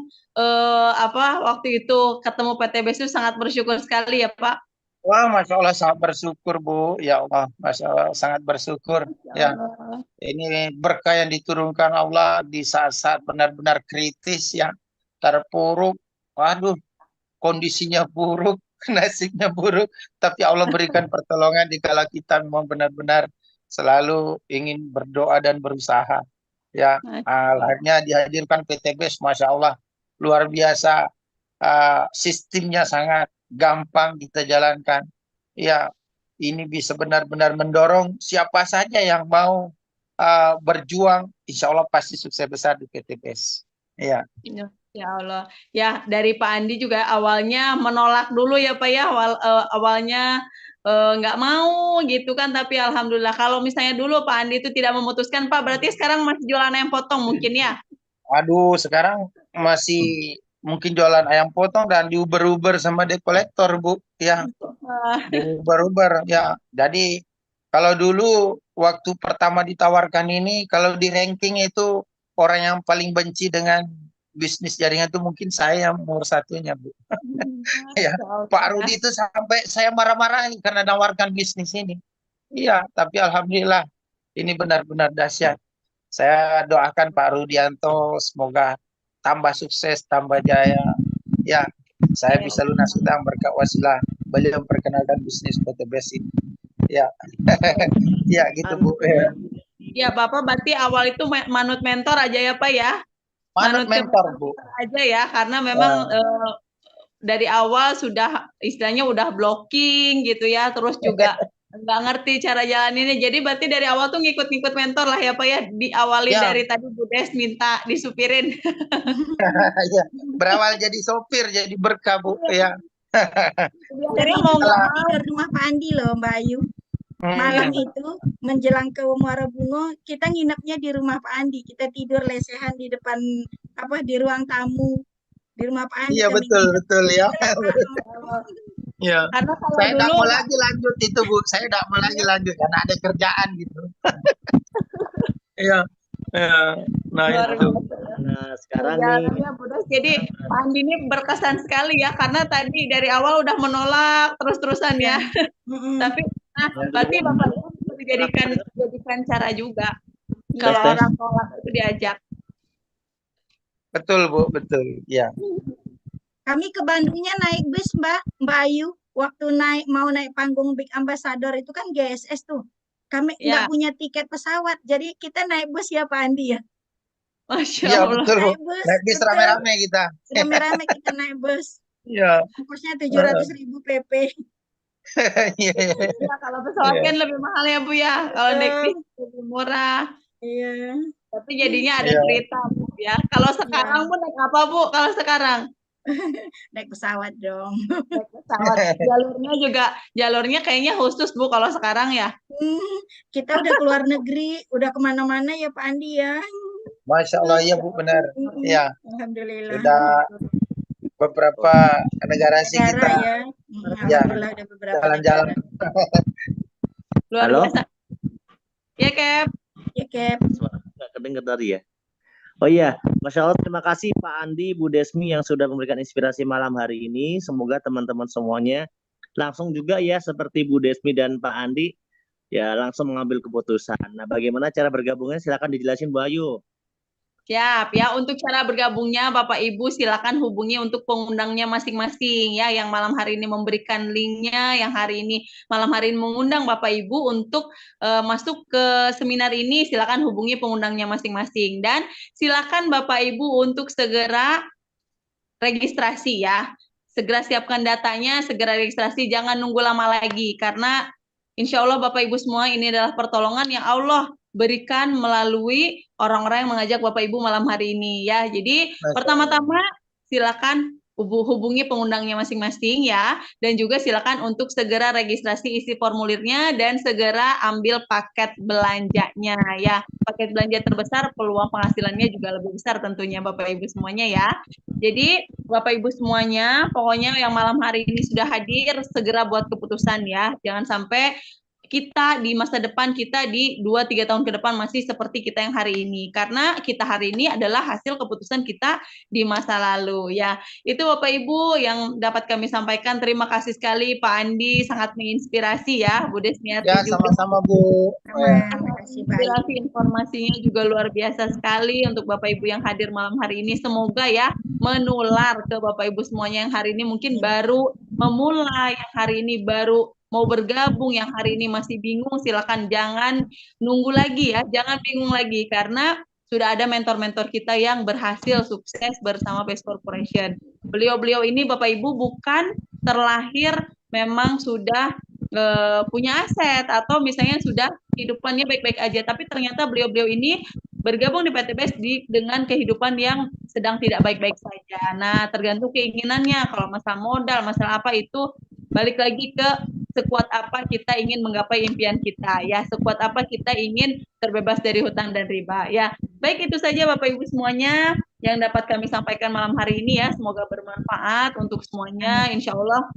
waktu itu ketemu PTBS itu sangat bersyukur sekali ya Pak. Wah, Masya Allah sangat bersyukur Bu. Ya Allah, Masya Allah sangat bersyukur. Masya Ya, Allah. ini berkah yang diturunkan Allah di saat-saat benar-benar kritis ya, terpuruk. Waduh, kondisinya buruk, nasibnya buruk, tapi Allah berikan pertolongan dikala kita memang benar-benar selalu ingin berdoa dan berusaha. Ya, Masya Allah. akhirnya dihadirkan PTBS, Masya Allah, luar biasa. Sistemnya sangat gampang kita jalankan. Ya, ini bisa benar-benar mendorong siapa saja yang mau berjuang, insya Allah pasti sukses besar di PT PES. Iya. Ya Allah. Ya, dari Pak Andi juga awalnya menolak dulu ya Pak ya, awalnya nggak mau gitu kan, tapi alhamdulillah. Kalau misalnya dulu Pak Andi itu tidak memutuskan Pak, berarti sekarang masih jualan ayam potong mungkin ya? Aduh, sekarang masih mungkin jualan ayam potong dan di Uber-Uber sama debt collector, Bu. Ya, di Uber-Uber. Ya, jadi kalau dulu waktu pertama ditawarkan ini, kalau di ranking itu orang yang paling benci dengan bisnis jaringan itu mungkin saya yang nomor satunya, Bu. Ya, Pak Rudi itu sampai saya marah-marahin karena nawarkan bisnis ini. Iya, tapi alhamdulillah ini benar-benar dahsyat. Saya doakan Pak Rudianto semoga tambah sukses, tambah jaya. Ya, saya bisa lunas utang berkat wasilah beliau memperkenalkan bisnis PT BES ini. Ya, ya gitu Bu. Ya Bapak berarti awal itu manut mentor aja ya Pak ya? Manut mentor Bu. Aja ya, karena memang dari awal sudah istilahnya udah blocking gitu ya, terus juga nggak ngerti cara jalan ini. Jadi berarti dari awal tuh ngikut-ngikut mentor lah ya Pak ya, diawali dari tadi Bu Des minta disupirin. Ya, berawal jadi sopir, jadi berkah Bu. Ya. Dari mau ke rumah Pak Andi loh Mbak Ayu. Malam itu menjelang ke Muarabungo, kita nginepnya di rumah Pak Andi. Kita tidur lesehan di depan di ruang tamu di rumah Pak Andi. Iya betul ya. Ya. Karena kalau saya tidak dulu mau lagi lanjut itu Bu. Saya tidak mau lagi lanjut karena ada kerjaan gitu. Iya. Nah itu. Nah sekarang nih. Jadi Pak Andi ini berkesan sekali ya, karena tadi dari awal udah menolak terus-terusan ya. Tapi berarti Bapak itu dijadikan cara juga kalau orang tolak itu diajak. Betul Bu, betul. Ya. Kami ke Bandungnya naik bus Mbak Ayu. Waktu mau naik panggung Big Ambassador itu kan GSS tuh. Kami nggak punya tiket pesawat, jadi kita naik bus ya Pak Andi ya. Masya Allah. Iya betul. Naik bus rame-rame kita. Rame-rame kita naik bus. Iya. Ongkosnya 700.000 PP. Ya, kalau pesawat kan lebih mahal ya Bu ya. Kalau naik bis lebih murah. Iya. Tapi jadinya ada cerita Bu ya. Kalau sekarang Bu naik apa Bu? Kalau sekarang? Naik pesawat dong. Naik pesawat. Jalurnya kayaknya khusus Bu kalau sekarang ya. Kita udah keluar negeri, udah kemana-mana ya Pak Andi ya. Masya Allah ya Bu, benar. Ya. Alhamdulillah. Sudah beberapa negara sih kita. Ya. Alhamdulillah ada beberapa jalan-jalan. Luar biasa. Ya Kep. Ya Kep. Nggak kedengar tadi ya. Oh iya, Masya Allah, terima kasih Pak Andi, Bu Desmi yang sudah memberikan inspirasi malam hari ini. Semoga teman-teman semuanya langsung juga ya seperti Bu Desmi dan Pak Andi ya langsung mengambil keputusan. Nah, bagaimana cara bergabungnya? Silakan dijelasin Bu Ayu. Siap ya, untuk cara bergabungnya Bapak Ibu silakan hubungi untuk pengundangnya masing-masing ya, yang malam hari ini memberikan linknya, yang malam hari ini mengundang Bapak Ibu untuk masuk ke seminar ini, silakan hubungi pengundangnya masing-masing, dan silakan Bapak Ibu untuk segera registrasi ya, segera siapkan datanya, segera registrasi, jangan nunggu lama lagi, karena insya Allah Bapak Ibu semua ini adalah pertolongan yang Allah berikan melalui orang-orang yang mengajak Bapak Ibu malam hari ini ya. Jadi pertama-tama silakan hubungi pengundangnya masing-masing ya, dan juga silakan untuk segera registrasi, isi formulirnya, dan segera ambil paket belanjanya ya. Paket belanja terbesar, peluang penghasilannya juga lebih besar tentunya Bapak Ibu semuanya ya. Jadi Bapak Ibu semuanya, pokoknya yang malam hari ini sudah hadir, segera buat keputusan ya. Jangan sampai kita di masa depan, kita di 2-3 tahun ke depan masih seperti kita yang hari ini, karena kita hari ini adalah hasil keputusan kita di masa lalu ya. Itu Bapak Ibu yang dapat kami sampaikan. Terima kasih sekali Pak Andi, sangat menginspirasi ya. Bu Desmiati ya, juga sama-sama Bu. Inspirasi informasinya juga luar biasa sekali untuk Bapak Ibu yang hadir malam hari ini. Semoga ya menular ke Bapak Ibu semuanya yang hari ini mungkin baru memulai, yang hari ini baru mau bergabung, yang hari ini masih bingung, silakan jangan nunggu lagi ya, jangan bingung lagi, karena sudah ada mentor-mentor kita yang berhasil sukses bersama PES Corporation. Beliau-beliau ini Bapak Ibu bukan terlahir memang sudah punya aset atau misalnya sudah kehidupannya baik-baik aja, tapi ternyata beliau-beliau ini bergabung di PTBS dengan kehidupan yang sedang tidak baik-baik saja. Nah, tergantung keinginannya. Kalau masalah modal, masalah apa itu balik lagi ke sekuat apa kita ingin menggapai impian kita, ya, sekuat apa kita ingin terbebas dari hutang dan riba, ya. Baik, itu saja Bapak Ibu semuanya yang dapat kami sampaikan malam hari ini, ya. Semoga bermanfaat untuk semuanya. Insya Allah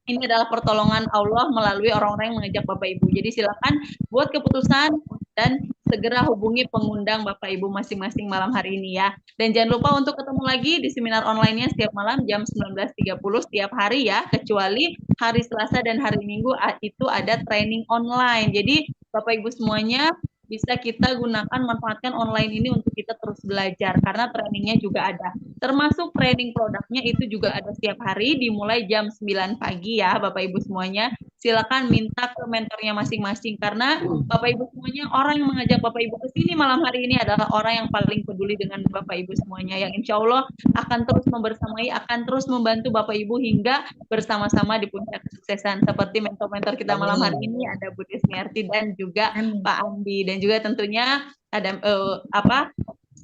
ini adalah pertolongan Allah melalui orang-orang yang mengajak Bapak Ibu. Jadi silakan buat keputusan dan segera hubungi pengundang Bapak Ibu masing-masing malam hari ini, ya. Dan jangan lupa untuk ketemu lagi di seminar online-nya setiap malam jam 19.30 setiap hari, ya, kecuali hari Selasa dan hari Minggu itu ada training online. Jadi Bapak Ibu semuanya bisa kita gunakan, manfaatkan online ini untuk kita terus belajar, karena trainingnya juga ada. Termasuk training produknya itu juga ada setiap hari, dimulai jam 9 pagi, ya Bapak Ibu semuanya. Silakan minta ke mentornya masing-masing, karena Bapak Ibu semuanya, orang yang mengajak Bapak Ibu ke sini malam hari ini adalah orang yang paling peduli dengan Bapak Ibu semuanya, yang insya Allah akan terus membersamai, akan terus membantu Bapak Ibu hingga bersama-sama di puncak kesuksesan. Seperti mentor-mentor kita malam hari ini, ada Bu Desmiarti dan juga Pak Andi, dan juga tentunya ada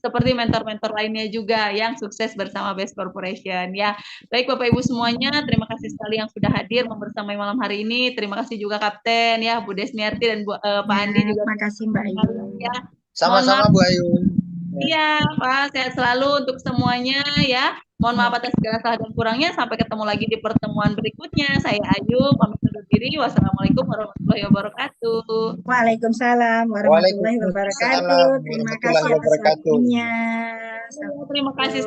seperti mentor-mentor lainnya juga yang sukses bersama Best Corporation, ya. Baik Bapak Ibu semuanya, terima kasih sekali yang sudah hadir membersamai malam hari ini. Terima kasih juga Kapten, ya, Bu Desmiarti dan Pak Andi juga. Terima kasih Mbak Ayu. Ya. Sama-sama Bu Ayu. Iya, Pak, sehat selalu untuk semuanya, ya. Mohon maaf atas segala salah dan kurangnya. Sampai ketemu lagi di pertemuan berikutnya. Saya Ayu, pamit undur diri. Wassalamualaikum warahmatullahi wabarakatuh. Waalaikumsalam warahmatullahi wabarakatuh. Terima kasih atas waktunya. Terima kasih.